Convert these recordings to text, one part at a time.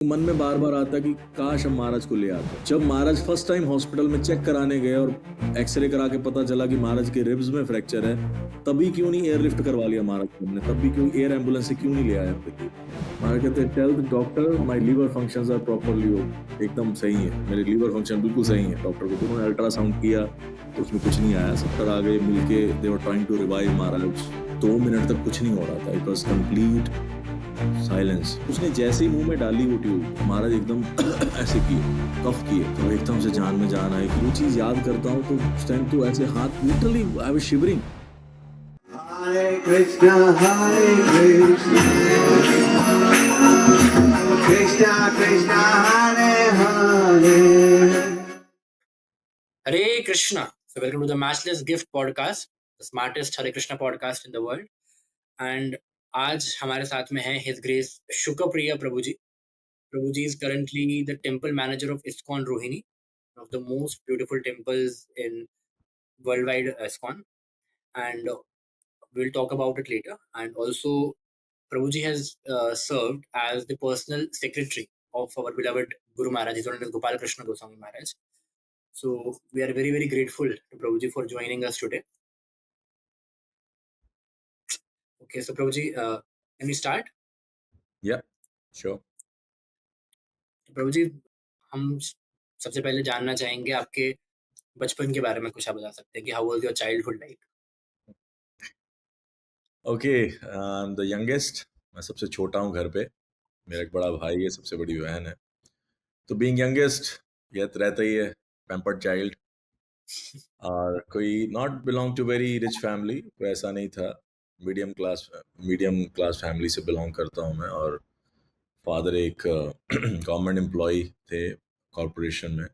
मन में बार बार आता कि काश हम महाराज को ले आते। जब महाराज फर्स्ट टाइम हॉस्पिटल में चेक कराने गए और एक्सरे करा के पता चला कि महाराज के रिब्स में फ्रैक्चर है, तभी क्यों नहीं एयरलिफ्ट करवा लिया महाराज को हमने, तब भी क्यों एयर एम्बुलेंस से क्यों नहीं ले आया फिर? महाराज कहते हैं tell the doctor my liver functions are properly एकदम सही है, मेरे लीवर फंक्शन बिल्कुल सही है। डॉक्टर को उन्होंने अल्ट्रासाउंड किया तो उसमें कुछ नहीं आया। 70 आ गए मिलके, they were trying to revive Maharaj. 2 minute तक कुछ नहीं हो रहा था, इट वाज कंप्लीट साइलेंस। उसने जैसे ही मुंह में डाली वो ट्यूब, महाराज एकदम ऐसे किए, कफ किए, तो एकदम से जान में जान आई। वो चीज याद करता हूँ तो उस टाइम तो ऐसे हाथ literally I was shivering. Hare Krishna, Krishna Krishna, Hare Hare. Hare Krishna. So welcome to the Matchless Gift Podcast, the smartest Hare Krishna podcast in the world. And आज हमारे साथ में है His Grace Shukapriya Prabhu ji. Prabhu ji is currently the temple manager of ISKCON Rohini, one of the most beautiful temples in worldwide ISKCON. And we'll talk about it later. And also, Prabhu ji has served as the personal secretary of our beloved Guru Maharaj. He's known as Gopal Krishna Goswami Maharaj. So we are very, very grateful to Prabhuji for joining us today. Okay, so Prabhuji, can we start? Yeah, sure. प्रभुजी, हम सबसे पहले जानना चाहेंगे आपके बचपन के बारे में। कुछ आप बता सकते हैं कि how was your childhood like? Okay, I am the youngest. मैं सबसे छोटा हूँ घर पे। मेरा एक बड़ा भाई है, सबसे बड़ी बहन है। तो बीइंग यंगेस्ट ये तो रहता ही है, पैम्पर्ड चाइल्ड। और कोई not belong to very rich family, कोई ऐसा नहीं था। मीडियम क्लास फैमिली से बिलोंग करता हूँ मैं। और फादर एक गवर्नमेंट एम्प्लॉय थे कॉरपोरेशन में,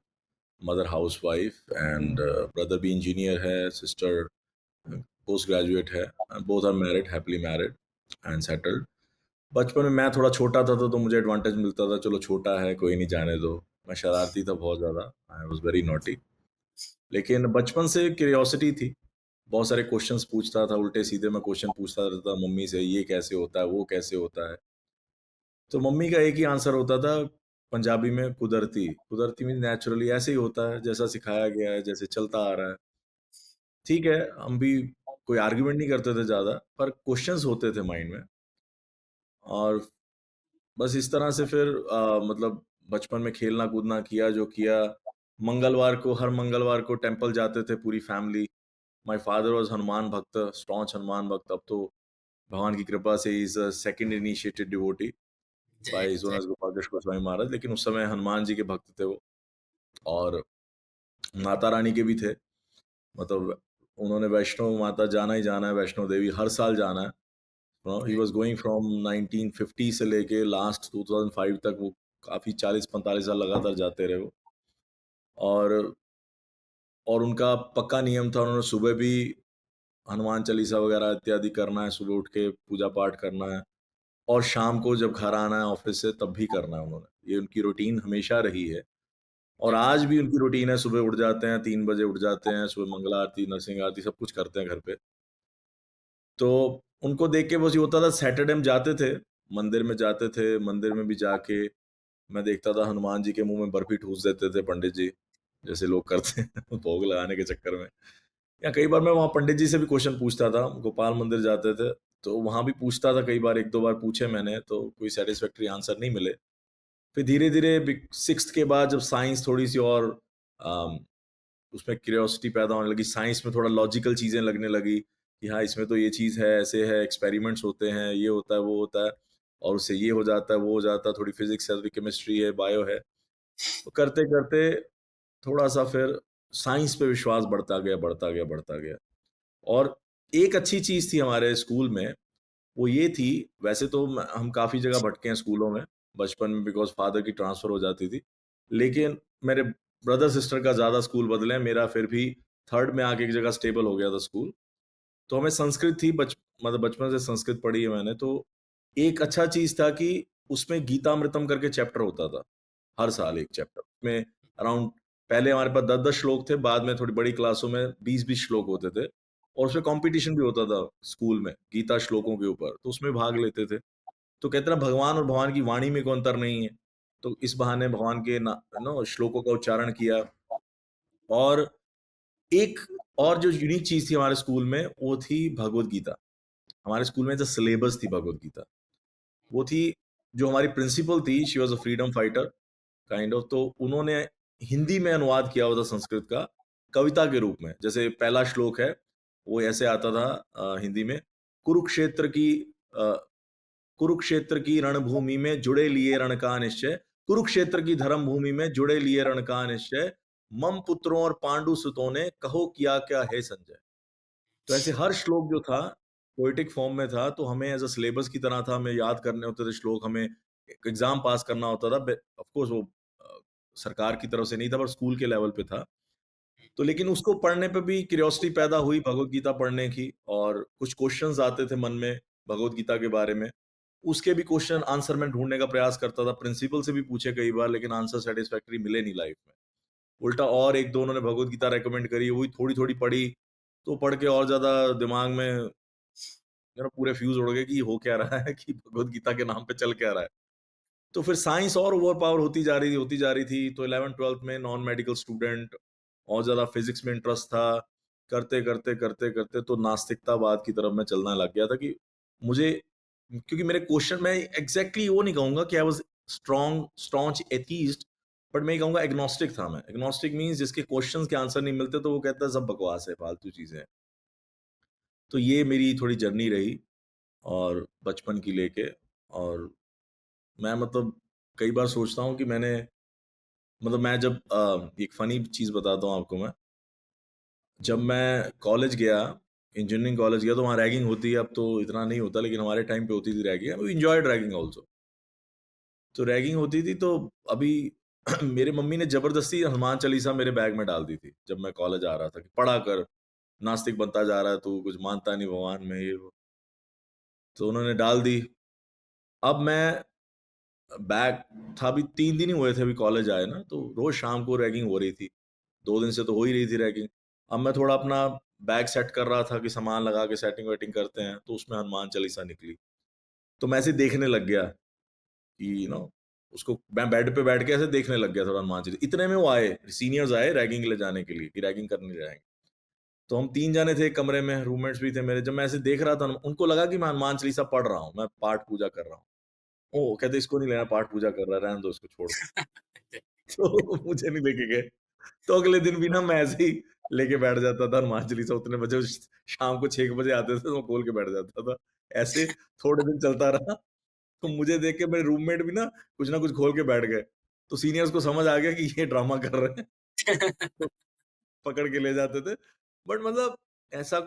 mother housewife, and brother भी इंजीनियर है, सिस्टर पोस्ट ग्रेजुएट है। Both are married, happily married and settled. बचपन में मैं थोड़ा छोटा था तो मुझे एडवांटेज मिलता था, चलो छोटा है कोई नहीं, जाने दो। मैं शरारती था बहुत ज़्यादा, आई वॉज वेरी नॉटी। लेकिन बचपन से क्यूरियोसिटी थी, बहुत सारे क्वेश्चंस पूछता था, उल्टे सीधे मैं क्वेश्चन पूछता रहता था मम्मी से, ये कैसे होता है, वो कैसे होता है। तो मम्मी का एक ही आंसर होता था पंजाबी में, कुदरती। कुदरती मीन नेचुरली, ऐसे ही होता है जैसा सिखाया गया है, जैसे चलता आ रहा है। ठीक है, हम भी कोई आर्ग्यूमेंट नहीं करते थे ज़्यादा, पर क्वेश्चंस होते थे माइंड में। और बस इस तरह से फिर मतलब बचपन में खेलना कूदना किया जो किया। हर मंगलवार को टेम्पल जाते थे पूरी family. My father was Hanuman भक्त, स्टॉन्च हनुमान भक्त। अब तो भगवान की कृपा से is a second initiated devotee by his honours Gopal Krishna Goswami Maharaj. लेकिन उस समय हनुमान जी के भक्त थे वो। और माता रानी के भी थे, मतलब उन्होंने वैष्णो माता जाना ही जाना है, वैष्णो देवी हर साल जाना है। ही वाज गोइंग फ्रॉम 1950 से लेके लास्ट 2005 तक, वो काफी 40-45 साल लगातार जाते रहे वो। और उनका पक्का नियम था, उन्होंने सुबह भी हनुमान चालीसा वगैरह इत्यादि करना है, सुबह उठ के पूजा पाठ करना है, और शाम को जब घर आना है ऑफिस से तब भी करना है उन्होंने। ये उनकी रूटीन हमेशा रही है, और आज भी उनकी रूटीन है। सुबह उठ जाते हैं, 3 बजे उठ जाते हैं, सुबह मंगला आरती, नरसिंह आरती सब कुछ करते हैं घर पे। तो उनको देख के बस ये होता था, सैटरडे में जाते थे, मंदिर में जाते थे। मंदिर में भी जाके मैं देखता था हनुमान जी के मुंह में बर्फी ठूस देते थे पंडित जी, जैसे लोग करते हैं भोग लगाने के चक्कर में। या कई बार मैं वहाँ पंडित जी से भी क्वेश्चन पूछता था, गोपाल मंदिर जाते थे तो वहाँ भी पूछता था। कई बार 1-2 बार पूछे मैंने, तो कोई सेटिस्फैक्टरी आंसर नहीं मिले। फिर धीरे धीरे 6th के बाद जब साइंस थोड़ी सी और अम, उसमें क्यूरियोसिटी पैदा होने लगी, साइंस में थोड़ा लॉजिकल चीजें लगने लगी कि हाँ इसमें तो ये चीज है, ऐसे है, एक्सपेरिमेंट्स होते हैं, ये होता है, वो होता है, और उससे ये हो जाता है, वो हो जाता है। थोड़ी फिजिक्स है, थोड़ी केमिस्ट्री है, बायो है। तो करते करते थोड़ा सा फिर साइंस पे विश्वास बढ़ता गया, बढ़ता गया, बढ़ता गया। और एक अच्छी चीज थी हमारे स्कूल में, वो ये थी, वैसे तो हम काफी जगह भटके हैं स्कूलों में बचपन में, बिकॉज फादर की ट्रांसफर हो जाती थी। लेकिन मेरे ब्रदर सिस्टर का ज्यादा स्कूल बदले हैं, मेरा फिर भी थर्ड में आके एक जगह स्टेबल हो गया था स्कूल। तो हमें संस्कृत थी, मतलब बचपन से संस्कृत पढ़ी है मैंने। तो एक अच्छा चीज था कि उसमें गीतामृतम करके चैप्टर होता था, हर साल एक चैप्टर में। अराउंड पहले हमारे पास 10-10 श्लोक थे, बाद में थोड़ी बड़ी क्लासों में 20-20 श्लोक होते थे। और उसमें कंपटीशन भी होता था स्कूल में गीता श्लोकों के ऊपर, तो उसमें भाग लेते थे। तो कहते ना, भगवान और भगवान की वाणी में कोई अंतर नहीं है। तो इस बहाने भगवान के श्लोकों का उच्चारण किया। और एक और जो यूनिक चीज़ थी हमारे स्कूल में, वो थी भगवद गीता। हमारे स्कूल में जो सिलेबस थी भगवद गीता, वो थी, जो हमारी प्रिंसिपल थी, she was a freedom fighter kind of, तो उन्होंने हिंदी में अनुवाद किया हुआ था संस्कृत का, कविता के रूप में। जैसे पहला श्लोक है, वो ऐसे आता था हिंदी में, कुरुक्षेत्र की अ, कुरुक्षेत्र की रणभूमि में जुड़े लिए रण का निश्चय, कुरुक्षेत्र की धर्म भूमि में जुड़े लिए रण का निश्चय, मम पुत्रों और पांडु सुतों ने कहो किया क्या है संजय। तो ऐसे हर श्लोक जो था पोएटिक फॉर्म में था, तो हमें एज़ अ सिलेबस की तरह था, हमें याद करने होते थे श्लोक, हमें एक एग्ज़ाम पास करना होता था। ऑफ कोर्स वो सरकार की तरफ से नहीं था, पर स्कूल के लेवल पे था। तो लेकिन उसको पढ़ने पे भी क्यूरियोसिटी पैदा हुई भगवद गीता पढ़ने की, और कुछ क्वेश्चंस आते थे मन में भगवद गीता के बारे में। उसके भी क्वेश्चन आंसर मैं ढूँढने का प्रयास करता था। प्रिंसिपल से भी पूछे कई बार, लेकिन आंसर सैटिस्फैक्टरी मिले नहीं लाइफ में। उल्टा और 1-2 उन्होंने भगवद गीता रिकमेंड करी, वही थोड़ी-थोड़ी पढ़ी, तो पढ़ के और ज़्यादा दिमाग में पूरे फ्यूज़ उड़ गए कि ये हो क्या रहा है, कि भगवद गीता के नाम पे चल क्या रहा है। तो फिर साइंस और ओवर पावर होती जा रही थी। तो 11th-12th में नॉन मेडिकल स्टूडेंट, और ज़्यादा फिज़िक्स में इंटरेस्ट था। करते तो नास्तिकतावाद की तरफ मैं चलने लग गया था, कि मुझे, क्योंकि मेरे क्वेश्चन, मैं एग्ज़ैक्टली वो नहीं कहूँगा कि I was staunch atheist, but मैं ये कहूँगा एग्नोस्टिक था मैं। एग्नोस्टिक मीन्स जिसके क्वेश्चंस के आंसर नहीं मिलते, तो वो कहता है सब बकवास है, फालतू चीज़ें हैं। तो ये मेरी थोड़ी जर्नी रही, और बचपन की लेके, और मैं कई बार सोचता हूँ कि मैं जब एक फ़नी चीज़ बताता हूँ आपको मैं। जब मैं कॉलेज गया, इंजीनियरिंग कॉलेज गया, तो वहाँ रैगिंग होती है, अब तो इतना नहीं होता, लेकिन हमारे टाइम पे होती थी ragging. We enjoyed ragging also. तो रैगिंग होती थी, तो अभी मेरे मम्मी ने ज़बरदस्ती हनुमान चालीसा मेरे बैग में डाल दी थी, जब मैं कॉलेज आ रहा था, कि पढ़ा कर, नास्तिक बनता जा रहा है तू, कुछ मानता नहीं भगवान में, ये वो। तो उन्होंने डाल दी। अब मैं बैग था, अभी 3 दिन ही हुए थे अभी कॉलेज आए ना, तो रोज़ शाम को रैगिंग हो रही थी। 2 दिन से तो हो ही रही थी रैगिंग। अब मैं थोड़ा अपना बैग सेट कर रहा था, कि सामान लगा के सेटिंग-वेटिंग करते हैं, तो उसमें हनुमान चालीसा निकली। तो मैं ऐसे ही देखने लग गया, कि उसको मैं बेड पे बैठ के ऐसे देखने लग गया थोड़ा हनुमान चालीसा। इतने में वो आए, सीनियर्स आए रैगिंग ले जाने के लिए, कि रैगिंग करने जाएँगे। तो हम 3 जने थे एक कमरे में, रूममेट्स भी थे मेरे। जब मैं ऐसे देख रहा था, उनको लगा कि मैं हनुमान चालीसा पढ़ रहा हूँ, मैं पाठ पूजा कर रहा हूँ। ओह! कहते इसको नहीं लेना, पाठ पूजा कर रहा है, रहने दो इसको, छोड़ दो। तो मुझे नहीं लेके गए। तो अगले दिन भी ना मैं ऐसे ही लेके बैठ जाता था हनुमान चालीसा, उतने बजे शाम को 6 बजे आते थे, तो मैं खोल के बैठ जाता था। ऐसे थोड़े दिन चलता रहा, तो मुझे देख के मेरे रूममेट भी ना कुछ खोल के बैठ गए। तो सीनियर्स को समझ आ गया कि ये ड्रामा कर रहे हैं, तो पकड़ के ले जाते थे। बट ऐसा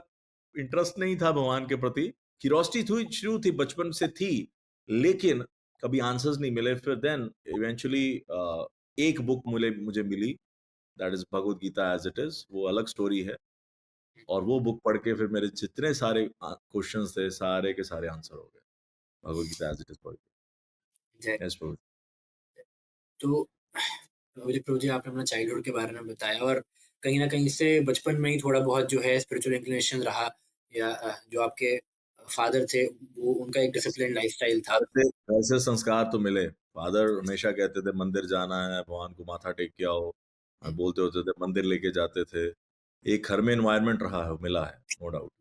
इंटरेस्ट नहीं था भगवान के प्रति। क्यूरियोसिटी थी, शुरू थी, बचपन से थी, लेकिन कभी आंसर्स नहीं मिले। फिर देन इवेंचुअली एक बुक मुझे मिली, that is Bhagavad Gita as it is, वो अलग स्टोरी है। और वो बुक पढ़ के फिर मेरे जितने सारे क्वेश्चंस थे, सारे के सारे आंसर हो गए, Bhagavad Gita as it is पढ़ जय। के। यस प्रभु। तो प्रभु जी आपने अपना चाइल्डहुड के बारे में बताया, और कहीं न कहीं से बचपन में ही थोड़ा बहुत जो है स्पिरिचुअल इंक्लिनेशन रहा, या जो आपके फादर थे, वो उनका एक डिसिप्लिन्ड लाइफ़स्टाइल था। वैसे वैसे संस्कार तो मिले। फादर हमेशा कहते थे मंदिर जाना है, भगवान को माथा टेक के आओ। हुँ। बोलते होते थे, मंदिर लेके जाते थे। एक घर में एनवायरनमेंट रहा है, मिला है, नो डाउट।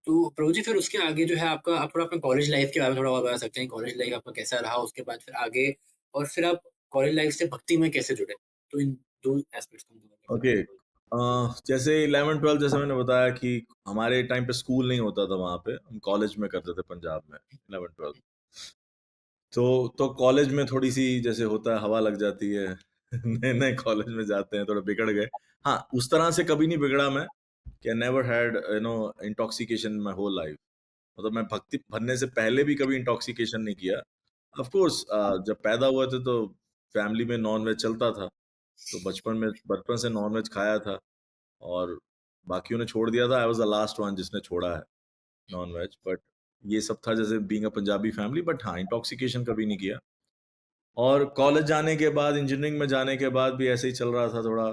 तो प्रभु जी फिर उसके आगे जो है आपका, आप थोड़ा अपना कॉलेज लाइफ़ के बारे में थोड़ा और बता सकते हैं? कॉलेज लाइफ़ आपका कैसा रहा? उसके बाद फिर आगे, और फिर आप कॉलेज लाइफ़ से भक्ति में कैसे जुड़े? तो इन 2 एस्पेक्ट्स को हम कवर कर ओके, सकते जैसे 11th-12th, जैसे मैंने बताया कि हमारे टाइम पे स्कूल नहीं होता था वहाँ पे, हम कॉलेज में करते थे पंजाब में, 11th-12th। तो कॉलेज में थोड़ी-सी जैसे होता है, हवा लग जाती है। नए-नए कॉलेज में जाते हैं, थोड़ा बिगड़ गए। हाँ, उस तरह से कभी नहीं बिगड़ा मैं, कि I never had intoxication in my whole life. मैं भक्ति भरने से पहले भी कभी इंटॉक्सिकेशन नहीं किया। ऑफ कोर्स जब पैदा हुए थे, तो फैमिली में नॉन-वेज चलता था, तो बचपन से नॉन-वेज खाया था, और बाकियों ने छोड़ दिया था। I was the last one जिसने छोड़ा है नॉन-वेज, बट ये सब था जैसे being a Punjabi family, but हाँ, इंटॉक्सिकेशन कभी नहीं किया। और कॉलेज जाने के बाद, इंजीनियरिंग में जाने के बाद भी ऐसे ही चल रहा था थोड़ा।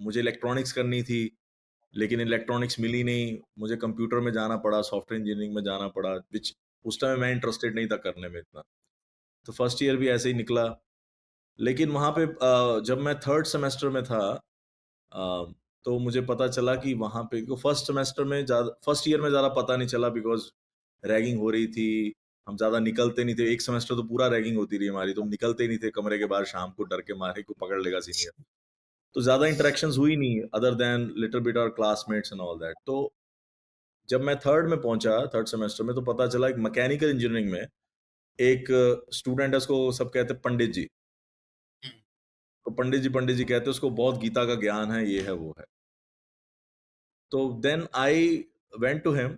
मुझे इलेक्ट्रॉनिक्स करनी थी, लेकिन इलेक्ट्रॉनिक्स मिली नहीं। मुझे कंप्यूटर में जाना पड़ा, सॉफ्टवेयर इंजीनियरिंग में जाना पड़ा, व्हिच उस टाइम मैं इंटरेस्टेड नहीं था करने में इतना। तो फर्स्ट ईयर भी ऐसे ही निकला। लेकिन वहाँ पे जब मैं थर्ड सेमेस्टर में था, तो मुझे पता चला कि वहाँ पे फर्स्ट ईयर में ज़्यादा पता नहीं चला, बिकॉज़ रैगिंग हो रही थी, हम ज़्यादा निकलते नहीं थे। 1 सेमेस्टर तो पूरा रैगिंग होती रही हमारी, तो हम निकलते ही नहीं थे कमरे के बाहर शाम को, डर के मारे कोई पकड़ लेगा सीनियर। तो ज़्यादा इंटरैक्शंस हुई नहीं other than little bit our classmates and all that. तो जब मैं थर्ड में पहुँचा, थर्ड सेमेस्टर में, तो पता चला एक मैकेनिकल इंजीनियरिंग में एक स्टूडेंट है, उसको सब कहते हैं पंडित जी। तो पंडित जी कहते हैं उसको, बहुत गीता का ज्ञान है, ये है, वो है। तो then I went to him,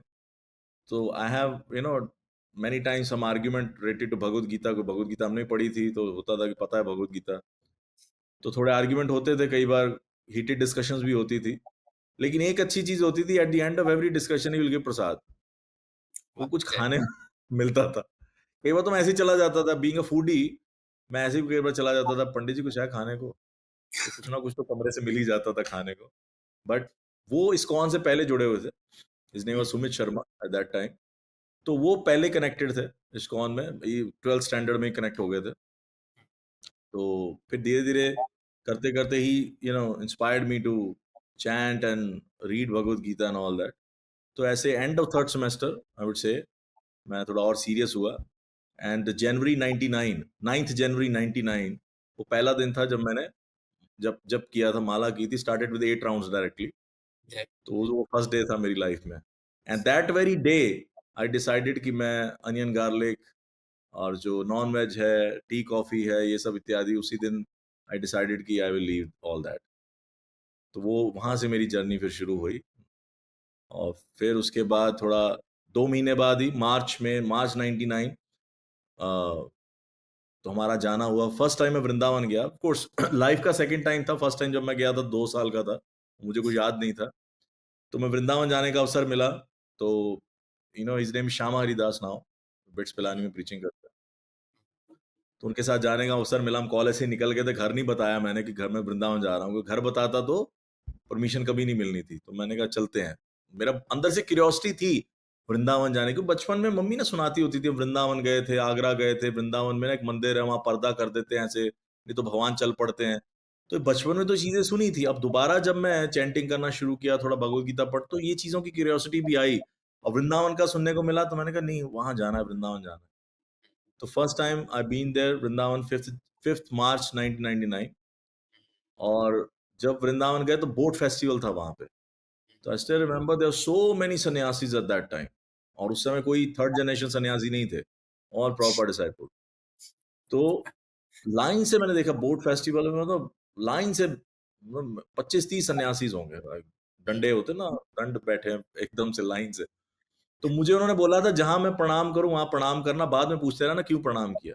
तो आई हैव मेनी टाइम्स हम argument related to Bhagavad Gita, को भगवद गीता हमने पढ़ी थी, तो होता था कि पता है भगवद गीता। तो थोड़े आर्ग्यूमेंट होते थे, कई बार हीटेड डिस्कशंस भी होती थी। लेकिन एक अच्छी चीज होती थी, at the end of every discussion he will give prasad. वो कुछ खाने मिलता था। कई बार तो मैं ऐसे ही चला जाता था, बीइंग अ फूडी, मैं ऐसे ही कई बार चला जाता था, पंडित जी कुछ है खाने को? तो कुछ ना कुछ तो कमरे से मिल ही जाता था खाने को। बट वो इस्कॉन से पहले जुड़े हुए थे। His name was Sumit Sharma eight that time. तो वो पहले कनेक्टेड थे इस्कॉन में, ये 12th स्टैंडर्ड में कनेक्ट हो गए थे। तो फिर धीरे-धीरे करते-करते ही inspired me to chant and read Bhagavad Gita and all that. तो ऐसे end of third semester I would say मैं थोड़ा और सीरियस हुआ, एंड जनवरी 99, 9th जनवरी 99, वो पहला दिन था जब मैंने जब जब किया था, माला की थी, स्टार्टेड विद 8 राउंड्स डायरेक्टली। तो वो फर्स्ट डे था मेरी लाइफ में, and that very day I decided कि मैं अनियन गार्लिक और जो नॉन वेज है, टी कॉफी है, ये सब इत्यादि, उसी दिन आई डिसाइडेड कि I will leave all that. तो वो वहां से मेरी जर्नी फिर शुरू हुई। और फिर उसके बाद थोड़ा 2 महीने बाद ही मार्च 99, तो हमारा जाना हुआ। फर्स्ट टाइम मैं वृंदावन गया, ऑफ कोर्स लाइफ का सेकंड टाइम था। फर्स्ट टाइम जब मैं गया था 2 साल का था, मुझे कुछ याद नहीं था। तो मैं वृंदावन जाने का अवसर मिला। तो his name Shyama Haridas now, bits Pilani में प्रीचिंग करते हैं। तो उनके साथ जाने का अवसर मिला। हम कॉलेज से निकल गए थे, घर नहीं बताया मैंने कि घर में वृंदावन जा रहा हूँ, क्योंकि घर बताता तो परमिशन कभी नहीं मिलनी थी। तो मैंने कहा चलते हैं। मेरा अंदर से क्यूरियोसिटी थी वृंदावन जाने की। बचपन में मम्मी ना सुनाती होती थी, वृंदावन गए थे, आगरा गए थे, वृंदावन में ना एक मंदिर है, वहां पर्दा कर देते हैं ऐसे, नहीं तो भगवान चल पड़ते हैं। तो बचपन में तो चीजें सुनी थी। अब दोबारा जब मैं चैंटिंग करना शुरू किया, थोड़ा भगवत गीता पढ़, तो ये चीजों की क्यूरियोसिटी भी आई, और वृंदावन का सुनने को मिला। तो मैंने कहा नहीं, वहां जाना है, वृंदावन जाना है। तो first time I been there Vrindavan, 5th March 1999। और जब वृंदावन गए तो बोट फेस्टिवल था वहां पे। तो I still remember there so many sannyasis at that time. और उस समय कोई थर्ड जनरेशन सन्यासी नहीं थे, ऑल प्रॉपर डिसाइपल। तो लाइन से मैंने देखा बोट फेस्टिवल में, मतलब लाइन से 25-30 सन्यासीज होंगे, like, डंडे होते ना, दंड बैठे हैं एकदम से लाइन से। तो मुझे उन्होंने बोला था जहां मैं प्रणाम करूं वहां प्रणाम करना, बाद में पूछते रहना क्यों प्रणाम किया।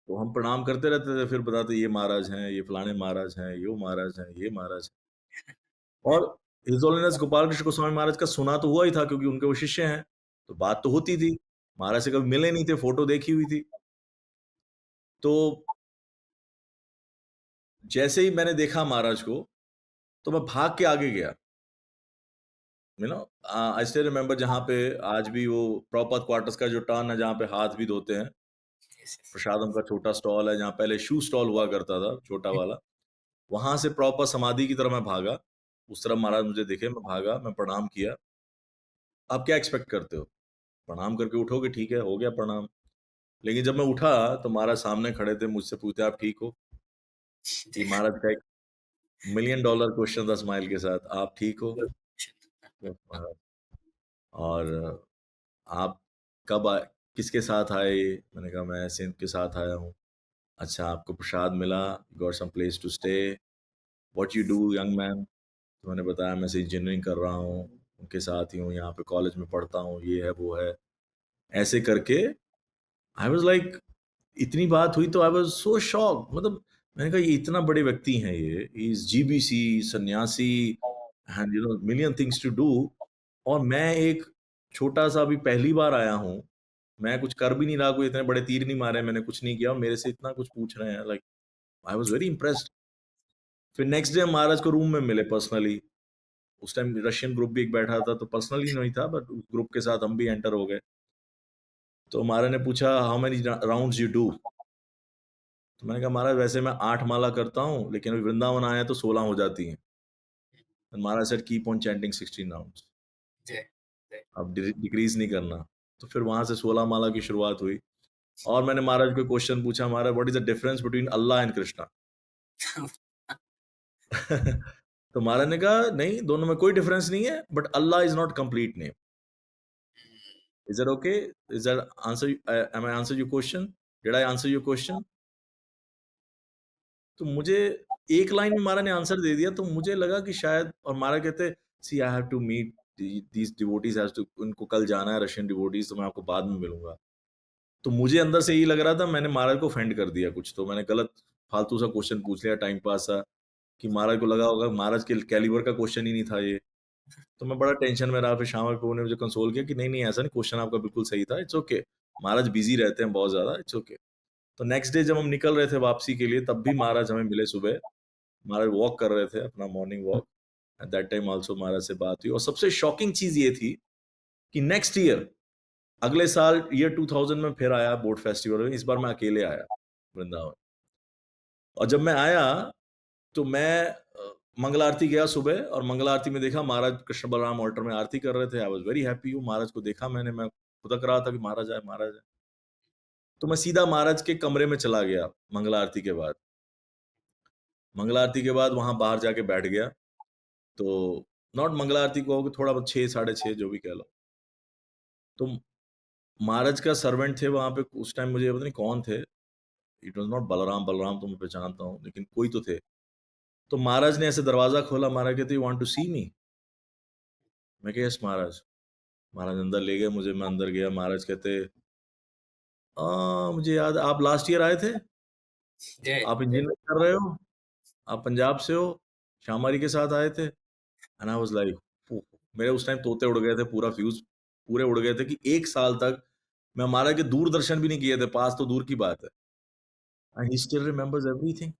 तो हम प्रणाम करते रहते थे, फिर बताते ये महाराज हैं, ये फलाने महाराज हैं, ये महाराज हैं, ये महाराज हैं। और हिज होलीनेस गोपाल कृष्ण गोस्वामी महाराज का सुना तो हुआ ही था, क्योंकि उनके वो शिष्य हैं, तो बात तो होती थी। महाराज से कभी मिले नहीं थे, फोटो देखी हुई थी। तो जैसे ही मैंने देखा महाराज को, तो मैं भाग के आगे गया। आई स्टिल रिमेंबर, जहाँ पे आज भी वो प्रॉपर क्वार्टर्स का जो टर्न है, जहाँ पे हाथ भी धोते हैं, प्रसादम का छोटा स्टॉल है, जहाँ पहले शू स्टॉल हुआ करता था, छोटा वाला। वहां से प्रॉपर समाधि की तरह मैं भागा। उस तरफ महाराज मुझे दिखे, मैं भागा, मैं प्रणाम किया। आप क्या एक्सपेक्ट करते हो? प्रणाम करके उठोगे, ठीक है, हो गया प्रणाम। लेकिन जब मैं उठा तो महाराज सामने खड़े थे, मुझसे पूछते आप ठीक हो? ये महाराज का एक $1,000,000 क्वेश्चन था स्माइल के साथ, आप ठीक हो? तो महाराज, और आप कब आए, किसके साथ आए? मैंने कहा मैं ऐसे इनके साथ आया हूँ। अच्छा, आपको प्रसाद मिला, got some place to stay, what you do young man? तो मैंने बताया मैं से इंजीनियरिंग कर रहा हूँ, उनके साथ ही हूँ, यहाँ पे कॉलेज में पढ़ता हूँ, ये है वो है, ऐसे करके। आई वाज लाइक, इतनी बात हुई तो आई वाज सो शॉक। मतलब मैंने कहा ये इतना बड़े व्यक्ति हैं, ये is GBC sannyasi, and million things to do, और मैं एक छोटा सा अभी पहली बार आया हूँ, मैं कुछ कर भी नहीं रहा, कोई इतने बड़े तीर नहीं मारे, मैंने कुछ नहीं किया, और मेरे से इतना कुछ पूछ रहे हैं। Like I was very impressed. फिर नेक्स्ट डे हम महाराज को रूम में मिले पर्सनली। उस टाइम रशियन ग्रुप भी एक बैठा था, तो पर्सनली नहीं था, बट उस ग्रुप के साथ हम भी एंटर हो गए। तो महाराज ने पूछा how many rounds you do? तो मैंने कहा महाराज वैसे मैं 8 माला करता हूँ, लेकिन अभी वृंदावन आया तो 16 हो जाती हैं। And Maharaj said keep on chanting 16 rounds. जय जय। अब डिक्रीज नहीं करना। तो फिर वहां से 16 माला की शुरुआत हुई। और मैंने महाराज को क्वेश्चन पूछा, Maharaj what is the difference between Allah and Krishna? तो महाराज ने कहा नहीं, दोनों में कोई डिफरेंस नहीं है, but Allah is not complete name. Is that okay? Is that answer? Am I answer your question? Did I answer your question? तो मुझे एक लाइन में महाराज ने आंसर दे दिया, तो मुझे लगा कि शायद, और महाराज कहते see I have to meet these devotees, has to, उनको कल जाना है रशियन डिवोटीज, तो मैं आपको बाद में मिलूंगा। तो मुझे अंदर से यही लग रहा था मैंने महाराज को ऑफेंड कर दिया कुछ, तो मैंने गलत फालतू सा क्वेश्चन पूछ लिया, टाइम पास सा, कि महाराज को लगा होगा महाराज के कैलिबर का क्वेश्चन ही नहीं था ये। तो मैं बड़ा टेंशन में रहा। फिर श्यामा प्रभु ने मुझे कंसोल किया कि नहीं नहीं ऐसा नहीं, क्वेश्चन आपका बिल्कुल सही था, इट्स ओके, महाराज बिजी रहते हैं बहुत ज्यादा, इट्स ओके। तो नेक्स्ट डे जब हम निकल रहे थे वापसी के लिए, तब भी महाराज हमें मिले सुबह। महाराज वॉक कर रहे थे अपना morning walk, at that time also Maharaj से बात हुई। और सबसे शॉकिंग चीज ये थी कि नेक्स्ट ईयर, अगले साल ईयर 2000 में फिर आया बोट फेस्टिवल में। इस बार मैं अकेले आया वृंदावन। और जब मैं आया तो मैं मंगल आरती गया सुबह, और मंगल आरती में देखा महाराज कृष्ण बलराम ऑल्टर में आरती कर रहे थे। I was very happy. हूँ महाराज को देखा मैंने, मैं खुदक रहा था कि महाराज आए, महाराज आए। तो मैं सीधा महाराज के कमरे में चला गया मंगल आरती के बाद। मंगल आरती के बाद वहां बाहर जाके बैठ गया। तो नॉट मंगल आरती को होगा, थोड़ा बहुत 6 साढ़े 6 जो भी कह लो। तो महाराज का सर्वेंट थे वहां पे उस टाइम, मुझे पता नहीं कौन थे, it was not Balram, Balram तो मैं पहचानता हूँ, लेकिन कोई तो थे। तो महाराज ने ऐसे दरवाजा खोला, महाराज कहते यू वांट टू सी मी? मैं कहा यस महाराज। महाराज अंदर ले गए मुझे, मैं अंदर गया। महाराज कहते मुझे याद है आप लास्ट ईयर आए थे, जय आप जय। इंजीनियरिंग कर रहे हो, आप पंजाब से हो, श्यामारी के साथ आए थे। एंड आई वाज लाइक, मेरे उस टाइम तोते उड़ गए थे, पूरा फ्यूज पूरे उड़ गए थे कि 1 साल तक मैं महाराज के दूरदर्शन भी नहीं किए थे, पास तो दूर की बात है। And he still remembers everything.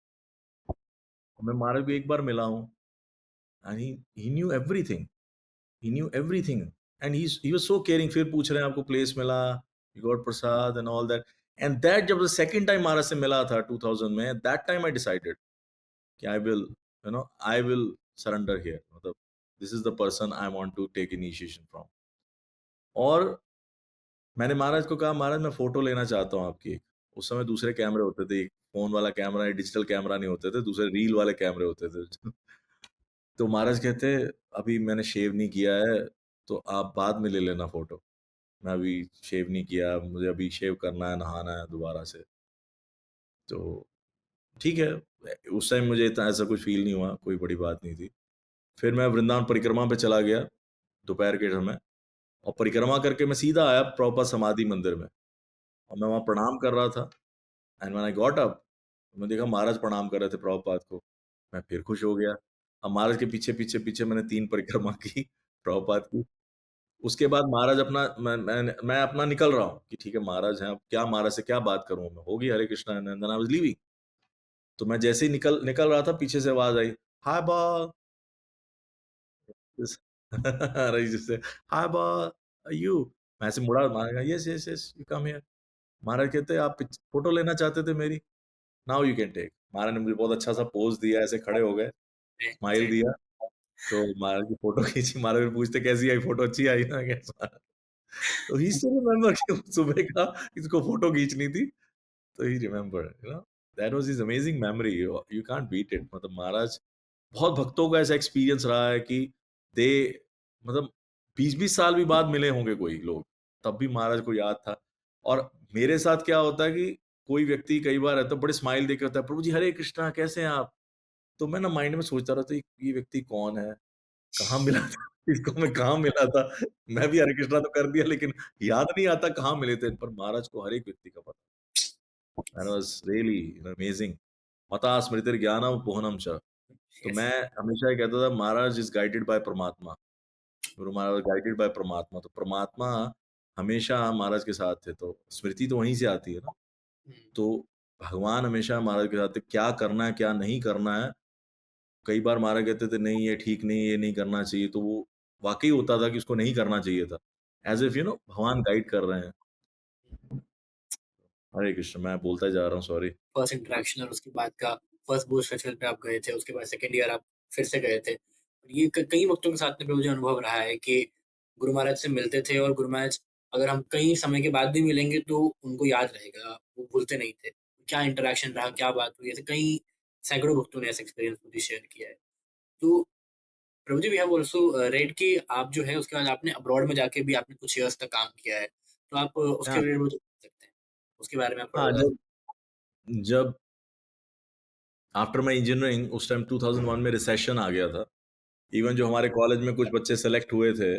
मैं महाराज को एक बार मिला हूँ, and he new everything, he knew everything, and he was so caring। फिर पूछ रहे हैं आपको प्लेस मिला, you got Prasad and all that। and that जब सेकंड टाइम महाराज से मिला था 2000 में, that time I decided कि I will, I will surrender here, मतलब this is the person I want to take initiation from। और मैंने महाराज को कहा महाराज मैं फोटो लेना चाहता हूँ आपकी। उस समय दूसरे कैमरे होते थे, फोन वाला कैमरा, डिजिटल कैमरा नहीं होते थे, दूसरे रील वाले कैमरे होते थे। तो महाराज कहते अभी मैंने शेव नहीं किया है, तो आप बाद में ले लेना फोटो। मैं अभी शेव नहीं किया, मुझे अभी शेव करना है, नहाना है दोबारा से। तो ठीक है, उस टाइम मुझे इतना ऐसा कुछ फील नहीं हुआ, कोई बड़ी बात नहीं थी। फिर मैं वृंदावन परिक्रमा पे चला गया दोपहर के समय, और परिक्रमा करके मैं सीधा आया प्रॉपर समाधि मंदिर में, और मैं वहाँ प्रणाम कर रहा था। And when I got up, मैं देखा महाराज प्रणाम कर रहे थे प्रभुपाद को। मैं फिर खुश हो गया। अब महाराज के पीछे पीछे पीछे मैंने 3 परिक्रमा की प्रभुपाद की। उसके बाद महाराज अपना, मैं अपना निकल रहा हूँ कि ठीक है महाराज हैं, अब क्या महाराज से क्या बात करूँ मैं, होगी Hare Krishna, and then I was leaving. तो मैं जैसे ही निकल निकल रहा था, पीछे से आवाज आई, हाय बॉल। रईस जी से, हाय बॉल, यू। मैं ऐसे मुड़ा, महाराज कहा yes yes yes you come here. महाराज कहते आप फोटो लेना चाहते थे मेरी, नाउ यू कैन टेक। महाराज ने मुझे बहुत अच्छा सा पोज दिया, ऐसे खड़े हो गए, जय स्माइल जय। दिया। तो महाराज की फोटो खींची। महाराज फिर पूछते कैसी आई फोटो, अच्छी आई ना, कैसा? तो ही स्टिल रिमेम्बर कि सुबह का इसको फोटो खींचनी थी। तो he remember, that was his amazing memory, you can't beat it. मतलब महाराज, बहुत भक्तों का ऐसा एक्सपीरियंस रहा है कि दे, मतलब 20-20 साल भी बाद मिले होंगे कोई लोग, तब भी महाराज को याद था। और मेरे साथ क्या होता है कि कोई व्यक्ति कई बार है तो बड़े स्माइल देके होता है, प्रभु जी हरे कृष्णा कैसे हैं आप? तो मैं ना माइंड में सोचता रहता ये व्यक्ति कौन है, कहाँ मिला था? इसको मैं कहाँ मिला था? मैं भी हरे कृष्णा तो कर दिया, लेकिन याद नहीं आता कहाँ मिले थे। पर महाराज को हर एक व्यक्ति का पता। That was really amazing. मता स्मृतिर्ज्ञानम पोहनम च। तो यस। मैं हमेशा ये कहता था महाराज इज गाइडेड बाय परमात्मा। गुरु महाराज गाइडेड बाय परमात्मा। तो परमात्मा हमेशा महाराज के साथ थे, तो स्मृति तो वहीं से आती है ना। तो भगवान हमेशा महाराज के साथ थे, क्या करना है क्या नहीं करना है। कई बार महाराज कहते थे नहीं ये ठीक नहीं, ये नहीं करना चाहिए, तो वो वाकई होता था कि उसको नहीं करना चाहिए था, एज इफ भगवान गाइड कर रहे हैं। हरे कृष्ण, मैं बोलता जा रहा हूँ, सॉरी। फर्स्ट इंटरेक्शन और उसके बाद का फर्स्ट बूस्ट फेस्टिवल पे आप गए थे, उसके बाद सेकंड ईयर आप फिर से गए थे। ये कई वक्तों के साथ में मुझे अनुभव रहा है कि गुरु महाराज से मिलते थे और गुरु महाराज अगर हम कई समय के बाद भी मिलेंगे तो उनको याद रहेगा, वो भूलते नहीं थे। क्या इंटरेक्शन रहा, क्या बात हुई, ऐसे कई सैकड़ों भक्तों ने ऐसा एक्सपीरियंस मुझे शेयर किया है। तो प्रभु जी वी हैव ऑल्सो रेड कि आप जो है उसके बाद आपने अब्रॉड में जाके भी आपने कुछ ईयर्स तक काम किया है। तो आप उसके हाँ, रिलेटेड मुझे बता सकते हैं? उसके बारे में आप थोड़ा हाँ, बता जब सकते जब आफ्टर माय इंजीनियरिंग उस टाइम 2001 में रिसेशन आ गया था। इवन जो हमारे कॉलेज में कुछ बच्चे सेलेक्ट हुए थे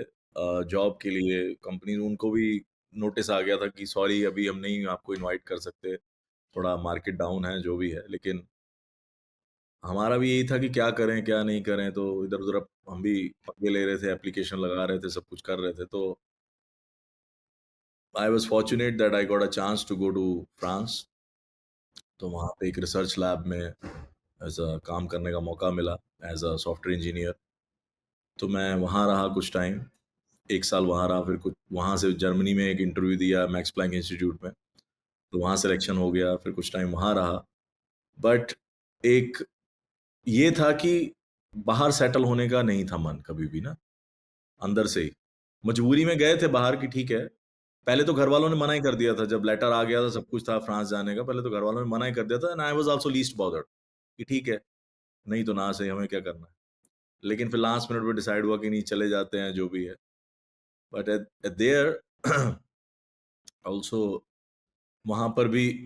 जॉब के लिए कंपनी, उनको भी नोटिस आ गया था कि सॉरी अभी हम नहीं आपको इनवाइट कर सकते, थोड़ा मार्केट डाउन है, जो भी है। लेकिन हमारा भी यही था कि क्या करें, क्या नहीं करें, तो इधर-उधर अब हम भी पंगे ले रहे थे, एप्लीकेशन लगा रहे थे, सब कुछ कर रहे थे। तो I was fortunate that I got a chance to go to France. तो वहाँ पे एक रिसर्च लैब में एज़ अ काम करने का मौका मिला एज़ अ सॉफ्टवेयर इंजीनियर। तो मैं वहाँ रहा कुछ टाइम, 1 साल वहाँ रहा, फिर कुछ वहाँ से जर्मनी में एक इंटरव्यू दिया मैक्स प्लैंक इंस्टीट्यूट में, तो वहाँ सिलेक्शन हो गया, फिर कुछ टाइम वहाँ रहा। बट एक ये था कि बाहर सेटल होने का नहीं था मन कभी भी ना, अंदर से ही। मजबूरी में गए थे बाहर कि ठीक है, पहले तो घरवालों ने मना ही कर दिया था, जब लेटर आ गया था, सब कुछ था फ्रांस जाने का, पहले तो घरवालों ने मना ही कर दिया था and I was also least bothered कि ठीक है, नहीं तो ना सही, हमें क्या करना है। लेकिन फिर लास्ट मिनट पे डिसाइड हुआ कि नहीं चले जाते हैं, जो भी है। बट एट देयर ऑल्सो वहाँ पर भी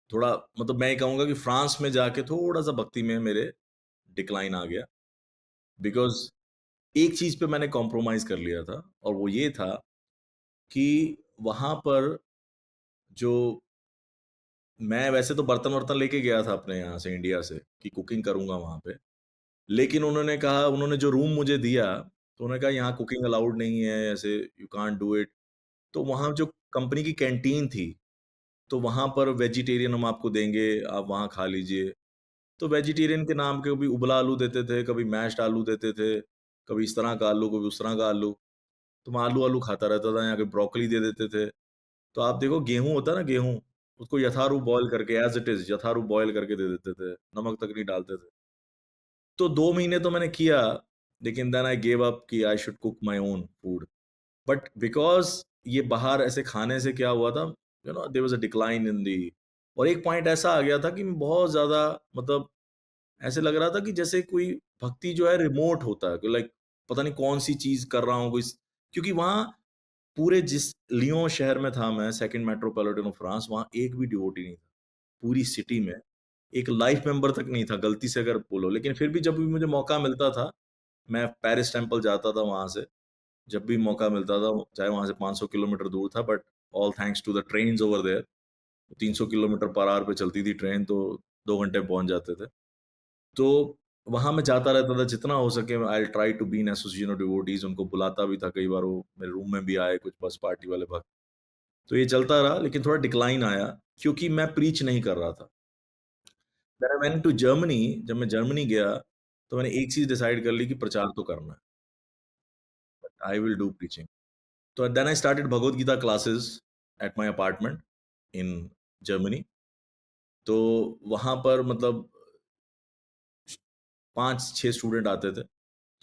थोड़ा मतलब मैं ये कहूँगा कि फ्रांस में जाके थोड़ा-सा भक्ति में मेरे डिक्लाइन आ गया। बिकॉज़ एक चीज़ पे मैंने कॉम्प्रोमाइज़ कर लिया था और वो ये था कि वहाँ पर जो मैं वैसे तो बर्तन-वर्तन लेके गया था अपने यहाँ से इंडिया से कि कुकिंग करूँगा वहाँ पे। लेकिन उन्होंने जो रूम मुझे दिया, तो उन्होंने कहा यहाँ कुकिंग अलाउड नहीं है, ऐसे यू कांट डू इट। तो वहाँ जो कंपनी की कैंटीन थी, तो वहाँ पर वेजिटेरियन हम आपको देंगे, आप वहाँ खा लीजिए। तो वेजिटेरियन के नाम के कभी उबला आलू देते थे, कभी मैश्ड आलू देते थे, कभी इस तरह का आलू, कभी उस तरह का आलू। तो मैं आलू-आलू खाता रहता था, या कभी ब्रोकोली दे देते थे। तो आप देखो गेहूँ होता है ना गेहूँ, उसको यथारूप बॉयल करके as it is Yatharup boil करके दे देते थे, नमक तक नहीं डालते थे। तो 2 महीने तो मैंने किया, लेकिन देन आई गिव अप कि I should cook my own food. But because ये बाहर ऐसे खाने से क्या हुआ था, there was a decline in the, और एक पॉइंट ऐसा आ गया था कि मैं बहुत ज़्यादा मतलब ऐसे लग रहा था कि जैसे कोई भक्ति जो है रिमोट होता है, कि लाइक पता नहीं कौन-सी चीज़ कर रहा हूँ कोई स क्योंकि वहाँ पूरे जिस लियों शहर में था मैं, सेकंड मेट्रोपॉलिटन ऑफ फ्रांस, वहाँ एक भी डिवोटी नहीं था। पूरी सिटी में एक लाइफ मेंबर तक नहीं था, गलती से अगर बोलो। लेकिन फिर भी जब भी मुझे मौका मिलता था, मैं पेरिस टेम्पल जाता था वहाँ से। जब भी मौका मिलता था, चाहे वहाँ से 500 किलोमीटर दूर था, but all thanks to the trains over there, 300 kilometre per hour पे चलती थी ट्रेन, तो 2 घंटे में पहुँच जाते थे। तो वहाँ मैं जाता रहता था, जितना हो सके I will try to be in association of devotees, उनको बुलाता भी था, कई बार वो मेरे रूम में भी आए कुछ बस पार्टी वाले भक्त। तो ये चलता रहा, लेकिन थोड़ा डिक्लाइन आया क्योंकि मैं प्रीच नहीं कर रहा था। Then I went to Germany. जब मैं जर्मनी गया, तो मैंने एक चीज़ डिसाइड कर ली कि प्रचार तो करना है, आई विल डू प्रीचिंग। तो then I started Bhagavad Gita classes at my apartment in Germany. तो वहाँ पर मतलब 5-6 स्टूडेंट आते थे,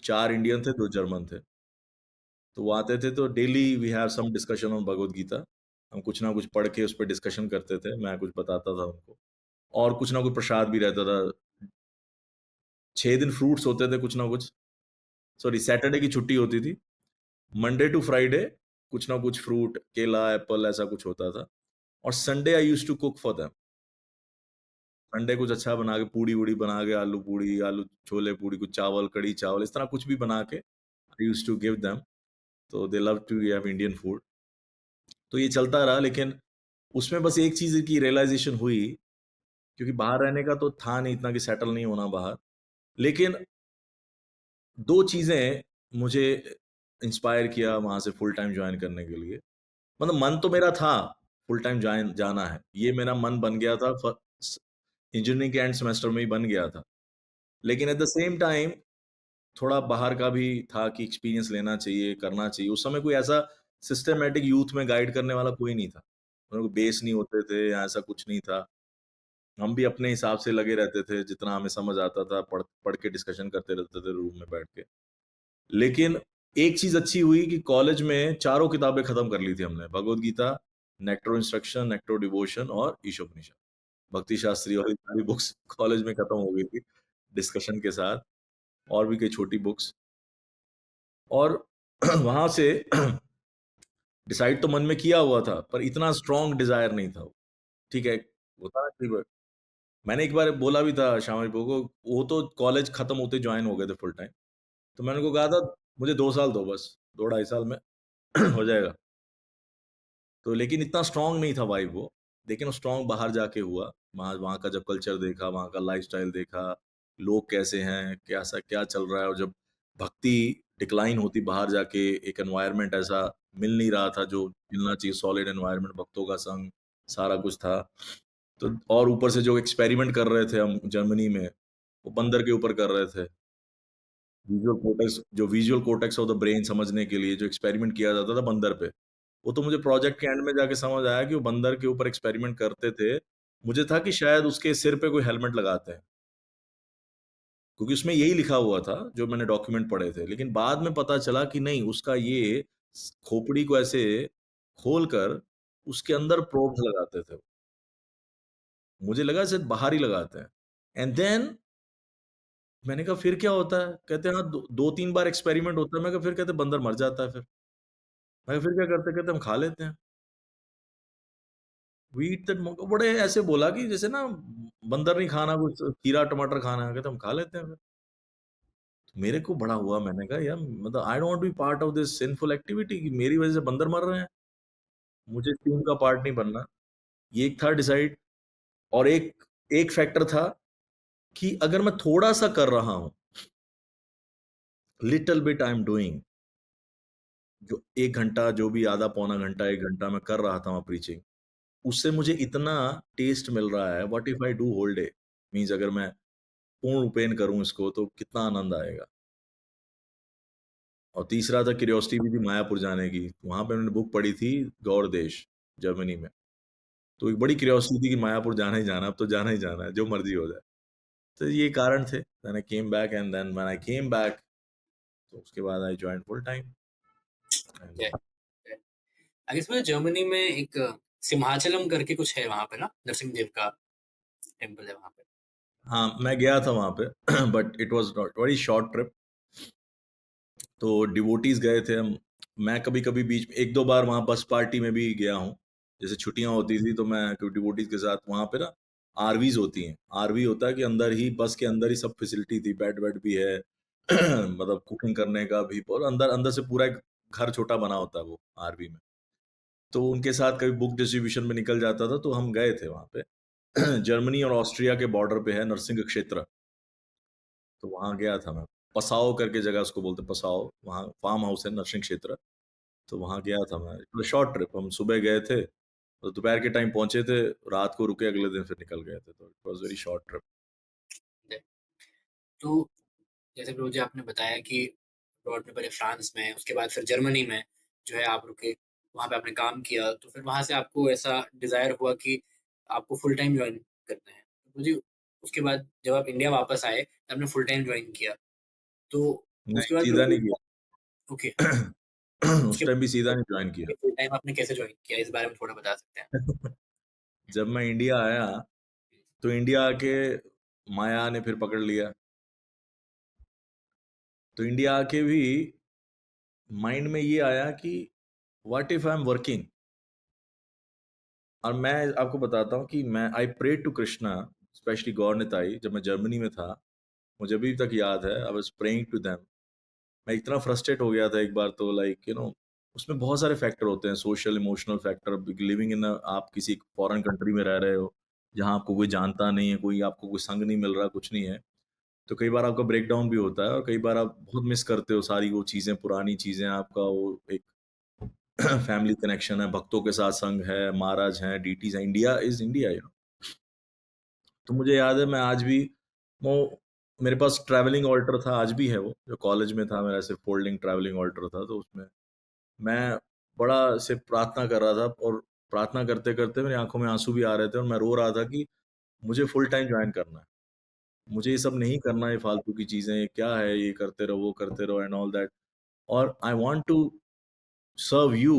4 इंडियन थे, 2 जर्मन थे। तो वो आते थे तो daily we have some discussion on Bhagavad Gita. हम कुछ ना कुछ पढ़ के उस पे डिस्कशन करते थे, मैं कुछ बताता था उनको, और कुछ ना कुछ प्रसाद भी रहता था। 6 दिन फ्रूट्स होते थे कुछ ना कुछ, सॉरी सैटरडे की छुट्टी होती थी। मंडे टू फ्राइडे कुछ ना कुछ फ्रूट, केला, एप्पल ऐसा कुछ होता था, और Sunday I used to cook for them. Sunday कुछ अच्छा बना के पूड़ी-वूड़ी बना के, आलू पूड़ी, आलू छोले पूड़ी, कुछ चावल, कढ़ी चावल, इस तरह कुछ भी बना के I used to give them. तो they love to have Indian food. तो ये चलता रहा, लेकिन उसमें बस एक चीज़ की रियलाइज़ेशन हुई, क्योंकि बाहर रहने का तो था नहीं इतना कि सेटल नहीं होना बाहर। लेकिन 2 चीज़ें मुझे इंस्पायर किया वहाँ से फुल टाइम जॉइन करने के लिए। मतलब मन तो मेरा था, फुल टाइम जॉइन जाना है। ये मेरा मन बन गया था, फ स इंजीनियरिंग के एंड सेमेस्टर में ही बन गया था। लेकिन एट द सेम टाइम थोड़ा बाहर का भी था कि एक्सपीरियंस लेना चाहिए, करना चाहिए। उस समय कोई ऐसा सिस्टमैटिक यूथ में गाइड करने वाला कोई नहीं था। उन लोग बेस नहीं होते थे या ऐसा कुछ नहीं था। हम भी अपने हिसाब से लगे रहते थे, जितना हमें समझ आता था पढ़ पढ़ के डिस्कशन करते रहते थे रूम में बैठ के। लेकिन एक चीज़ अच्छी हुई कि कॉलेज में चारों किताबें खत्म कर ली थी हमने, Bhagavad Gita, nectar instruction, nectar devotion और ईशोपनिषद। भक्ति शास्त्री वाली सारी बुक्स कॉलेज में खत्म हो गई थी, डिस्कशन के साथ, और भी कई छोटी बुक्स। और वहाँ से डिसाइड तो मन में किया हुआ था, पर इतना स्ट्रॉन्ग डिज़ायर नहीं था वो। ठीक है, होता है कई बार। मैंने एक बार बोला भी था श्यामा जी को, वो तो कॉलेज खत्म होते जॉइन हो गए थे फुल टाइम। तो मैंने उनको कहा था, मुझे 2 साल दो बस, 2 ढाई साल में हो जाएगा। तो लेकिन इतना स्ट्रॉन्ग नहीं था वाइब वो, लेकिन वो स्ट्रॉन्ग बाहर जाके हुआ। वहाँ वहाँ का जब कल्चर देखा, वहाँ का लाइफ़स्टाइल देखा, लोग कैसे हैं, कैसा क्या चल रहा है, और जब भक्ति डिक्लाइन होती बाहर जाके, एक एनवायरनमेंट ऐसा मिल नहीं रहा था जो मिलना चाहिए, सॉलिड एनवायरनमेंट, भक्तों का संग, सारा कुछ था। तो और ऊपर से जो एक्सपेरिमेंट कर रहे थे हम जर्मनी में, वो बंदर के ऊपर कर रहे थे। Visual cortex of the brain समझने के लिए जो एक्सपेरिमेंट किया जाता था बंदर पे, वो तो मुझे प्रोजेक्ट के एंड में जाके समझ आया कि वो बंदर के ऊपर एक्सपेरिमेंट करते थे। मुझे था कि शायद उसके सिर पे कोई हेलमेट लगाते हैं, क्योंकि उसमें यही लिखा हुआ था जो मैंने डॉक्यूमेंट पढ़े थे। लेकिन बाद में पता चला कि नहीं, उसका ये खोपड़ी को ऐसे खोलकर उसके अंदर प्रोब्स लगाते थे। मुझे लगा शायद बाहर ही लगाते हैं। एंड देन मैंने कहा फिर क्या होता है? कहते हैं हाँ, 2-3 बार एक्सपेरिमेंट होता है। मैं कहा फिर? कहते बंदर मर जाता है फिर। मैं कहा फिर क्या करते हैं? कहते हम खा लेते हैं। वी ईट दैट मंक, बड़े ऐसे बोला कि जैसे ना बंदर नहीं खाना, कुछ खीरा टमाटर खाना है, कहते हम खा लेते हैं फिर। तो मेरे को बड़ा हुआ, मैंने कहा यार मतलब I don't want to be part of this sinful activity कि मेरी वजह से बंदर मर रहे हैं। मुझे टीम का पार्ट नहीं बनना। ये एक था डिसाइड। और एक एक फैक्टर था कि अगर मैं थोड़ा-सा कर रहा हूँ, little bit I am doing, जो 1 घंटा, जो भी आधा पौना घंटा, 1 घंटा मैं कर रहा था वहाँ प्रीचिंग, उससे मुझे इतना टेस्ट मिल रहा है, what if I do whole day? Means अगर मैं पूर्ण रूपेण करूँ इसको तो कितना आनंद आएगा। और तीसरा था क्यूरियोसिटी भी थी मायापुर जाने की। वहाँ पे मैंने बुक पढ़ी थी गौर देश, जर्मनी में। तो एक बड़ी क्यूरियोसिटी थी कि मायापुर जाना ही जाना है, अब तो जाना ही जाना है, जो मर्ज़ी हो जाए। तो ये कारण थे। Then I came back, and then when I came back, तो उसके बाद I joined full time. And I guess मुझे जर्मनी में एक सिंहाचलम करके कुछ है वहाँ पे ना, नरसिंह देव का टेम्पल है वहाँ पे। हाँ, मैं गया था वहाँ पे but it was not very short trip. तो डिवोटीज़ गए थे हम। मैं कभी-कभी बीच में 1-2 बार वहाँ बस पार्टी में भी गया हूँ। जैसे छुट्टियाँ होती थी तो मैं कोई डिवोटीज़ के साथ वहाँ पे ना आरवीज़ होती हैं। आरवी होता है कि अंदर ही, बस के अंदर ही सब फैसिलिटी थी, बेड-वेड भी है मतलब कुकिंग करने का भी, और अंदर अंदर से पूरा एक घर छोटा बना होता है वो आरवी में। तो उनके साथ कभी बुक डिस्ट्रीब्यूशन में निकल जाता था, तो हम गए थे वहाँ पे। जर्मनी और ऑस्ट्रिया के बॉर्डर पे है नरसिंह क्षेत्र। तो वहाँ गया था मैं। पसाओ करके जगह उसको बोलते हैं, पसाओ, वहाँ फार्म हाउस है नरसिंह क्षेत्र। तो वहाँ गया था मैं। It was short trip. हम सुबह गए थे, तो दोपहर के टाइम पहुँचे थे, रात को रुके, अगले दिन फिर निकल गए थे। तो it was very short trip. तो जैसे प्रभु जी आपने बताया कि अब्रॉड में पहले फ्रांस में, उसके बाद फिर जर्मनी में जो है आप रुके, वहाँ पे आपने काम किया, तो फिर वहाँ से आपको ऐसा डिज़ायर हुआ कि आपको फुल टाइम जॉइन करना है। तो मुझे उसके बाद जब आप इंडिया वापस आए, तब आपने फुल टाइम जॉइन किया। तो नहीं, उसके बाद सीधा नहीं फिर ओके, किया। उस उसके टाइम भी सीधा नहीं जॉइन किया। बाद फुल टाइम आपने कैसे जॉइन किया? इस बारे में थोड़ा बता सकते हैं? जब मैं इंडिया आया, तो इंडिया आके माया ने फिर पकड़ लिया। तो इंडिया आके भी माइंड में ये आया कि what if I am working. और मैं आपको बताता हूँ कि मैं I pray to Krishna, specially Gaur Nitai, जब मैं जर्मनी में था, मुझे अभी तक याद है, I was praying to them. मैं इतना फ्रस्ट्रेट हो गया था एक बार, तो लाइक उसमें बहुत सारे फैक्टर होते हैं, social emotional factor, living in आप किसी फॉरेन कंट्री में रह रहे हो, जहाँ आपको कोई जानता नहीं है, कोई आपको कोई संग नहीं मिल रहा, कुछ नहीं है। तो कई बार आपका ब्रेकडाउन भी होता है, और कई बार आप बहुत मिस करते हो सारी वो चीज़ें, पुरानी चीज़ें, आपका वो एक फैमिली कनेक्शन है, भक्तों के साथ संग है, महाराज हैं, डीटीज़ हैं, इंडिया इज़ इंडिया। तो मुझे याद है, मैं आज भी वो, मेरे पास ट्रैवलिंग ऑल्टर था, आज भी है वो, जो कॉलेज में था मेरा, सिर्फ फोल्डिंग ट्रैवलिंग ऑल्टर था, तो उसमें मैं बड़ा से प्रार्थना कर रहा था, और प्रार्थना करते-करते मेरी आँखों में आँसू भी आ रहे थे और मैं रो रहा था कि मुझे फुल टाइम जॉइन करना है। मुझे ये सब नहीं करना है, ये फालतू की चीज़ें, ये क्या है, ये करते रहो, वो करते रहो एंड ऑल दैट और I want to serve you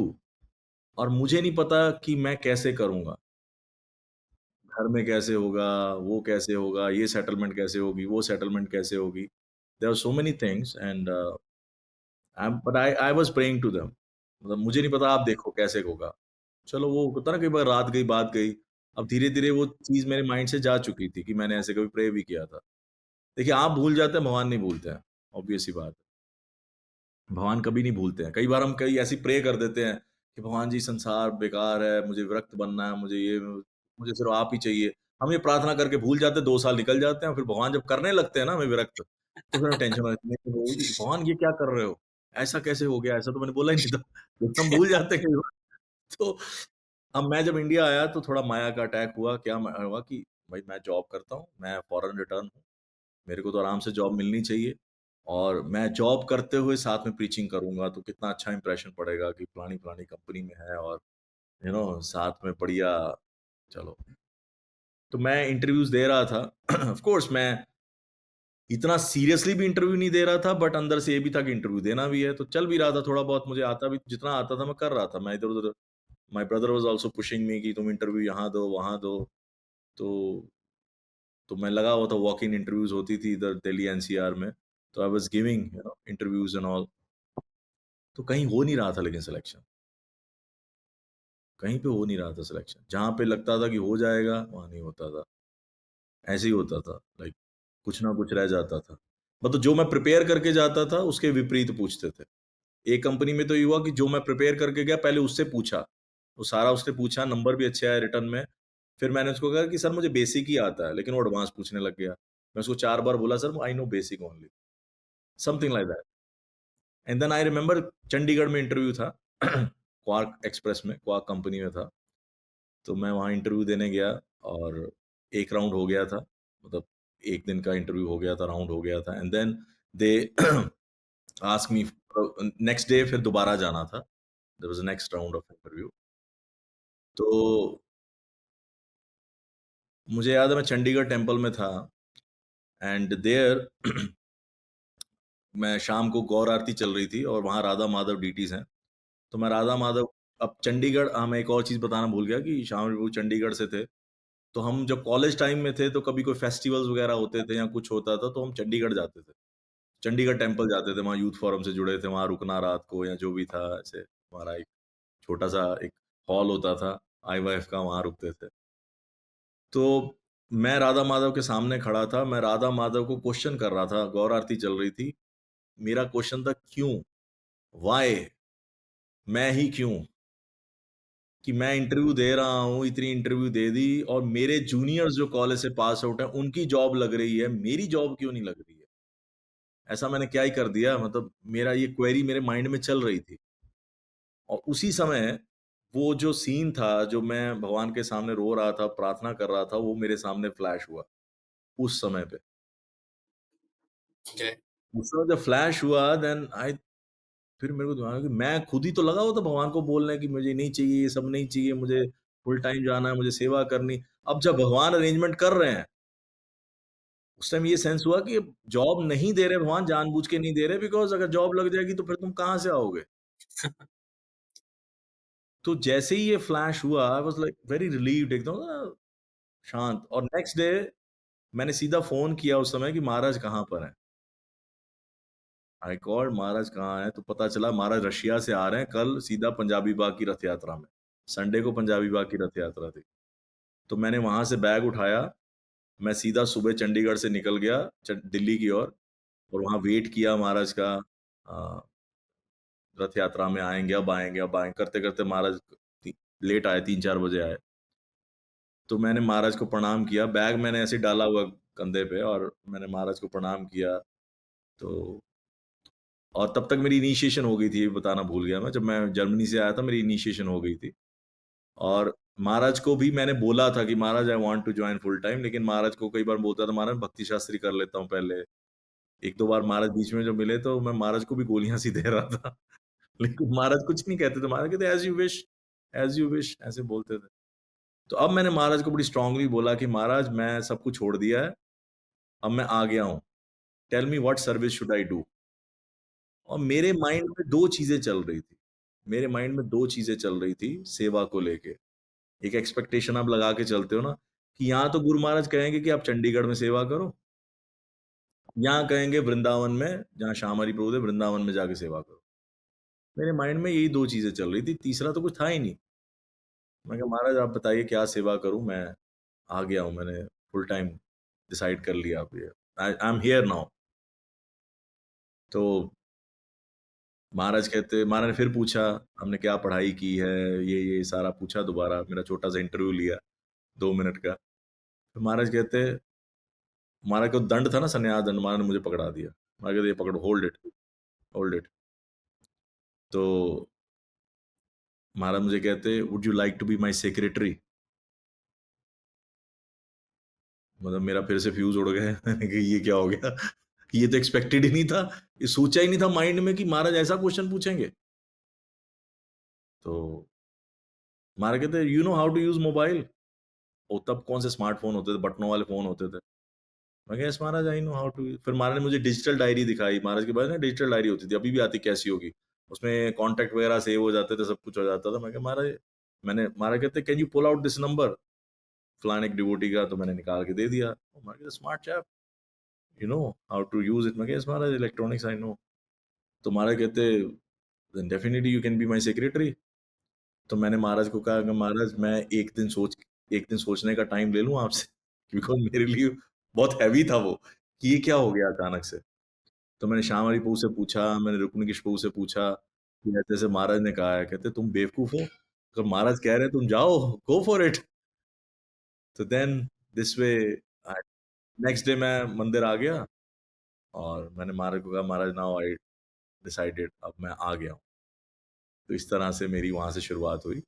और मुझे नहीं पता कि मैं कैसे करूँगा। घर में कैसे होगा, वो कैसे होगा, ये सेटलमेंट कैसे होगी, वो सेटलमेंट कैसे होगी। There are so many things and I I was praying to them मतलब मुझे नहीं पता आप देखो कैसे होगा। चलो वो होता है ना कई बार रात गई, बात गई। अब धीरे-धीरे वो चीज़ मेरे माइंड से जा चुकी थी कि मैंने ऐसे कभी प्रे भी किया था। देखिए आप भूल जाते हैं, भगवान नहीं भूलते हैं, ऑब्वियस सी बात है। भगवान कभी नहीं भूलते हैं। कई बार हम कई ऐसी प्रे कर देते हैं कि भगवान जी संसार बेकार है, मुझे विरक्त बनना है, मुझे सिर्फ़ आप ही चाहिए। हम ये प्रार्थना करके भूल जाते हैं, 2 साल निकल जाते हैं, फिर भगवान जब करने लगते हैं ना हमें विरक्त, तो फिर हमें टेंशन हो जाती है, भगवान ये क्या कर रहे हो? ऐसा कैसे हो गया? ऐसा तो मैंने बोला ही नहीं था। तो हम भूल जाते हैं कई बार। तो अब मैं जब इंडिया आया तो थोड़ा माया का अटैक हुआ। क्या म हुआ कि भाई मैं जॉब करता हूँ, मैं फॉरेन रिटर्न हूँ। मेरे को तो आराम से जॉब मिलनी चाहिए और मैं जॉब करते हुए साथ में प्रीचिंग करूँगा तो कितना अच्छा इंप्रेशन पड़ेगा कि फलानी-फलानी कंपनी में है और साथ में बढ़िया चलो। तो मैं इंटरव्यूज़ दे रहा था। ऑफ़ कोर्स मैं इतना सीरियसली भी इंटरव्यू नहीं दे रहा था बट अंदर से ये भी था कि इंटरव्यू देना भी है, तो चल भी रहा था थोड़ा बहुत मुझे आता भी जितना आता था मैं कर रहा था। मैं इधर-उधर my brother was also pushing me कि तुम इंटरव्यू यहाँ दो, वहाँ दो। तो मैं लगा हुआ था वॉक इन इंटरव्यूज़ होती थी इधर दिल्ली एनसीआर में। तो I was giving interviews and all. तो कहीं हो नहीं रहा था लेकिन सिलेक्शन, कहीं पे हो नहीं रहा था सिलेक्शन। जहाँ पे लगता था कि हो जाएगा, वहाँ नहीं होता था। ऐसे ही होता था लाइक कुछ ना कुछ रह जाता था। मतलब जो मैं प्रिपेयर करके जाता था उसके विपरीत पूछते थे। एक कंपनी में तो ये हुआ कि जो मैं प्रिपेयर करके गया पहले उससे पूछा। वो सारा उसने पूछा, नंबर भी अच्छे आए रिटर्न में। फिर मैंने उसको कहा कि सर मुझे बेसिक ही आता है, लेकिन वो एडवांस पूछने लग गया। मैं उसको 4 बार बोला sir I know basic only, something like that. And then I remember Chandigarh में इंटरव्यू था क्वार्क एक्सप्रेस में, क्वार्क कंपनी में था। तो मैं वहाँ इंटरव्यू देने गया और 1 राउंड हो गया था। मतलब 1 दिन का इंटरव्यू हो गया था, राउंड हो गया था and then they asked me next day फिर दोबारा जाना था। There was a next round of interview. तो मुझे याद है मैं चंडीगढ़ टेम्पल में था एंड देयर मैं शाम को गौर आरती चल रही थी और वहाँ राधा माधव डीटीज़ हैं। तो मैं राधा माधव अब चंडीगढ़ मैं एक और चीज़ बताना भूल गया कि शाम वो चंडीगढ़ से थे। तो हम जब कॉलेज टाइम में थे तो कभी कोई फेस्टिवल्स वगैरह होते थे या कुछ होता था तो हम चंडीगढ़ जाते थे। चंडीगढ़ टेम्पल जाते थे, वहाँ यूथ फोरम से जुड़े थे, वहाँ रुकना रात को या जो भी था ऐसे हमारा एक छोटा-सा एक हॉल होता था, आईवाईएफ का वहाँ रुकते थे। तो मैं राधा माधव के सामने खड़ा था, मैं राधा माधव को क्वेश्चन कर रहा था, गौर आरती चल रही थी। मेरा क्वेश्चन था क्यों? व्हाय? मैं ही क्यों? कि मैं इंटरव्यू दे रहा हूँ, इतनी इंटरव्यू दे दी और मेरे जूनियर्स जो कॉलेज से पास आउट हैं, उनकी जॉब लग रही है, मेरी जॉब क्यों नहीं लग रही है? ऐसा मैंने क्या ही कर दिया? मतलब मेरा ये क्वेरी मेरे माइंड में चल रही थी और उसी समय वो जो सीन था, जो मैं भगवान के सामने रो रहा था, प्रार्थना कर रहा था, वो मेरे सामने फ्लैश हुआ, उस समय पे। Okay. उस समय जब फ्लैश हुआ देन आई फिर मेरे को दिमाग में कि मैं खुद ही तो लगा हुआ था भगवान को बोलने कि मुझे नहीं चाहिए, ये सब नहीं चाहिए, मुझे फुल टाइम जाना है, मुझे सेवा करनी। अब जब भगवान अरेंजमेंट कर रहे हैं, उस टाइम ये सेंस हुआ कि जॉब नहीं दे रहे भगवान, जानबूझ के नहीं दे रहे बिकॉज़ अगर जॉब लग जाएगी तो फिर तुम कहाँ से आओगे? तो जैसे ही ये फ्लैश हुआ I was like very relieved एकदम शांत और नेक्स्ट डे मैंने सीधा फ़ोन किया उस समय कि महाराज कहाँ पर हैं? आई कॉल्ड महाराज कहाँ हैं? तो पता चला महाराज रशिया से आ रहे हैं कल सीधा पंजाबी बाग की रथ यात्रा में। संडे को पंजाबी बाग की रथ यात्रा थी। तो मैंने वहाँ से बैग उठाया, मैं सीधा सुबह चंडीगढ़ से निकल गया दिल्ली की ओर और वहाँ वेट किया महाराज का अ, रथ यात्रा में आएँगे, अब आएँगे, अब आएँगे, करते-करते महाराज ती लेट आए, 3-4 बजे आए। तो मैंने महाराज को प्रणाम किया, बैग मैंने ऐसे ही डाला हुआ कंधे पे और मैंने महाराज को प्रणाम किया। तो और तब तक मेरी इनिशिएशन हो गई थी, ये बताना भूल गया मैं। जब मैं जर्मनी से आया था, मेरी इनिशिएशन हो गई थी और महाराज को भी मैंने बोला था कि महाराज I want to join full time लेकिन महाराज को कई बार बोलता था, महाराज भक्ति शास्त्री कर लेता हूँ पहले। 1-2 बार महाराज बीच में जब मिले तो मैं महाराज को भी गोलियाँ सी दे रहा था। लेकिन महाराज कुछ नहीं कहते थे, महाराज कहते as you wish. As you wish ऐसे बोलते थे। तो अब मैंने महाराज को बड़ी स्ट्रांगली बोला कि महाराज मैं सब कुछ छोड़ दिया है, अब मैं आ गया हूँ। Tell me what service should I do? और मेरे माइंड में 2 चीज़ें चल रही थी। मेरे माइंड में 2 चीज़ें चल रही थी सेवा को लेके। एक एक्सपेक्टेशन आप लगा के चलते हो ना कि यहाँ तो गुरु महाराज कहेंगे कि आप चंडीगढ़ में सेवा करो, यहाँ कहेंगे वृंदावन में, जहाँ श्याम हरि प्रभु थे, वृंदावन में जाके सेवा करो। मेरे माइंड में यही 2 चीज़ें चल रही थी, तीसरा तो कुछ था ही नहीं। मैं कहा महाराज आप बताइए क्या सेवा करूँ? मैं आ गया हूँ, मैंने फुल टाइम डिसाइड कर लिया अब ये। I am here now. तो महाराज ने फिर पूछा, हमने क्या पढ़ाई की है, ये सारा पूछा दोबारा, मेरा छोटा-सा इंटरव्यू लिया 2 मिनट का। तो महाराज को दंड था ना सन्यास दंड, महाराज ने मुझे पकड़ा दिया। महाराज कहते ये पकड़ो, होल्ड इट। तो महाराज मुझे कहते would you like to be my secretary? मतलब मेरा फिर से फ्यूज़ उड़ गया। मैंने कहा ये क्या हो गया? ये तो एक्सपेक्टेड ही नहीं था। ये सोचा ही नहीं था माइंड में कि महाराज ऐसा क्वेश्चन पूछेंगे। तो महाराज कहते you know how to use mobile? और तब कौन से स्मार्टफ़ोन होते थे, बटनों वाले फ़ोन होते थे। मैं कहा, "yes Maharaj, I know how to." फिर महाराज ने मुझे डिजिटल डायरी दिखाई। महाराज के पास ना डिजिटल डायरी होती थी, अभी भी आती कैसी होगी। उसमें कॉन्टैक्ट वगैरह सेव हो जाते थे, सब कुछ हो जाता था। मैं कहा, महाराज कहते, "can you pull out this number?" फलाने एक डिवोटी का, तो मैंने निकाल के दे दिया। महाराज कहते, "smart chap, you know how to use it." मैं कहा, "yes Maharaj, electronics I know." तो महाराज कहते, "then definitely you can be my secretary." तो मैंने महाराज को कहा कि महाराज मैं एक दिन सोचने का टाइम ले लूँ आपसे? बिकॉज़ मेरे लिए बहुत हेवी था वो, कि ये क्या हो गया अचानक से। तो मैंने श्याम हरि प्रभु से पूछा, मैंने रुक्मिणीकेश प्रभु से पूछा कि ऐसे-ऐसे महाराज ने कहा है। कहते तुम बेवकूफ हो? अगर महाराज कह रहे हैं तुम जाओ, गो फॉर इट। तो then this way I next day मैं मंदिर आ गया और मैंने महाराज को कहा महाराज नाउ आई डिसाइडेड, अब मैं आ गया हूँ। तो इस तरह से मेरी वहाँ से शुरुआत हुई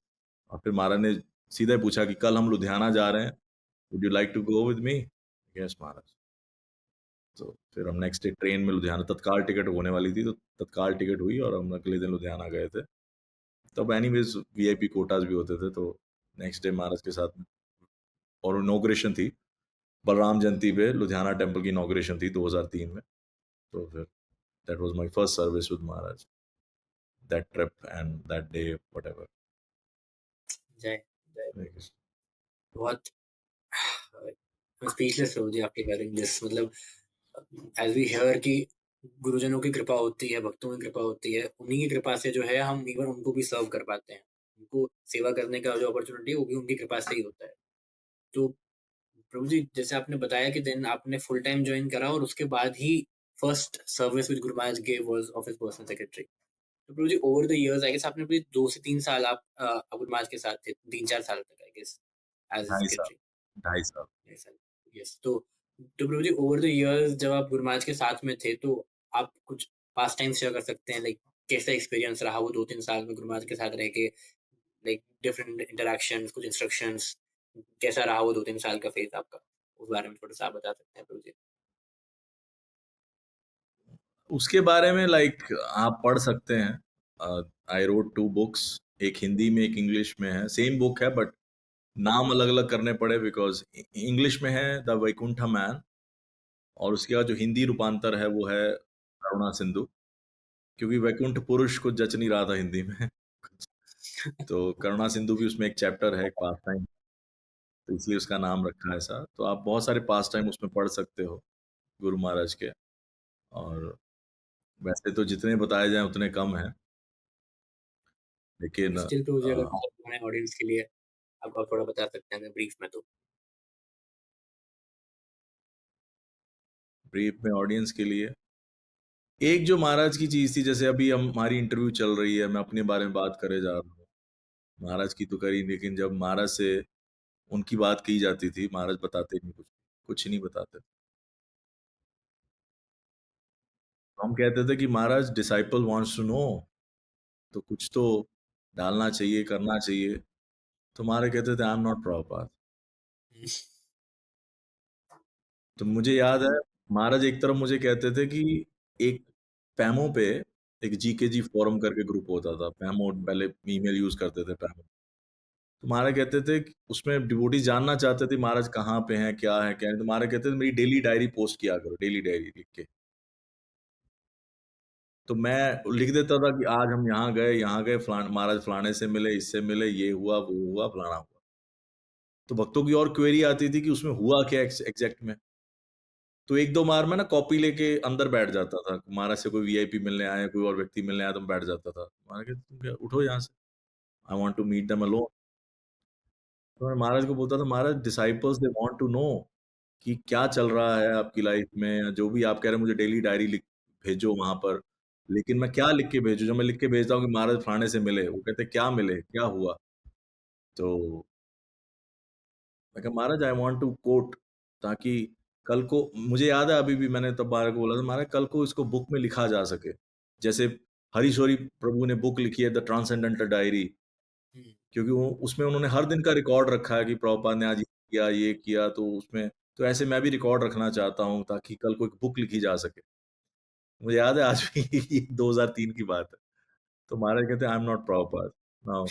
और फिर महाराज ने सीधे पूछा कि कल हम लुधियाना जा रहे हैं, would you like to go with me? Yes महाराज। तो फिर हम नेक्स्ट डे ट्रेन में लुधियाना, तत्काल टिकट होने वाली थी, तो तत्काल टिकट हुई और हम अगले दिन लुधियाना गए थे। तब एनीवेज़ वीआईपी कोटास भी होते थे, तो नेक्स्ट डे महाराज के साथ में और इनॉग्रेशन थी, बलराम जयंती पे लुधियाना टेम्पल की इनॉग्रेशन थी 2003 में। तो फिर that was my first service with Maharaj, that trip and that day whatever. जय जय बहुत स्पीचलेस हो जी आफ्टर हियरिंग दिस। मतलब एज वी हियर कि गुरुजनों की कृपा होती है, भक्तों की कृपा होती है, उन्हीं की कृपा से जो है हम इवन उनको भी सर्व कर पाते हैं। उनको सेवा करने का जो अपॉर्चुनिटी है वो भी उनकी कृपा से ही होता है। तो प्रभु जी जैसे आपने बताया कि देन आपने फुल टाइम ज्वाइन करा और उसके बाद ही first service with Guru Maharaj gave was of his personal secretary. तो प्रभु जी over the years I guess आपने 2 से 3 साल आप गुरु महाराज के साथ थे, 3-4 साल तक आई गेस एज ढाई साल सेक्रेटरी। 2.5 साल। Yes yes. तो प्रभु जी ओवर द इयर्स जब आप गुरु महाराज के साथ में थे तो आप कुछ पास टाइम शेयर कर सकते हैं, लाइक कैसा एक्सपीरियंस रहा वो 2-3 साल में गुरु महाराज के साथ रह के, लाइक डिफरेंट इंटरैक्शंस, कुछ इंस्ट्रक्शंस, कैसा रहा वो 2-3 साल का फेज आपका? उस बारे में थोड़ा सा आप बता सकते हैं प्रभु जी? उसके बारे में लाइक आप पढ़ सकते हैं। आई रोट 2 बुक्स, एक हिंदी में, एक इंग्लिश में है। सेम बुक है बट नाम अलग-अलग करने पड़े बिकॉज़ इंग्लिश में है द वैकुंठ मैन और उसके बाद जो हिंदी रूपांतर है वो है करुणा सिंधु, क्योंकि वैकुंठ पुरुष को जच नहीं रहा था हिंदी में। तो करुणा सिंधु भी उसमें एक चैप्टर है, एक पास टाइम, तो इसलिए उसका नाम रखा है ऐसा। तो आप बहुत सारे पास टाइम उसमें पढ़ सकते हो, गुरु महाराज के। और वैसे तो जितने बताए जाएँ उतने कम हैं, लेकिन स्टिल प्रभु जी अगर हमारे ऑडियंस के लिए आप थोड़ा बता सकते हैं ब्रीफ में तो? ब्रीफ में ऑडियंस के लिए एक जो महाराज की चीज़ थी, जैसे अभी हमारी इंटरव्यू चल रही है, मैं अपने बारे में बात करे जा रहा हूँ। महाराज की तो करी, लेकिन जब महाराज से उनकी बात की जाती थी, महाराज बताते नहीं कुछ, कुछ नहीं बताते। तो हम कहते थे कि महाराज डिसाइपल वांट्स टू नो, तो कुछ तो डालना चाहिए, करना चाहिए। तो महाराज कहते थे आई एम नॉट प्रभुपाद। तो मुझे याद है महाराज एक तरफ मुझे कहते थे कि एक पैमो पे एक जीकेजी फोरम करके ग्रुप होता था। पैमो पहले ईमेल यूज़ करते थे पैमो। तो महाराज कहते थे कि उसमें डिवोटी जानना चाहते थे महाराज कहाँ पे हैं, क्या है, क्या नहीं? तो महाराज कहते थे मेरी डेली डायरी पोस्ट किया करो, डेली डायरी लिख के। तो मैं लिख देता था कि आज हम यहाँ गए, महाराज फलाने से मिले, इससे मिले, ये हुआ, वो हुआ, फलाना हुआ। तो भक्तों की और क्वेरी आती थी कि उसमें हुआ क्या एग्ज़ैक्ट में? तो 1-2 बार मैं ना कॉपी लेके अंदर बैठ जाता था। महाराज से कोई वीआईपी मिलने आए, कोई और व्यक्ति मिलने आया तो मैं बैठ जाता था। महाराज कहते, "तुम क्या उठो यहाँ से, I want to meet them alone." तो मैं महाराज को बोलता था, "महाराज disciples they want to know कि क्या चल रहा है आपकी लाइफ में या जो भी आप कह रहे हैं मुझे डेली डायरी लिख भेजो वहाँ पर। लेकिन मैं क्या लिख के भेजूँ? जब मैं लिख के भेजता हूँ कि महाराज फलाने से मिले, वो कहते हैं, "क्या मिले? क्या हुआ?" तो मैं कहा महाराज आई वांट टू कोट ताकि कल को मुझे याद है अभी भी मैंने तब महाराज को बोला था महाराज कल को इसको बुक में लिखा जा सके। जैसे हरीश्वरी प्रभु ने बुक लिखी है द ट्रांसेंडेंटल डायरी हुँ, क्योंकि वो उसमें उन्होंने हर दिन का रिकॉर्ड रखा है कि प्रभुपाद ने आज ये किया तो उसमें तो ऐसे मैं भी रिकॉर्ड रखना चाहता हूँ ताकि कल को एक बुक लिखी जा सके। मुझे याद है आज भी ये 2003 की बात है। तो महाराज कहते हैं I am not Prabhupada. Now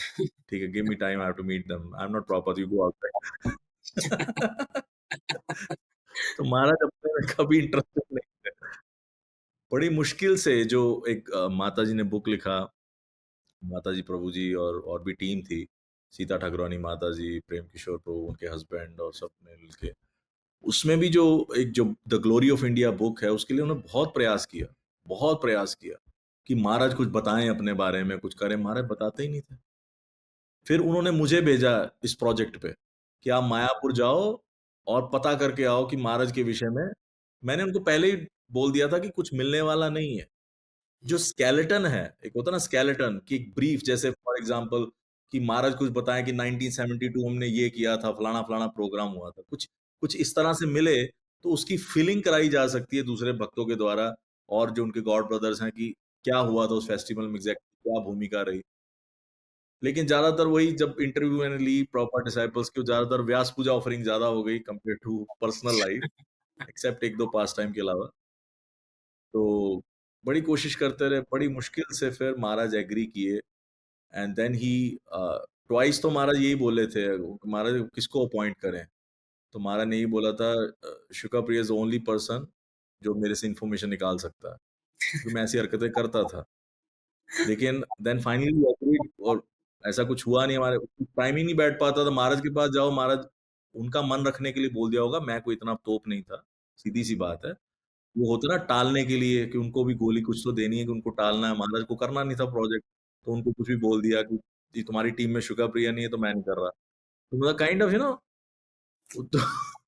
ठीक है give me time I have to meet them. I am not Prabhupada you go outside. तो महाराज अपने में कभी इंटरेस्टेड नहीं थे। बड़ी मुश्किल से जो एक माताजी ने बुक लिखा, माताजी प्रभु जी और भी टीम थी। सीता ठाकुरानी माताजी, प्रेम किशोर प्रभु, उनके हस्बैंड और सब ने मिलके। उसमें भी जो एक जो the glory of India book है, उसके लिए उन्होंने बहुत प्रयास किया कि महाराज कुछ बताएँ अपने बारे में, कुछ करें। महाराज बताते ही नहीं थे। फिर उन्होंने मुझे भेजा इस प्रोजेक्ट पे कि आप मायापुर जाओ और पता करके आओ कि महाराज के विषय में मैंने उनको पहले ही बोल दिया था कि कुछ मिलने वाला नहीं है। जो हुँ, स्केलेटन है, एक होता है ना स्केलेटन कि एक ब्रीफ जैसे फॉर एग्जांपल कि महाराज कुछ बताएँ कि 1972 हमने ये किया था, फलाना-फलाना प्रोग्राम हुआ था। कुछ कुछ इस तरह से मिले तो उसकी फीलिंग कराई जा सकती है दूसरे भक्तों के द्वारा और जो उनके गॉड ब्रदर्स हैं कि क्या हुआ था उस फेस्टिवल में एग्ज़ैक्टली क्या भूमिका रही। लेकिन ज़्यादातर वही जब इंटरव्यू मैंने ली प्रॉपर डिसाइपल्स की ज़्यादातर व्यास पूजा ऑफरिंग ज़्यादा हो गई compared to personal life except 1-2 pastime के अलावा। तो बड़ी कोशिश करते रहे, बड़ी मुश्किल से फिर महाराज एग्री किए एंड देन ही ट्वाइस तो महाराज यही बोले थे, महाराज किसको अपॉइंट करें? तो महाराज ने यही बोला था शुका प्रिया इज़ द ओनली पर्सन जो मेरे से इन्फॉर्मेशन निकाल सकता है, क्योंकि मैं ऐसी हरकतें करता था। लेकिन देन फाइनली वी एग्रीड और ऐसा कुछ हुआ नहीं हमारे टाइम ही नहीं बैठ पाता था महाराज के पास जाओ महाराज उनका मन रखने के लिए बोल दिया होगा, मैं कोई इतना तोप नहीं था, सीधी-सी बात है। वो होता है ना टालने के लिए कि उनको भी गोली कुछ तो देनी है कि उनको टालना है, महाराज को करना नहीं था प्रोजेक्ट, तो उनको कुछ भी बोल दिया कि तुम्हारी टीम में शुका प्रिया नहीं है तो मैं नहीं कर रहा। तो मतलब काइंड ऑफ वो तो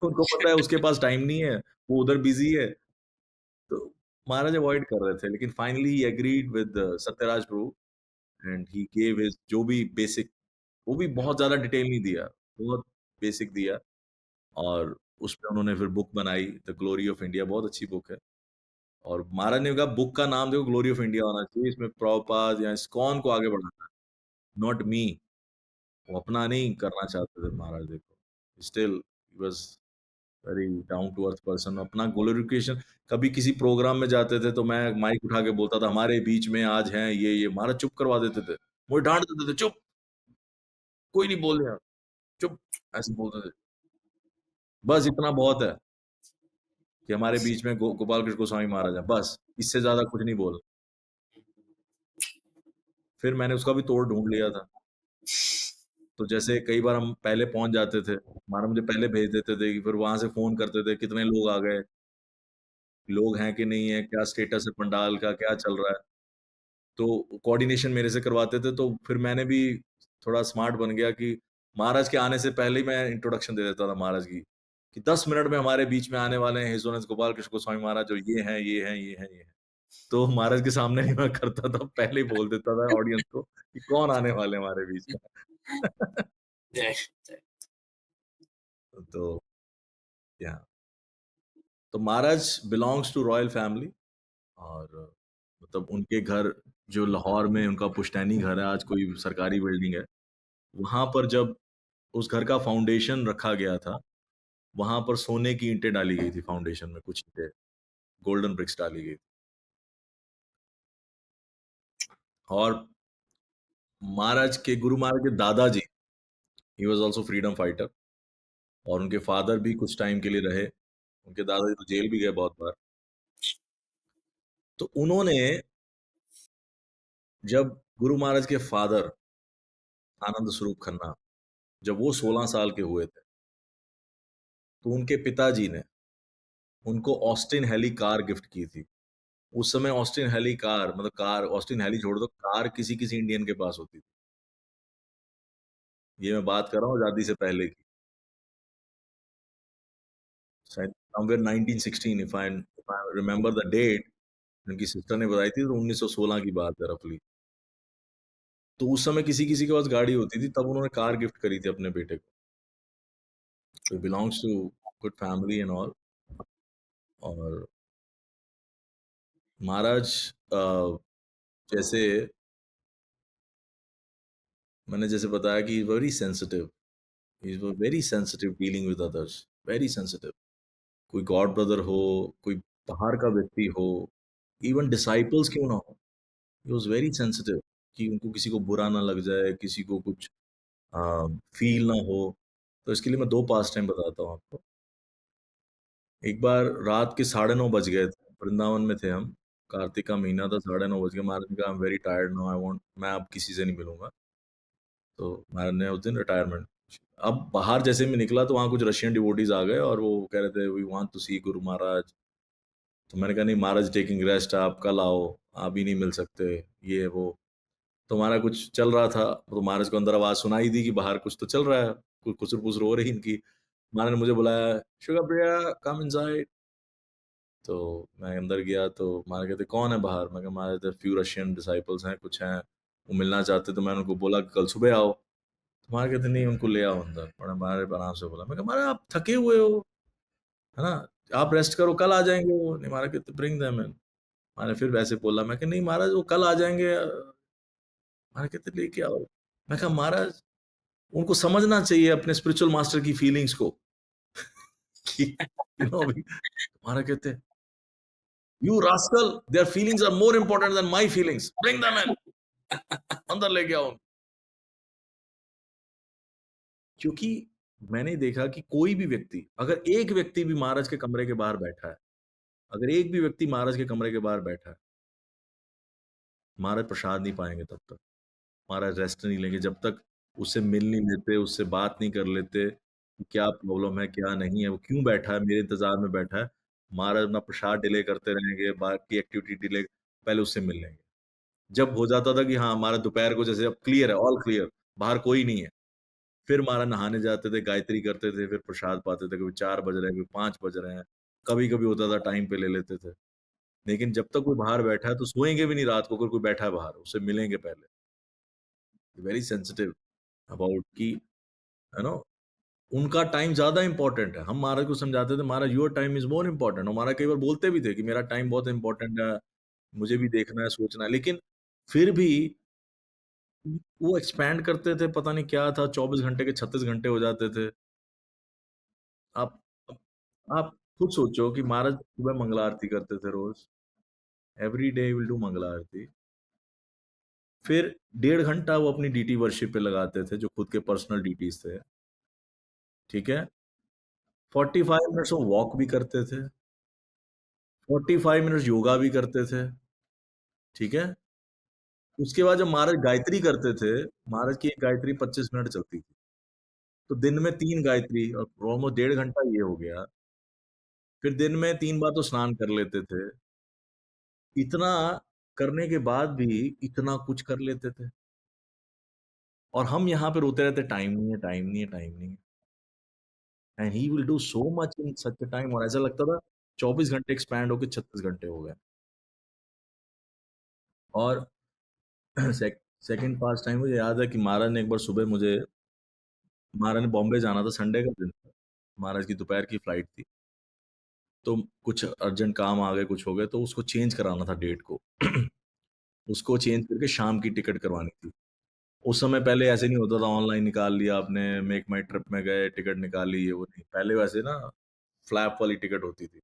उनको पता है उसके पास टाइम नहीं है, वो उधर बिज़ी है, तो महाराज अवॉइड कर रहे थे। लेकिन finally he agreed with Satyaraj Prabhu and he gave his जो भी बेसिक वो भी बहुत ज़्यादा डिटेल नहीं दिया, बहुत बेसिक दिया और उसपे उन्होंने फिर बुक बनाई, द ग्लोरी ऑफ इंडिया बहुत अच्छी बुक है। और महाराज ने कहा बुक का नाम देखो ग्लोरी ऑफ इंडिया होना चाहिए, इसमें प्रभुपाद या इस्कॉन को आगे बढ़ाना है, नॉट मी। वो अपना नहीं करना चाहते थे महाराज देखो। Still he was very down to earth person अपना ग्लोरिफिकेशन कभी किसी प्रोग्राम में जाते थे तो मैं माइक उठा के बोलता था हमारे बीच में आज हैं ये महाराज चुप करवा देते थे। मुझे डाँट देते थे, "चुप, कोई नहीं बोलेगा, चुप" ऐसे बोलते थे। बस इतना बहुत है कि हमारे बीच में गोपाल कृष्ण गोस्वामी महाराज हैं, बस इससे ज़्यादा कुछ नहीं बोलना। फिर मैंने उसका भी तोड़ ढूँढ लिया था। तो जैसे कई बार हम पहले पहुँच जाते थे, मानो मुझे पहले भेज देते थे कि फिर वहाँ से फ़ोन करते थे, कितने लोग आ गए, लोग हैं कि नहीं है, क्या स्टेटस है पंडाल का, क्या चल रहा है। तो कोऑर्डिनेशन मेरे से करवाते थे, तो फिर मैंने भी थोड़ा स्मार्ट बन गया कि महाराज के आने से पहले ही मैं इंट्रोडक्शन दे देता था महाराज की, कि 10 मिनट में हमारे बीच में आने वाले हैं हिज़ ऑनेस्ट गोपाल कृष्ण गोस्वामी महाराज जो ये हैं, ये हैं, ये हैं, ये हैं। तो महाराज के सामने नहीं मैं करता था, पहले ही बोल देता था ऑडियंस को कि कौन आने वाले हैं हमारे बीच में। जय जय। तो या तो महाराज बिलॉन्ग्स टू रॉयल फैमिली और मतलब उनके घर जो लाहौर में उनका पुश्तैनी घर है, आज कोई सरकारी बिल्डिंग है। वहाँ पर जब उस घर का फाउंडेशन रखा गया था, वहाँ पर सोने की ईंटें डाली गई थी फाउंडेशन में कुछ ईंटें, गोल्डन ब्रिक्स डाली गई। और महाराज के गुरु महाराज के दादाजी he was also freedom fighter और उनके फादर भी कुछ टाइम के लिए रहे। उनके दादाजी तो जेल भी गए बहुत बार। तो उन्होंने जब गुरु महाराज के फादर आनंद स्वरूप खन्ना जब वो 16 साल के हुए थे, तो उनके पिताजी ने उनको ऑस्टिन हेली कार गिफ्ट की थी। उस समय ऑस्टिन हेली कार मतलब कार ऑस्टिन हेली छोड़ दो, कार किसी-किसी इंडियन के पास होती थी। ये मैं बात कर रहा हूँ आज़ादी से पहले की। शायद somewhere 1916 if I remember the date उनकी सिस्टर ने बताई थी तो 1916 की बात है रफली। तो उस समय किसी-किसी के पास गाड़ी होती थी, तब उन्होंने कार गिफ्ट करी थी अपने बेटे को। तो belongs to good family and all और महाराज जैसे मैंने जैसे बताया कि very sensitive, he is very sensitive dealing with others, very sensitive. कोई गॉड ब्रदर हो, कोई बाहर का व्यक्ति हो, इवन डिसाइपल्स क्यों ना हो, ही वाज़ वेरी सेंसिटिव कि उनको किसी को बुरा ना लग जाए, किसी को कुछ अ, फ़ील ना हो। तो इसके लिए मैं 2 पास टाइम बताता हूँ आपको। एक बार रात के 9:30 बज गए थे, वृंदावन में थे हम, कार्तिक का महीना था, 9:30 बज गए, महाराज ने कहा, "आई am very tired now, I want मैं अब किसी से नहीं मिलूँगा।" तो महाराज ने उस दिन रिटायरमेंट अब बाहर जैसे मैं निकला तो वहाँ कुछ रशियन डिवोटीज़ आ गए और वो कह रहे थे, "वी वांट टू सी गुरु महाराज।" तो मैंने कहा, "नहीं, महाराज टेकिंग रेस्ट, आप कल आओ, आप ही नहीं मिल सकते।" ये वो। तो हमारा कुछ चल रहा था, तो महाराज को अंदर आवाज़ सुनाई दी कि बाहर कुछ तो चल रहा है, कोई खुसर-फुसर हो रही इनकी। महाराज ने मुझे बुलाया, "शुगर प्रिया, कम इनसाइड।" तो मैं अंदर गया तो महाराज कहते, "कौन है बाहर?" मैं कहा, "महाराज देयर फ्यू रशियन डिसाइपल्स हैं, कुछ हैं, वो मिलना चाहते हैं।" तो मैंने उनको बोला कि कल सुबह आओ। तो महाराज कहते, "नहीं, उनको ले आओ अंदर।" और महाराज आराम से बोला। मैं कहा, "महाराज आप थके हुए हो, है ना? आप रेस्ट करो, कल आ जाएँगे वो।" नहीं, महाराज कहते, "ब्रिंग देम इन।" मैंने फिर वैसे बोला, मैं कहा, "नहीं महाराज वो कल आ जाएँगे।" महाराज कहते, "लेके आओ।" मैं कहा, "महाराज उनको समझना चाहिए अपने स्पिरिचुअल मास्टर की फीलिंग्स को कि अभी महाराज कहते, "You rascal, their feelings are more important than my feelings. Bring them in." अंदर लेके आओ। क्योंकि मैंने देखा कि कोई भी व्यक्ति अगर एक व्यक्ति भी महाराज के कमरे के बाहर बैठा है, अगर एक भी व्यक्ति महाराज के कमरे के बाहर बैठा है, महाराज प्रसाद नहीं पाएँगे तब तक। महाराज रेस्ट नहीं लेंगे जब तक उससे मिल नहीं लेते, उससे बात नहीं कर लेते, कि क्या प्रॉब्लम है, क्या नहीं है, वो क्यों बैठा है, मेरे इंतज़ार में बैठा है। महाराज अपना प्रसाद डिले करते रहेंगे, बाकी एक्टिविटी डिले पहले उससे मिल लेंगे। जब हो जाता था कि हाँ, हमारा दोपहर को जैसे अब क्लियर है, ऑल क्लियर, बाहर कोई नहीं है। फिर महाराज नहाने जाते थे, गायत्री करते थे, फिर प्रसाद पाते थे, कभी 4 बज रहे हैं, कभी 5 बज रहे हैं। कभी-कभी होता था टाइम पे ले लेते थे। लेकिन जब तक कोई बाहर बैठा है तो सोएँगे भी नहीं रात को अगर कोई बैठा है बाहर, उससे मिलेंगे पहले। वेरी सेंसिटिव अबाउट कि यू नो उनका टाइम ज़्यादा इम्पोर्टेंट है। हम महाराज को समझाते थे, "महाराज your time is more important" और महाराज कई बार बोलते भी थे कि मेरा टाइम बहुत इम्पोर्टेंट है, मुझे भी देखना है, सोचना है। लेकिन फिर भी वो एक्सपैंड करते थे, पता नहीं क्या था, 24 घंटे के 36 घंटे हो जाते थे। आप आप खुद सोचो कि महाराज सुबह मंगला आरती करते थे रोज़, every day he will do मंगला आरती। फिर 1.5 घंटा वो अपनी डीटी वर्शिप पे लगाते थे, जो खुद के पर्सनल डीटीज़ थे, ठीक है? 45 मिनट्स वो वॉक भी करते थे, 45 मिनट्स योगा भी करते थे, ठीक है? उसके बाद जब महाराज गायत्री करते थे, महाराज की एक गायत्री 25 मिनट चलती थी। तो दिन में 3 गायत्री और ऑलमोस्ट 1.5 घंटा ये हो गया। फिर दिन में 3 बार तो स्नान कर लेते थे। इतना करने के बाद भी इतना कुछ कर लेते थे और हम यहाँ पे रोते रहते टाइम नहीं है, टाइम नहीं है, टाइम नहीं है। And he will do so much in such a time और ऐसा लगता था 24 घंटे एक्सपैंड होके 36 घंटे हो गए। और सेकंड पास टाइम मुझे याद है कि महाराज ने एक बार सुबह मुझे महाराज ने बॉम्बे जाना था, संडे का दिन था। महाराज की दोपहर की फ्लाइट थी। तो कुछ अर्जेंट काम आ गए, कुछ हो गए तो उसको चेंज कराना था डेट को। उसको चेंज करके शाम की टिकट करवानी थी। उस समय पहले ऐसे नहीं होता था ऑनलाइन निकाल लिया आपने, मेक माई ट्रिप में गए, टिकट निकाल ली, ये वो नहीं। पहले वैसे ना फ्लैप वाली टिकट होती थी।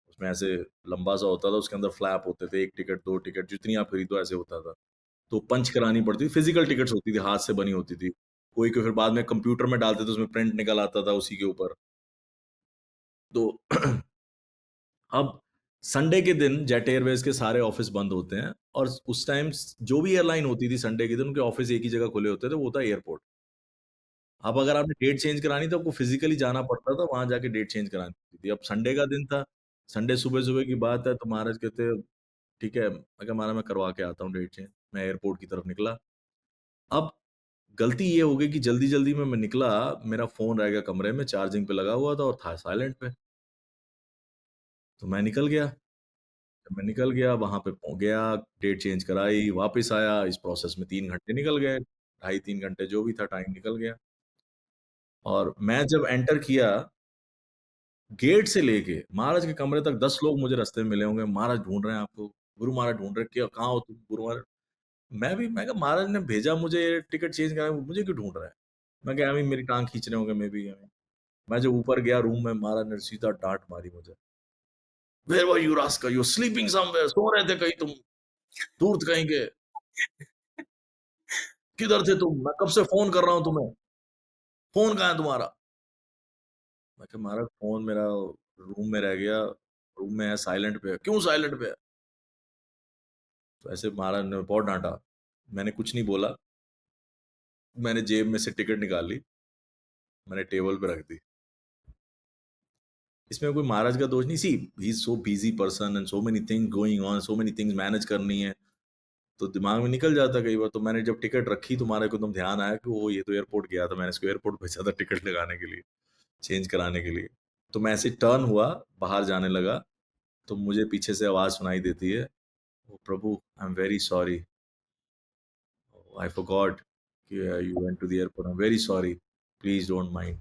उसमें ऐसे लंबा-सा होता था, उसके अंदर फ्लैप होते थे, 1 टिकट, 2 टिकट, जितनी आप खरीदो ऐसे होता था। तो पंच करानी पड़ती थी, फिज़िकल टिकट्स होती थी, हाथ से बनी होती थी। कोई को फिर बाद में कंप्यूटर में डालते थे, उसमें प्रिंट निकल आता था उसी के ऊपर। तो अब संडे के दिन जेट एयरवेज़ के सारे ऑफ़िस बंद होते हैं और उस टाइम जो भी एयरलाइन होती थी संडे के दिन उनके ऑफ़िस एक ही जगह खुले होते थे, वो था एयरपोर्ट। अब अगर आपने डेट चेंज करानी तो आपको फिज़िकली जाना पड़ता था, वहाँ जाके डेट चेंज करानी होती थी। अब संडे का दिन था, संडे सुबह-सुबह की बात है तो महाराज कहते, ठीक है, मैं कहा महाराज मैं करवा के आता हूँ डेट चेंज। मैं एयरपोर्ट की तरफ निकला। अब गलती ये हो गई कि जल्दी-जल्दी में मैं निकला, मेरा फ़ोन रह गया कमरे में, चार्जिंग पे लगा हुआ था और था साइलेंट पे। तो मैं निकल गया। जब मैं निकल गया, वहाँ पे गया, डेट चेंज कराई, वापस आया, इस प्रोसेस में 3 घंटे निकल गए, ढाई 3 घंटे जो भी था टाइम निकल गया। और मैं जब एंटर किया, गेट से लेके महाराज के कमरे तक 10 लोग मुझे रास्ते में मिले होंगे, "महाराज ढूँढ रहे हैं आपको, गुरु महाराज ढूँढ रहे हैं, क्या कहाँ हो तुम? गुरु महाराज।" मैं कहा महाराज ने भेजा मुझे टिकट चेंज कराने, मुझे क्यों ढूँढ रहा है? मैं कहा मेरी मेरी टाँग खींच रहे होंगे मे बी। मैं जब ऊपर गया रूम में, महाराज ने सीधा डाँट मारी मुझे। "Where were you rascal? You are sleeping somewhere, सो रहे थे कहीं तुम, धूर्त कहीं के। किधर थे तुम? मैं कब से फ़ोन कर रहा हूँ तुम्हें, फ़ोन कहाँ है तुम्हारा?" मैं कहा महाराज फ़ोन मेरा रूम में रह गया, रूम में है, साइलेंट पे है। "क्यों साइलेंट पे है?" तो ऐसे महाराज ने बहुत डाँटा। मैंने कुछ नहीं बोला, मैंने जेब में से टिकट निकाली, मैंने टेबल पे रख दी। इसमें कोई महाराज का दोष नहीं, see he is so busy person and so many things going on, so many things manage करनी है, तो दिमाग में निकल जाता है कई बार। तो मैंने जब टिकट रखी तो महाराज को एकदम ध्यान आया कि वो ये तो एयरपोर्ट गया था, मैंने इसको एयरपोर्ट भेजा था टिकट लगाने के लिए, चेंज कराने के लिए। तो मैं ऐसे टर्न हुआ, बाहर जाने लगा, तो मुझे पीछे से आवाज़ सुनाई देती है, "ओह प्रभु, I am very sorry, I forgot कि you went to the airport, I am very sorry, please don't mind."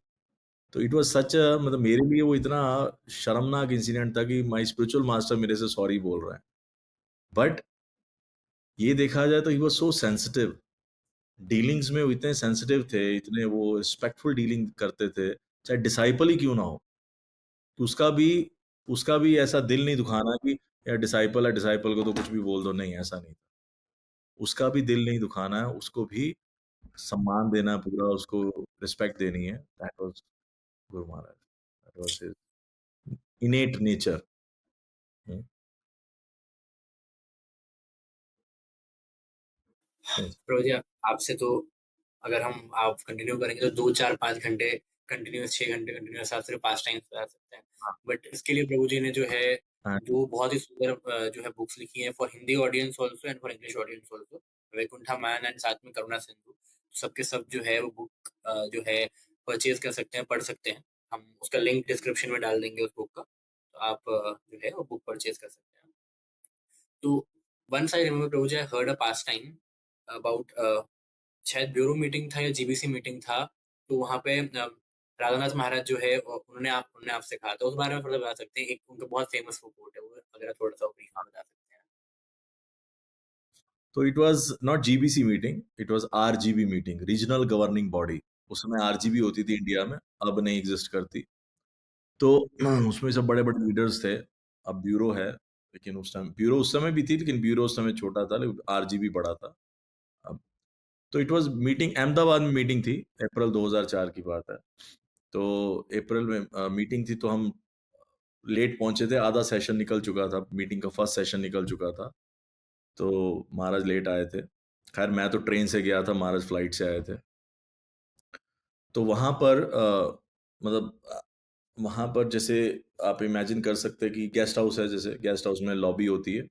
तो इट वाज़ सच अ, मतलब मेरे लिए वो इतना शर्मनाक इंसिडेंट था कि माय स्पिरिचुअल मास्टर मेरे से सॉरी बोल रहे हैं। बट ये देखा जाए तो he was so sensitive, dealings में वो इतने सेंसिटिव थे, इतने वो रिस्पेक्टफुल डीलिंग करते थे, चाहे डिसाइपल ही क्यों ना हो। तो उसका भी ऐसा दिल नहीं दुखाना कि यार डिसाइपल है, डिसाइपल को तो कुछ भी बोल दो, नहीं ऐसा नहीं। उसका भी दिल नहीं दुखाना है, उसको भी सम्मान देना है पूरा, उसको रिस्पेक्ट देनी है। That was Guru Maharaj, that was his innate nature. Hmm, yes. प्रभु जी, आपसे तो अगर हम आप कंटिन्यू करेंगे तो 2, 4, 5 घंटे कंटिन्यूअस 6 घंटे कंटिन्यूअस आप सिर्फ पास टाइम बता सकते हैं। हाँ, बट इसके लिए प्रभु जी ने जो है हाँ। वो बहुत ही सुंदर जो है बुक्स लिखी हैं for Hindi audience also and for English audience also. Vaikuntha man and साथ में करुणा सिंधु। सब के सब जो है वो बुक जो है परचेज़ कर सकते हैं, पढ़ सकते हैं। हम उसका लिंक डिस्क्रिप्शन में डाल देंगे उस बुक का। तो आप जो है वो बुक परचेज़ कर सकते हैं। तो once I remember Prabhu ji, I heard a pastime about शायद ब्यूरो मीटिंग था या जीबीसी मीटिंग था, तो वहाँ पे राधानाथ महाराज जो है उन्होंने आपसे कहा था, उस बारे में थोड़ा बता सकते हैं? एक उनका बहुत फेमस वो कोट है, वो अगर आप थोड़ा-सा ब्रीफ में बता सकते हैं? तो it was not GBC meeting, it was RGB meeting, regional governing body. उस समय आरजीबी होती थी इंडिया में, अब नहीं एग्ज़िस्ट करती। तो उसमें सब बड़े-बड़े लीडर्स थे। अब ब्यूरो है, लेकिन ब्यूरो उस समय भी थी, लेकिन ब्यूरो उस समय छोटा था, लेकिन आरजीबी बड़ा था। अब तो इट वाज़ मीटिंग, अहमदाबाद में मीटिंग थी, अप्रैल 2004 की बात है। तो अप्रैल में मीटिंग थी तो हम लेट पहुँचे थे, आधा सेशन निकल चुका था, मीटिंग का फर्स्ट सेशन निकल चुका था। तो महाराज लेट आए थे। ख़ैर मैं तो ट्रेन से गया था, महाराज फ्लाइट से आए थे। तो वहाँ पर वहाँ पर जैसे आप इमेजिन कर सकते हैं कि गेस्ट हाउस है, जैसे गेस्ट हाउस में लॉबी होती है,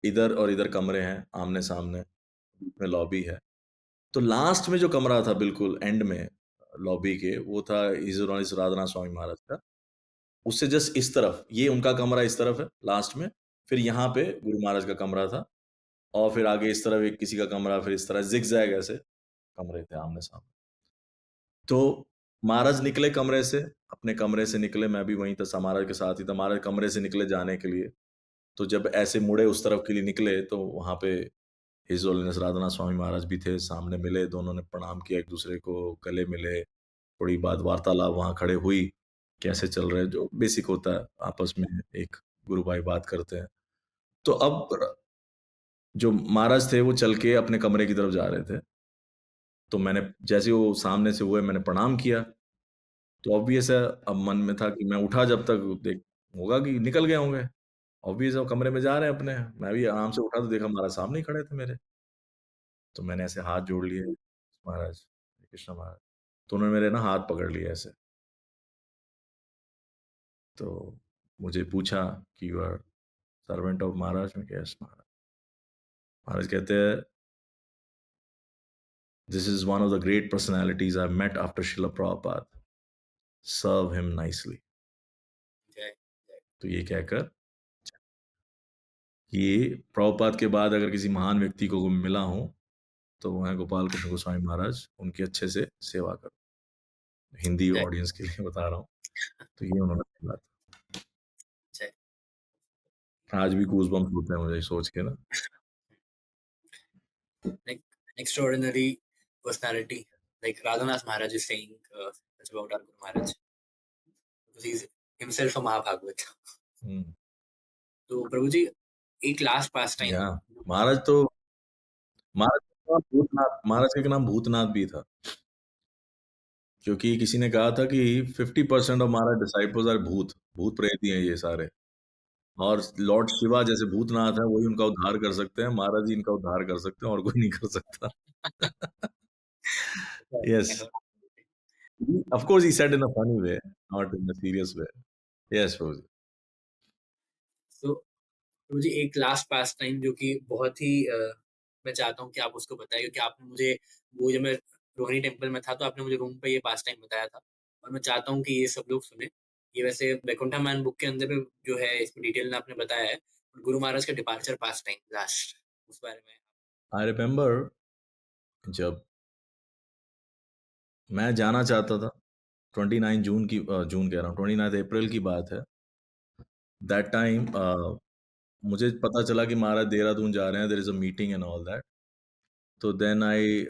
इधर और इधर कमरे हैं आमने-सामने, बीच में लॉबी है। तो लास्ट में जो कमरा था बिल्कुल एंड में लॉबी के, वो था हिज़ ऑनर राधानाथ स्वामी महाराज का। उससे जस्ट इस तरफ, ये उनका कमरा इस तरफ है लास्ट में, फिर यहाँ पे गुरु महाराज का कमरा था और फिर आगे इस तरफ एक किसी का कमरा, फिर इस तरह ज़िगज़ैग ऐसे कमरे थे आमने-सामने। तो महाराज निकले कमरे से, अपने कमरे से निकले, मैं भी वहीं था, महाराज के साथ ही था। महाराज कमरे से निकले जाने के लिए, तो जब ऐसे मुड़े उस तरफ के लिए निकले, तो वहाँ पे हिज़ होलीनेस राधानाथ स्वामी महाराज भी थे, सामने मिले, दोनों ने प्रणाम किया एक-दूसरे को, गले मिले, थोड़ी बात वार्तालाप वहाँ खड़े हुई, कैसे चल रहा है, जो बेसिक होता है, आपस में एक गुरु भाई बात करते हैं। तो अब जो महाराज थे, वो चल के अपने कमरे की तरफ जा रहे थे। तो मैंने जैसे ही वो सामने से हुए मैंने प्रणाम किया, तो ऑब्वियस है अब मन में था कि मैं उठा जब तक देख होगा कि निकल गए होंगे। ऑब्वियस है वो कमरे में जा रहे हैं अपने, मैं भी आराम से उठा तो देखा महाराज सामने ही खड़े थे मेरे। तो मैंने ऐसे हाथ जोड़ लिए, महाराज, कृष्ण महाराज। तो उन्होंने मेरे ना हाथ पकड़ लिए ऐसे। तो मुझे पूछा कि you are servant of Maharaj? मैं कहा यस महाराज। महाराज कहते हैं this is one of the great personalities I met after Srila Prabhupada, serve him nicely. जय तो ये कहकर कि प्रभुपाद के बाद अगर किसी महान व्यक्ति को मिला हूं तो वो है गोपाल कृष्ण गोस्वामी महाराज, उनकी अच्छे से सेवा करो। हिंदी जय ऑडियंस के लिए बता रहा हूँ। तो ये उन्होंने बोला जय। था। आज भी गूज़बम्प्स होते हैं मुझे ये सोच के ना। Like extraordinary personality, like Radhanath Maharaj is saying such about our Guru Maharaj, because he's himself a Mahabhagavad. हुँ, तो प्रभु जी, एक लास्ट पास टाइम या महाराज तो महाराज का एक नाम भूतनाथ भी था। क्योंकि किसी ने कहा था कि 50% ऑफ महाराज डिसाइपल्स आर भूत, भूत प्रेत ही हैं ये सारे। और लॉर्ड शिवा जैसे भूतनाथ हैं, वही उनका उद्धार कर सकते हैं, महाराज ही इनका उद्धार कर सकते हैं और कोई नहीं कर सकता। Yes. Of course, he said in a funny way, not in a serious way. Yes, Prabhuji. तो प्रभु जी, एक लास्ट पास टाइम जो कि बहुत ही मैं चाहता हूँ कि आप उसको बताइए, क्योंकि आपने मुझे वो जब मैं रोहिणी टेम्पल में था तो आपने मुझे रूम पे ये पास टाइम बताया था, और मैं चाहता हूँ कि ये सब लोग सुने। ये वैसे वैकुंठा मैन बुक के अंदर भी जो है इसमें डिटेल में आपने बताया है, गुरु महाराज का डिपार्चर पास टाइम लास्ट, उस बारे में। I remember जब मैं जाना चाहता था 29 जून की जून कह रहा हूँ 29 अप्रैल की बात है। दैट टाइम मुझे पता चला कि महाराज देहरादून जा रहे हैं, there is a meeting and all that. तो देन आई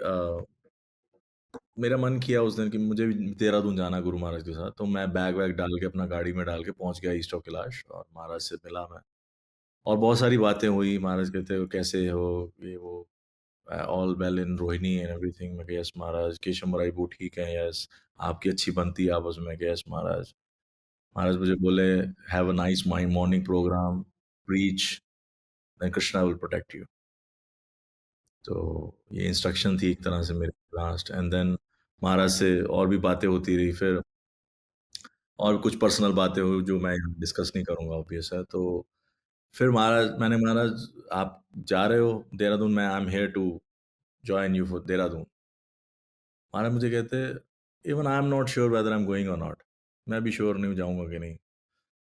मेरा मन किया उस दिन कि मुझे भी देहरादून जाना है गुरु महाराज के साथ। तो मैं बैग वैग डाल के अपना गाड़ी में डाल के पहुंच गया ईस्ट ऑफ कैलाश और महाराज से मिला मैं। और बहुत सारी बातें हुई। महाराज कहते हो कैसे हो, ये वो, all well in Rohini and everything. मैं यस महाराज। केशव मुरारी वो ठीक है, यस। आपकी अच्छी बनती है आपस में, यस महाराज। महाराज मुझे बोले have a nice mind morning programme, preach, then Krishna will protect you. तो ये इंस्ट्रक्शन थी एक तरह से मेरे लास्ट। एंड देन महाराज से और भी बातें होती रही। फिर और कुछ पर्सनल बातें हुई जो मैं डिस्कस नहीं करूंगा, ऑब्वियस है। तो फिर महाराज आप जा रहे हो देहरादून में, I am here to join you for Dehradun. महाराज मुझे कहते even I am not sure whether I am going और नॉट। मैं भी श्योर नहीं हूँ जाऊंगा कि नहीं।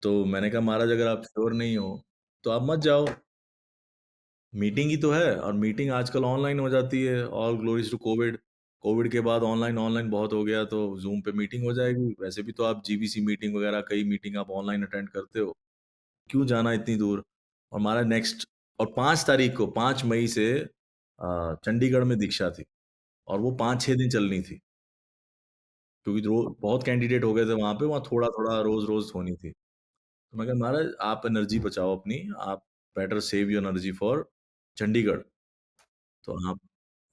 तो मैंने कहा महाराज अगर आप श्योर नहीं हो तो आप मत जाओ, मीटिंग ही तो है। और मीटिंग आजकल ऑनलाइन हो जाती है। All glories to COVID. COVID के बाद ऑनलाइन ऑनलाइन बहुत हो गया, तो जूम पे मीटिंग हो जाएगी। वैसे भी तो आप जीबीसी मीटिंग वगैरह कई मीटिंग आप ऑनलाइन अटेंड करते हो, क्यों जाना इतनी दूर। और हमारा नेक्स्ट और 5 तारीख को 5 मई से चंडीगढ़ में दीक्षा थी और वो 5-6 दिन चलनी थी, क्योंकि बहुत कैंडिडेट हो गए थे वहां पे। वहाँ थोड़ा थोड़ा रोज रोज होनी थी। तो मैं कहा महाराज आप एनर्जी बचाओ अपनी, आप better save your energy for Chandigarh, तो आप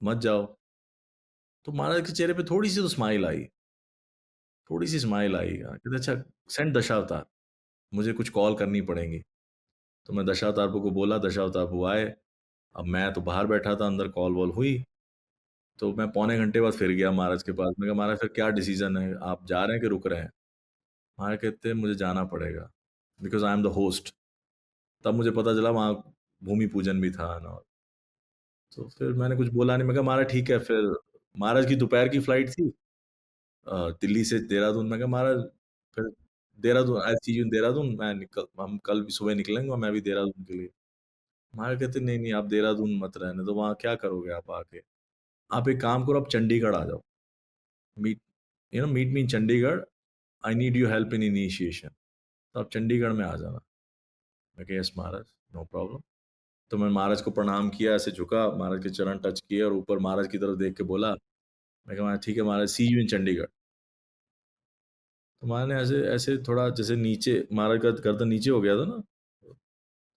मत जाओ। तो महाराज के चेहरे पे थोड़ी सी तो स्माइल आई, थोड़ी सी स्माइल आई। कहते अच्छा सेंड दशावतार, मुझे कुछ कॉल करनी पड़ेंगी। तो मैं दशावतार को बोला, दशावतार को आए। अब मैं तो बाहर बैठा था, अंदर कॉल वॉल हुई। तो मैं पौने घंटे बाद फिर गया महाराज के पास। मैं कहा महाराज फिर क्या डिसीजन है, आप जा रहे हैं कि रुक रहे हैं? महाराज कहते हैं मुझे जाना पड़ेगा because I am the host. तब मुझे पता चला वहाँ भूमि पूजन भी था ना। तो फिर मैंने कुछ बोला नहीं। मैं कहा महाराज ठीक है। फिर महाराज की दोपहर की फ्लाइट थी दिल्ली से देहरादून। मैं कहा महाराज फिर देहरादून, आई सी यू इन देहरादून। हम कल भी सुबह निकलेंगे और मैं भी देहरादून के लिए। महाराज कहते नहीं नहीं आप देहरादून मत रहने, तो वहाँ क्या करोगे आप आके? आप एक काम करो, आप चंडीगढ़ आ जाओ, meet meet me in Chandigarh, I need you help in initiation. तो आप चंडीगढ़ में आ जाना। मैं कहा यस महाराज, नो प्रॉब्लम। तो मैं महाराज को प्रणाम किया, ऐसे झुका, महाराज के चरण टच किए और ऊपर महाराज की तरफ देख के बोला। मैं कहा ठीक है महाराज, सी यू इन चंडीगढ़। तो महाराज ने ऐसे ऐसे थोड़ा जैसे नीचे, महाराज का गर्दन नीचे हो गया था ना,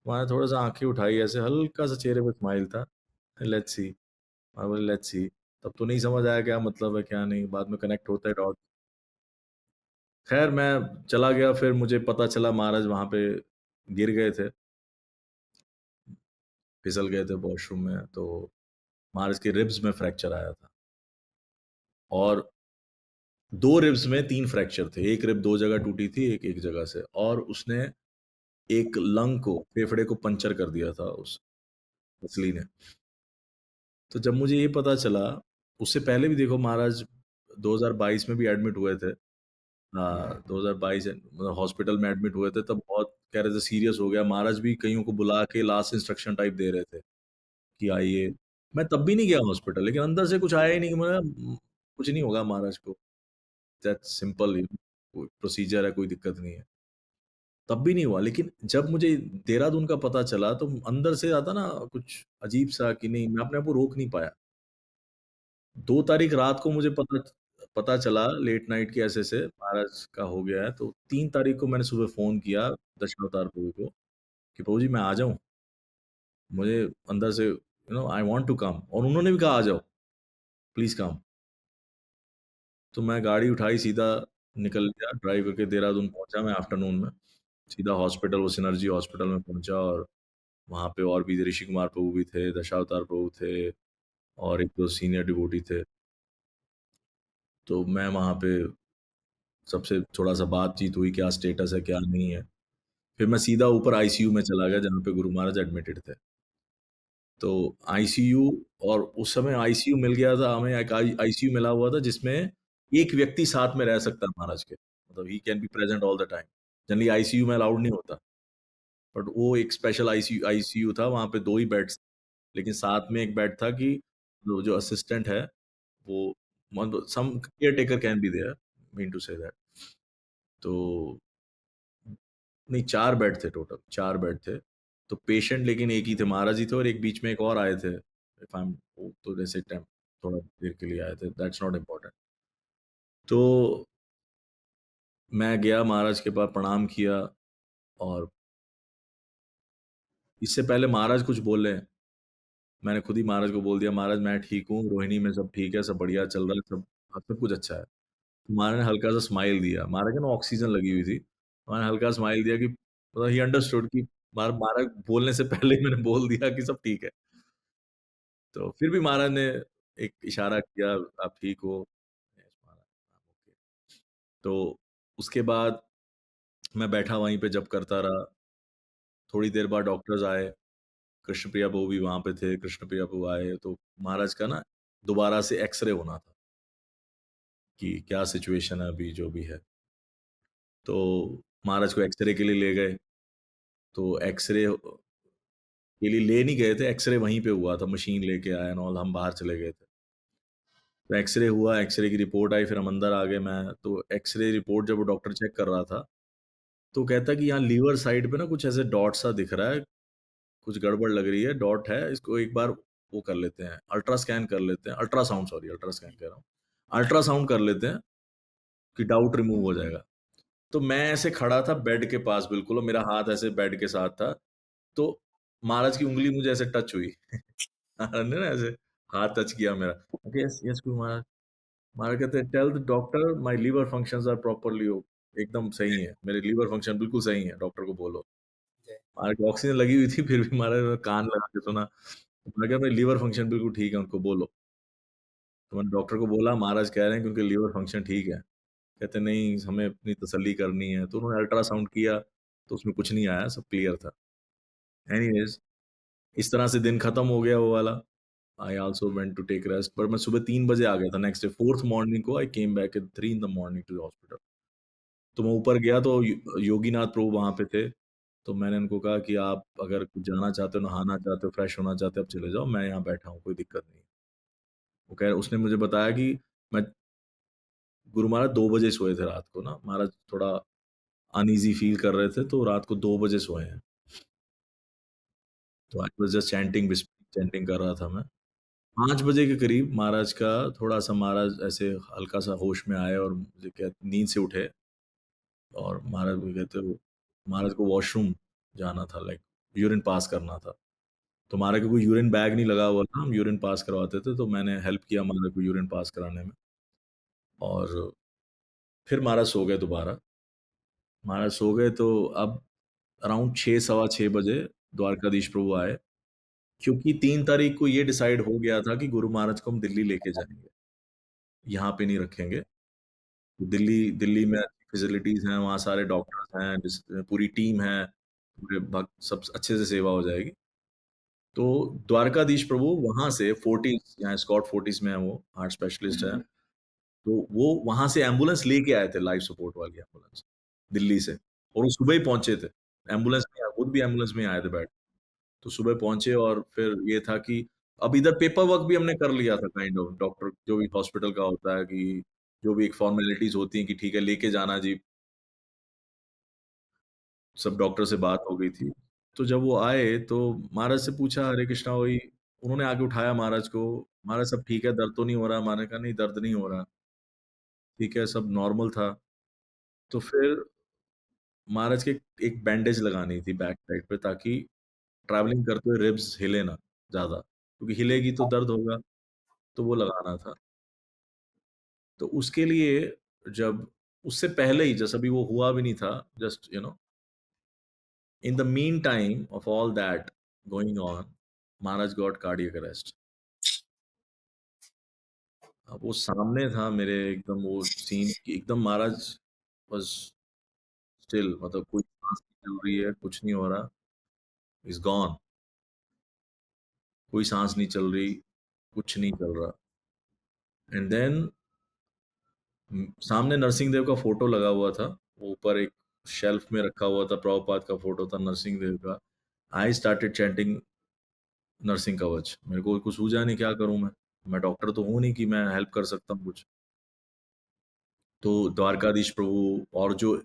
महाराज थोड़ा सा आंखें उठाई, ऐसे हल्का सा चेहरे पे स्माइल था। लेट्स सी, महाराज बोले लेट्स सी। तब तो नहीं समझ आया क्या मतलब है, क्या नहीं, बाद में कनेक्ट होता है डॉट। खैर मैं चला गया, फिर मुझे पता चला महाराज वहाँ पे गिर गए थे, फिसल गए थे वॉशरूम में, तो महाराज के रिब्स में फ्रैक्चर आया था और 2 रिब्स में 3 फ्रैक्चर थे। 1 रिब 2 जगह टूटी थी, एक एक जगह से, और उसने एक लंग को, फेफड़े को पंक्चर कर दिया था उस पसली ने। तो जब मुझे ये पता चला, उससे पहले भी देखो महाराज 2022 में भी एडमिट हुए थे। हाँ, 2022 मतलब हॉस्पिटल में एडमिट हुए थे, तब बहुत कह रहे थे सीरियस हो गया। महाराज भी कइयों को बुला के लास्ट इंस्ट्रक्शन टाइप दे रहे थे कि आइए। मैं तब भी नहीं गया हॉस्पिटल, लेकिन अंदर से कुछ आया ही नहीं कि मैं कुछ नहीं होगा महाराज को, दैट्स सिंपल, कोई प्रोसीजर है, कोई दिक्कत नहीं है। तब भी नहीं हुआ, लेकिन जब मुझे देहरादून का पता चला तो अंदर से आता ना कुछ अजीब-सा कि नहीं, मैं अपने आप को रोक नहीं पाया। 2 तारीख रात को मुझे पता पता चला लेट नाइट कि ऐसे-ऐसे महाराज का हो गया है, तो 3 तारीख को मैंने सुबह फ़ोन किया दशावतार प्रभु को कि प्रभु जी मैं आ जाऊँ? मुझे अंदर से आई वांट टू कम, और उन्होंने भी कहा आ जाओ, प्लीज़ कम। तो मैं गाड़ी उठाई, सीधा निकल गया, ड्राइव करके देहरादून पहुँचा मैं आफ्टरनून में। सीधा हॉस्पिटल, वो सिनर्जी हॉस्पिटल में पहुँचा, और वहाँ पे और भी ऋषि कुमार प्रभु भी थे, दशावतार प्रभु थे, और 1-2 सीनियर डिवोटी थे। तो मैं वहाँ पे सबसे थोड़ा-सा बातचीत हुई, क्या स्टेटस है, क्या नहीं है। फिर मैं सीधा ऊपर आईसीयू में चला गया जहाँ पे गुरु महाराज एडमिटेड थे। तो आईसीयू, और उस समय आईसीयू मिल गया था हमें, एक आईसीयू मिला हुआ था जिसमें एक व्यक्ति साथ में रह सकता है महाराज के। मतलब he can be present all the time. Generally ICU में अलाउड नहीं होता। बट वो एक स्पेशल आईसीयू आईसीयू था, वहाँ पे 2 ही बेड्स, लेकिन साथ में एक बेड था कि जो जो असिस्टेंट है वो, मतलब some caretaker can be there, mean to say that. तो नहीं, 4 बेड थे टोटल, 4 बेड थे। तो पेशेंट लेकिन एक ही थे, महाराज जी थे, और एक बीच में एक और आए थे। इफ आई एम, वो तो जैसे टाइम थोड़ा देर के लिए आए थे, दैट्स नॉट इम्पोर्टेंट। तो मैं गया महाराज के पास, प्रणाम किया, और इससे पहले महाराज कुछ बोले, मैंने खुद ही महाराज को बोल दिया, महाराज मैं ठीक हूँ, रोहिणी में सब ठीक है, सब बढ़िया चल रहा है, सब सब कुछ अच्छा है। तो महाराज ने हल्का सा स्माइल दिया, महाराज के ना ऑक्सीजन लगी हुई थी, उन्होंने हल्का स्माइल दिया कि मतलब ही अंडरस्टूड कि महाराज बोलने से पहले ही मैंने बोल दिया कि सब ठीक है। तो फिर भी महाराज ने एक इशारा किया, आप ठीक हो? यस महाराज, ओके। तो उसके बाद मैं बैठा वहीं पे जप करता रहा। थोड़ी देर बाद डॉक्टर्स आए, कृष्णप्रिया बहू भी वहाँ पे थे, कृष्णप्रिया बहू आए, तो महाराज का ना दोबारा से एक्स-रे होना था कि क्या सिचुएशन है अभी, जो भी है। तो महाराज को एक्स-रे के लिए ले गए, तो एक्स-रे के लिए ले नहीं गए थे, एक्स-रे वहीं पे हुआ था, मशीन लेके आए एंड ऑल, हम बाहर चले गए थे। तो एक्स-रे हुआ, एक्स-रे की रिपोर्ट आई, फिर हम अंदर आ गए। मैं तो एक्स-रे रिपोर्ट जब वो डॉक्टर चेक कर रहा था, तो कहता कि यहाँ लीवर साइड पे ना कुछ ऐसे डॉट सा दिख रहा है, कुछ गड़बड़ लग रही है, डॉट है, इसको एक बार वो कर लेते हैं, अल्ट्रास्कैन कर लेते हैं, अल्ट्रासाउंड, सॉरी अल्ट्रास्कैन कह रहा हूँ, अल्ट्रासाउंड कर लेते हैं कि डाउट रिमूव हो जाएगा। तो मैं ऐसे खड़ा था बेड के पास बिल्कुल, और मेरा हाथ ऐसे बेड के साथ था, तो महाराज की उँगली मुझे ऐसे टच हुई। महाराज ने ना ऐसे हाथ टच किया मेरा, यस यस गुरु महाराज। महाराज कहते हैं tell the doctor my liver functions are properly, एकदम सही है, मेरे लीवर फंक्शन बिल्कुल सही है, डॉक्टर को बोलो। महाराज को ऑक्सीजन लगी हुई थी, फिर भी महाराज ने कान लगा के सुना। तो मैंने कहा मेरे लीवर फंक्शन बिल्कुल ठीक है, उनको बोलो। तो मैंने डॉक्टर को बोला महाराज कह रहे हैं कि उनके लीवर फंक्शन ठीक है। कहते नहीं, हमें अपनी तसल्ली करनी है। तो उन्होंने अल्ट्रासाउंड किया, तो उसमें कुछ नहीं आया, सब क्लियर था। एनीवेज़, इस तरह से दिन खत्म हो गया वो वाला। I also went to take rest, पर मैं सुबह 3 बजे आ गया था नेक्स्ट डे, 4th मॉर्निंग को I came back at 3 in the morning to the hospital. तो मैं ऊपर गया तो योगीनाथ प्रभु वहाँ पे थे। तो मैंने उनको कहा कि आप अगर कुछ जाना चाहते हो, नहाना चाहते हो, फ्रेश होना चाहते हो, आप चले जाओ, मैं यहाँ बैठा हूँ, कोई दिक्कत नहीं है। वो कह उसने मुझे बताया कि मैं गुरु महाराज 2 बजे सोए थे रात को ना, महाराज थोड़ा अनईज़ी फ़ील कर रहे थे, तो रात को 2 बजे सोए हैं। तो आई वाज़ जस्ट चैंटिंग कर रहा था मैं। 5 बजे के करीब महाराज का थोड़ा-सा, महाराज ऐसे हल्का-सा होश में आए, और मुझे नींद से उठे, और महाराज को वॉशरूम जाना था, लाइक यूरिन पास करना था। तो हमारे को कोई यूरिन बैग नहीं लगा हुआ था, हम यूरिन पास करवाते थे, तो मैंने हेल्प किया हमारे को यूरिन पास कराने में। और फिर महाराज सो गए दोबारा। महाराज सो गए तो अब अराउंड 6 सवा 6 बजे द्वारकाधीश प्रभु आए, क्योंकि 3 तारीख को ये डिसाइड हो गया था कि गुरु महाराज को हम दिल्ली लेके जाएँगे, यहाँ पे नहीं रखेंगे। तो दिल्ली दिल्ली में अच्छी फैसिलिटीज़ हैं, वहाँ सारे डॉक्टर्स हैं, पूरी टीम है, पूरे भक्त सब अच्छे से सेवा हो जाएगी। तो द्वारकाधीश प्रभु वहाँ से फोर्टिस, यहाँ स्कॉट फोर्टिस में है वो, हार्ट स्पेशलिस्ट है। तो वो वहाँ से एम्बुलेंस लेके आए थे, लाइफ सपोर्ट वाली एम्बुलेंस, दिल्ली से, और वो सुबह ही पहुँचे थे। एम्बुलेंस में खुद भी एम्बुलेंस में ही आए थे बैठ। तो सुबह पहुँचे और फिर ये था कि अब इधर पेपर वर्क भी हमने कर लिया था काइंड ऑफ, डॉक्टर जो भी हॉस्पिटल का होता है कि जो भी एक फॉर्मेलिटीज़ होती हैं कि ठीक है लेके जाना जी, सब डॉक्टर से बात हो गई थी। तो जब वो आए तो महाराज से पूछा हरे कृष्णा वही, उन्होंने आके उठाया महाराज को, "महाराज सब ठीक है, दर्द तो नहीं हो रहा?" मैंने कहा, "नहीं, दर्द नहीं हो रहा।" ठीक है, सब नॉर्मल था। तो फिर महाराज के एक बैंडेज लगानी थी बैक साइड पे, ताकि ट्रैवलिंग करते हुए रिब्स हिले ना ज़्यादा, क्योंकि हिलेगी तो दर्द होगा, तो वो लगाना था। तो उसके लिए जब उससे पहले ही, जैसे अभी वो हुआ भी नहीं था, just in the meantime of all that going on, Maharaj got cardiac arrest. अब वो सामने था मेरे, एकदम वो सीन कि एकदम महाराज was still, मतलब कोई सांस नहीं चल रही है, कुछ नहीं हो रहा, is gone, कोई सांस नहीं चल रही, कुछ नहीं चल रहा। एंड देन सामने नरसिंह देव का फोटो लगा हुआ था, वो ऊपर एक शेल्फ में रखा हुआ था, प्रभुपाद का फोटो था नरसिंह देव का। आई स्टार्टेड चैंटिंग नरसिंह कवच। मेरे को कुछ सूझा नहीं क्या करूं मैं डॉक्टर तो हूं नहीं कि मैं हेल्प कर सकता हूँ कुछ। तो द्वारकाधीश प्रभु और जो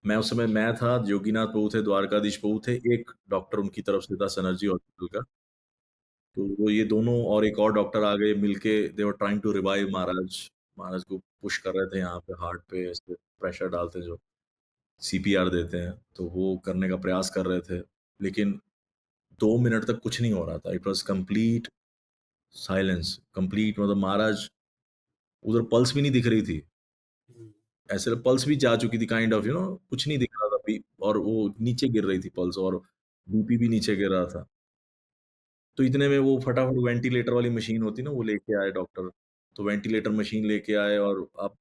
मैं उस समय मैं था, योगीनाथ प्रभु थे, द्वारकाधीश प्रभु थे, एक डॉक्टर उनकी तरफ से था सनर्जी हॉस्पिटल का। तो वो ये दोनों और एक और डॉक्टर आ गए मिलके, they were trying to revive महाराज। महाराज को पुश कर रहे थे यहाँ पे हार्ट पे, ऐसे प्रेशर डालते हैं जो सीपीआर देते हैं, तो वो करने का प्रयास कर रहे थे। लेकिन 2 मिनट तक कुछ नहीं हो रहा था। It was complete silence, complete, मतलब महाराज उधर पल्स भी नहीं दिख रही थी, ऐसे पल्स भी जा चुकी थी काइंड ऑफ, कुछ नहीं दिख रहा था अभी, और वो नीचे गिर रही थी पल्स, और बीपी भी नीचे गिर रहा था। तो इतने में वो फटाफट वेंटिलेटर वाली मशीन होती ना, वो लेके आए डॉक्टर। तो वेंटिलेटर मशीन लेके आए, और अब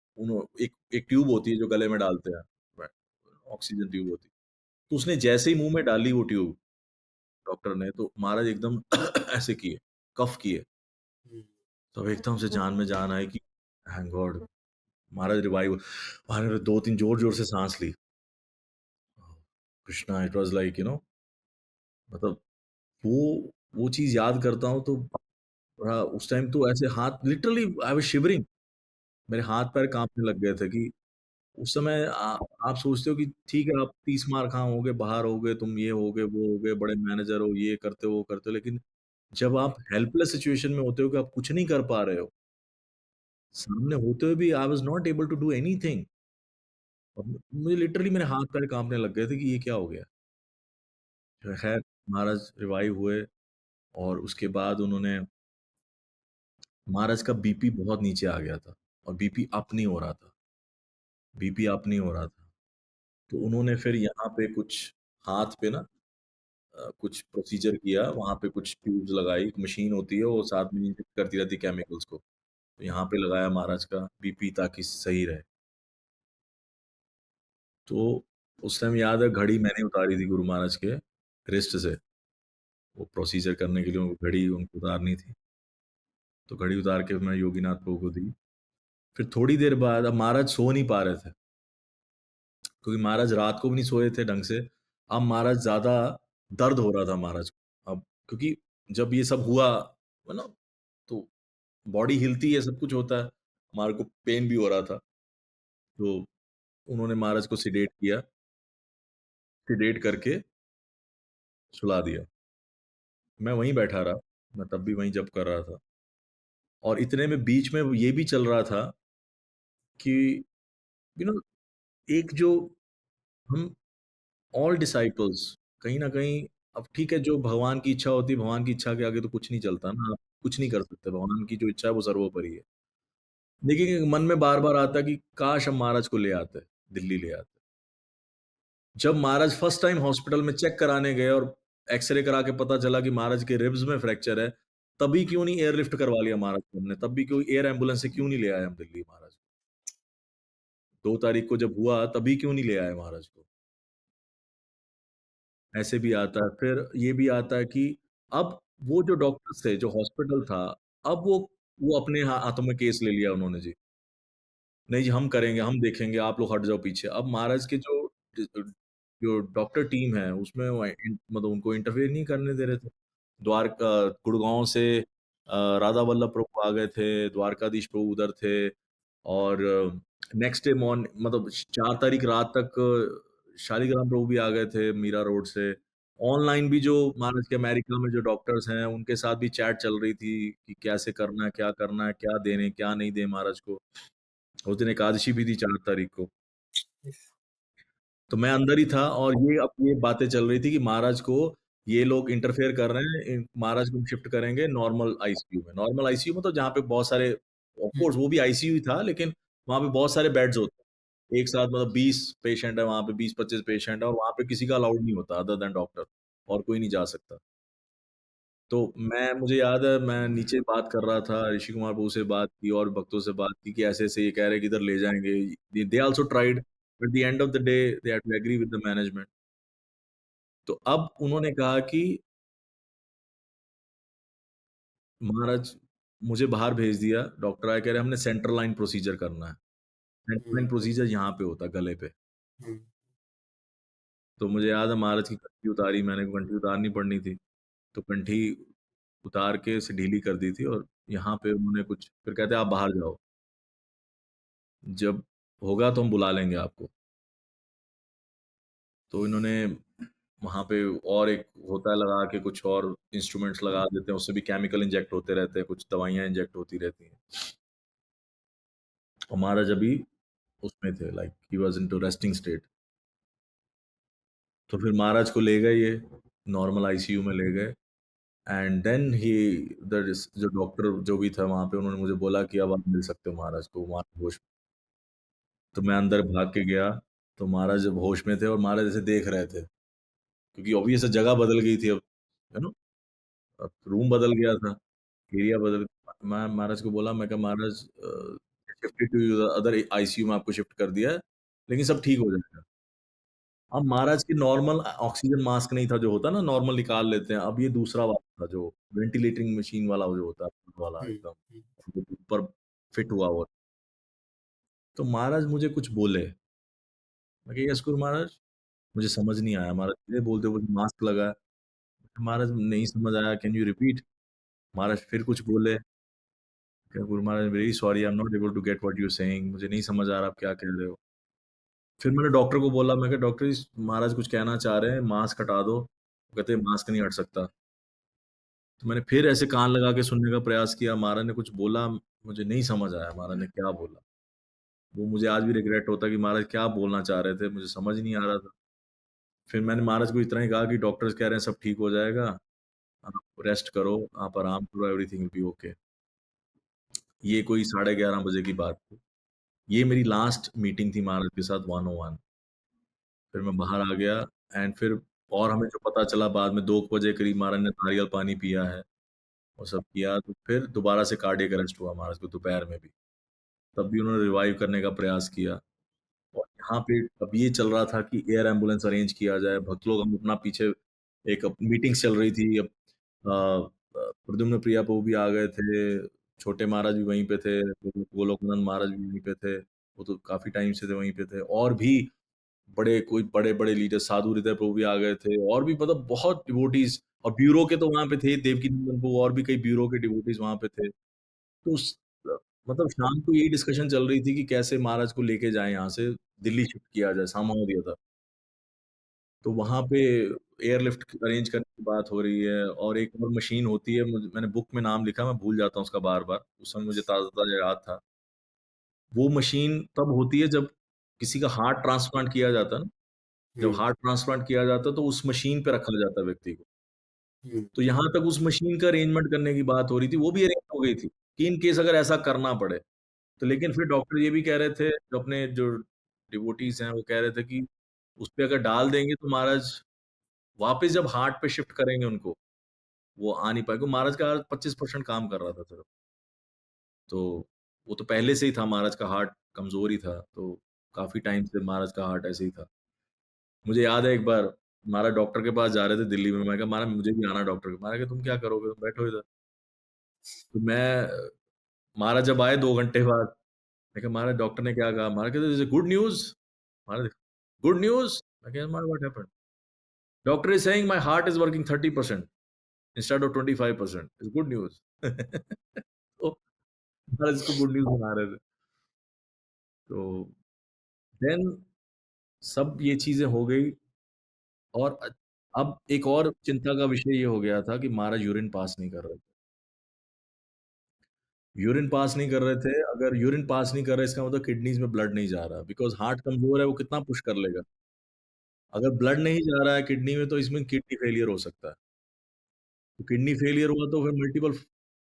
एक एक ट्यूब होती है जो गले में डालते हैं, ऑक्सीजन ट्यूब होती है। तो उसने जैसे ही मुंह में डाली वो ट्यूब डॉक्टर ने, तो महाराज एकदम ऐसे किए, कफ किए। तो एकदम से जान में जान आई कि थैंक गॉड, महाराज रिवाइव। महाराज ने 2-3 जोर-जोर से साँस ली। कृष्णा, इट वाज़ लाइक मतलब वो चीज़ याद करता हूँ तो बड़ा, उस टाइम तो ऐसे हाथ लिटरली आई वाज़ शिवरिंग, मेरे हाथ-पैर काँपने लग गए थे कि उस समय आप सोचते हो कि ठीक है, आप 30 मार खां हो गए, बाहर हो गए, तुम ये हो गए, वो हो गए, बड़े मैनेजर हो, ये करते हो, वो करते हो, लेकिन जब आप हेल्पलेस सिचुएशन में होते हो कि आप कुछ नहीं कर पा रहे हो, सामने होते हुए भी I was not able to do anything, और मुझे लिटरली मेरे हाथ-पैर काँपने लग गए थे कि ये क्या हो गया? खैर महाराज रिवाइव हुए, और उसके बाद उन्होंने, महाराज का बीपी बहुत नीचे आ गया था, और बीपी अप नहीं हो रहा था, बीपी अप नहीं हो रहा था। तो उन्होंने फिर यहाँ पे कुछ हाथ पे ना कुछ प्रोसीजर किया, वहाँ पे कुछ ट्यूब्स लगाई, एक मशीन होती है वो साथ में इंजेक्ट करती रहती है केमिकल्स को। तो यहाँ पे लगाया महाराज का बीपी ताकि सही रहे। तो उस टाइम याद है घड़ी मैंने उतारी थी गुरु महाराज के रिस्ट से, वो प्रोसीजर करने के लिए उनको घड़ी उनको उतारनी थी। तो घड़ी उतार के मैं योगीनाथ प्रभु को दी। फिर थोड़ी देर बाद, अब महाराज सो नहीं पा रहे थे, क्योंकि महाराज रात को भी नहीं सोए थे ढंग से। अब महाराज ज़्यादा दर्द हो रहा था महाराज को। अब क्योंकि जब ये सब हुआ, है ना, तो बॉडी हिलती है, सब कुछ होता है। हमारे को पेन भी हो रहा था। तो उन्होंने महाराज को सेडेट किया, सेडेट करके सुला दिया। मैं वहीं बैठा रहा, मैं तब भी वहीं जप कर रहा था। और इतने में बीच में ये भी चल रहा था कि यू नो एक जो हम ऑल डिसाइपल्स कहीं न कहीं अब ठीक है, जो भगवान की इच्छा होती है, भगवान की इच्छा के आगे तो कुछ नहीं चलता ना, आप कुछ नहीं कर सकते, भगवान की जो इच्छा है वो सर्वोपरि है। देखिए, मन में बार-बार आता है कि काश हम महाराज को ले आते, दिल्ली ले आते। जब महाराज फर्स्ट टाइम हॉस्पिटल में चेक कराने गए और एक्स-रे करा के पता चला कि महाराज के रिब्स में फ्रैक्चर है, तभी क्यों नहीं एयरलिफ्ट करवा लिया महाराज को हमने, तब भी क्यों एयर एम्बुलेंस से क्यों नहीं ले आए हम दिल्ली महाराज को? 2 तारीख को जब हुआ, तभी क्यों नहीं ले आए महाराज को? ऐसे भी आता है। फिर ये भी आता है कि अब वो जो डॉक्टर्स थे, जो हॉस्पिटल था, अब वो अपने हाथों में केस ले लिया उन्होंने जी। नहीं जी, हम करेंगे, हम देखेंगे, आप लोग हट जाओ पीछे। अब महाराज के जो डॉक्टर टीम है, उसमें वो मतलब उनको इंटरफेयर नहीं करने दे रहे थे। गुड़गाँव से राधा वल्लभ प्रभु आ गए थे, द्वारकाधीश प्रभु उधर थे और नेक्स्ट डे मतलब 4 तारीख रात तक शालिग्राम प्रभु भी आ गए थे मीरा रोड से। ऑनलाइन भी जो महाराज के अमेरिका में जो डॉक्टर्स हैं, उनके साथ भी चैट चल रही थी कि कैसे करना है, क्या दें, क्या नहीं दें महाराज को। उस दिन एकादशी भी थी 4 तारीख को। तो मैं अंदर ही था और ये बातें चल रही थी कि महाराज को ये लोग इंटरफेयर कर रहे हैं, महाराज को शिफ्ट करेंगे नॉर्मल आईसीयू में। नॉर्मल आईसीयू मतलब जहाँ पे बहुत सारे ऑफ हुँ, कोर्स वो भी आईसीयू ही था, लेकिन वहाँ पे बहुत सारे बेड्स होते हैं। एक साथ मतलब 20 पेशेंट है वहाँ पे, 20-25 पेशेंट है और वहाँ पे किसी का अलाउड नहीं होता अदर दैन डॉक्टर और कोई नहीं जा सकता। तो मुझे याद है मैं नीचे बात कर रहा था, ऋषि कुमार प्रभु से बात की और भक्तों से बात की कि ऐसे-ऐसे ये कह रहे हैं कि इधर ले जाएँगे। They also tried but the end of the day they had to agree with the management. तो अब उन्होंने कहा कि महाराज मुझे बाहर भेज दिया, डॉक्टर आए कह रहे हमने सेंट्रल लाइन प्रोसीजर करना है। सेंट्रल लाइन हुँ, प्रोसीजर यहाँ पे होता है गले पे। हुँ, तो मुझे याद है महाराज की कंठी उतारी मैंने, कंठी उतारनी पड़नी थी। तो कंठी उतार के उसे ढीली कर दी थी और यहाँ पे उन्होंने कुछ फिर कहते आप बाहर जाओ। जब होगा तो हम बुला लेंगे आपको। तो इन्होंने वहाँ पे और एक होता है लगा के कुछ और इंस्ट्रूमेंट्स लगा देते हैं, उससे भी केमिकल इंजेक्ट होते रहते हैं, कुछ दवाइयाँ इंजेक्ट होती रहती हैं। और महाराज अभी उसमें थे like he was into resting state. तो फिर महाराज को ले गए ये, नॉर्मल आईसीयू में ले गए एंड देन ही जो डॉक्टर जो भी था वहाँ पे उन्होंने मुझे बोला कि अब आप मिल सकते हो महाराज को, महाराज होश। तो मैं अंदर भाग के गया, तो महाराज जब होश में थे और महाराज ऐसे देख रहे थे, क्योंकि ऑब्वियस है जगह बदल गई थी अब, यू नो अब रूम बदल गया था, एरिया बदल। मैं महाराज को बोला, मैं कहा महाराज शिफ्टेड टू अदर आईसीयू में आपको शिफ्ट कर दिया है, लेकिन सब ठीक हो जाएगा। अब महाराज के नॉर्मल ऑक्सीजन मास्क नहीं था जो होता है ना, नॉर्मल निकाल लेते हैं, अब ये दूसरा वाला था जो वेंटिलेटिंग मशीन वाला वो जो होता है वाला हुँ, एकदम, हुँ, जो ऊपर फिट हुआ हुआ। तो महाराज मुझे कुछ बोले, मैं कहा यस गुरु महाराज, मुझे समझ नहीं आया महाराज धीरे बोलते बोलते मास्क लगाया। महाराज नहीं समझ आया, कैन यू रिपीट? महाराज फिर कुछ बोले, क्या Guru Maharaj very sorry I am not able to get what you are saying, मुझे नहीं समझ आ रहा आप क्या कह रहे हो। फिर मैंने डॉक्टर को बोला, मैं कहा डॉक्टर इस महाराज कुछ कहना चाह रहे हैं, मास्क हटा दो। वो कहते हैं मास्क नहीं हट सकता। तो मैंने फिर ऐसे कान लगा के सुनने का प्रयास किया, महाराज ने कुछ बोला, मुझे नहीं समझ आया महाराज ने क्या बोला। वो मुझे आज भी रिग्रेट होता है कि महाराज क्या बोलना चाह रहे थे, मुझे समझ नहीं आ रहा था। फिर मैंने महाराज को इतना ही कहा कि डॉक्टर्स कह रहे हैं सब ठीक हो जाएगा, आप रेस्ट करो, आप आराम करो, एवरीथिंग विल बी ओके। ये कोई 11:30 बजे की बात थी। ये मेरी लास्ट मीटिंग थी महाराज के साथ वन ऑन वन। फिर मैं बाहर आ गया एंड फिर और हमें जो पता चला बाद में 2 बजे करीब महाराज ने नारियल पानी पिया है और सब किया, तो फिर दोबारा से कार्डियक अरेस्ट हुआ महाराज को दोपहर में भी। तब भी उन्होंने रिवाइव करने का प्रयास किया और यहाँ पे अब ये चल रहा था कि एयर एम्बुलेंस अरेंज किया जाए। भक्त लोग हम अपना पीछे एक मीटिंग्स चल रही थी। अब प्रद्युम्न प्रिया प्रभु भी आ गए थे, छोटे महाराज भी वहीं पे थे, गोलोकानंद महाराज भी वहीं पे थे। वो तो काफ़ी टाइम से थे वहीं पे थे और भी कोई बड़े-बड़े लीडर साधु हृदय प्रभु भी आ गए थे और भी मतलब बहुत डिवोटीज़ और ब्यूरो के तो वहाँ पे थे, देवकीनंदन प्रभु और भी कई ब्यूरो के डिवोटीज़ वहाँ पे थे। तो मतलब शाम को यही डिस्कशन चल रही थी कि कैसे महाराज को लेके जाएँ यहाँ से, दिल्ली शिफ्ट किया जाए, समहाउ और द अदर। तो वहाँ पे एयरलिफ्ट अरेंज करने की बात हो रही है और एक और मशीन होती है, मैंने बुक में नाम लिखा, मैं भूल जाता हूँ उसका बार-बार, उस समय मुझे ताज़ा-ताज़ा याद था। वो मशीन तब होती है जब किसी का हार्ट ट्रांसप्लांट किया जाता है ना, जब हुँ, हार्ट ट्रांसप्लांट किया जाता है तो उस मशीन पे रखा जाता है व्यक्ति को। हुँ, तो यहाँ तक उस मशीन का अरेंजमेंट करने की बात हो रही थी, वो भी अरेंज हो गई थी, कि इन केस अगर ऐसा करना पड़े। तो लेकिन फिर डॉक्टर ये भी कह रहे थे, जो अपने जो डिवोटीज़ हैं, वो कह रहे थे कि उसपे अगर डाल देंगे तो महाराज वापस जब हार्ट पे शिफ्ट करेंगे उनको, वो आ नहीं पाएगा। महाराज का 25% काम कर रहा था सिर्फ। तो वो तो पहले से ही था, महाराज का हार्ट कमज़ोर ही था, तो काफ़ी टाइम से महाराज का हार्ट ऐसे ही था। मुझे याद है एक बार महाराज डॉक्टर के पास जा रहे थे दिल्ली में, मैं कहा महाराज मुझे भी आना है डॉक्टर के, महाराज कहा तुम क्या करोगे? तुम बैठो इधर। तो महाराज जब आए 2 घंटे बाद, मैं कहा महाराज डॉक्टर ने क्या कहा? महाराज कहते दिस इज़ गुड न्यूज़। महाराज गुड न्यूज़? मैं कहा महाराज what happened? Doctor is saying my heart is working 30% instead of 25%, it's good news. तो महाराज इसको गुड न्यूज़ बना रहे थे। तो देन सब ये चीज़ें हो गई और अब एक और चिंता का विषय ये हो गया था कि महाराज यूरिन पास नहीं कर रहे थे। यूरिन पास नहीं कर रहे थे, अगर यूरिन पास नहीं कर रहे इसका मतलब किडनीज़ में ब्लड नहीं जा रहा, बिकॉज़ हार्ट कमज़ोर है, वो कितना पुश कर लेगा? अगर ब्लड नहीं जा रहा है किडनी में तो इसमें किडनी फेलियर हो सकता है। तो किडनी फेलियर हुआ तो फिर मल्टीपल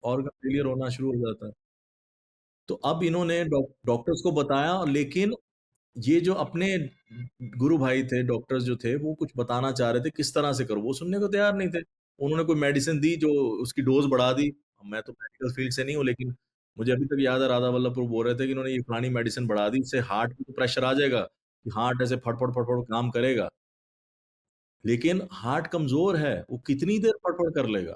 ऑर्गन फेलियर होना शुरू हो जाता है। तो अब इन्होंने डॉक्टर्स को बताया, लेकिन ये जो अपने गुरु भाई थे, डॉक्टर्स जो थे, वो कुछ बताना चाह रहे थे, किस तरह से करो, वो सुनने को तैयार नहीं थे। उन्होंने कोई मेडिसिन दी जो उसकी डोज़ बढ़ा दी। मैं तो मेडिकल फील्ड से नहीं हूँ, लेकिन मुझे अभी तक याद है राधा वल्लभ प्रभु बोल रहे थे कि इन्होंने ये फलानी मेडिसिन बढ़ा दी, इससे हार्ट पे तो प्रेशर आ जाएगा, कि हार्ट ऐसे फट-फट, फट-फट काम करेगा। लेकिन हार्ट कमज़ोर है, वो कितनी देर फट-फट कर लेगा?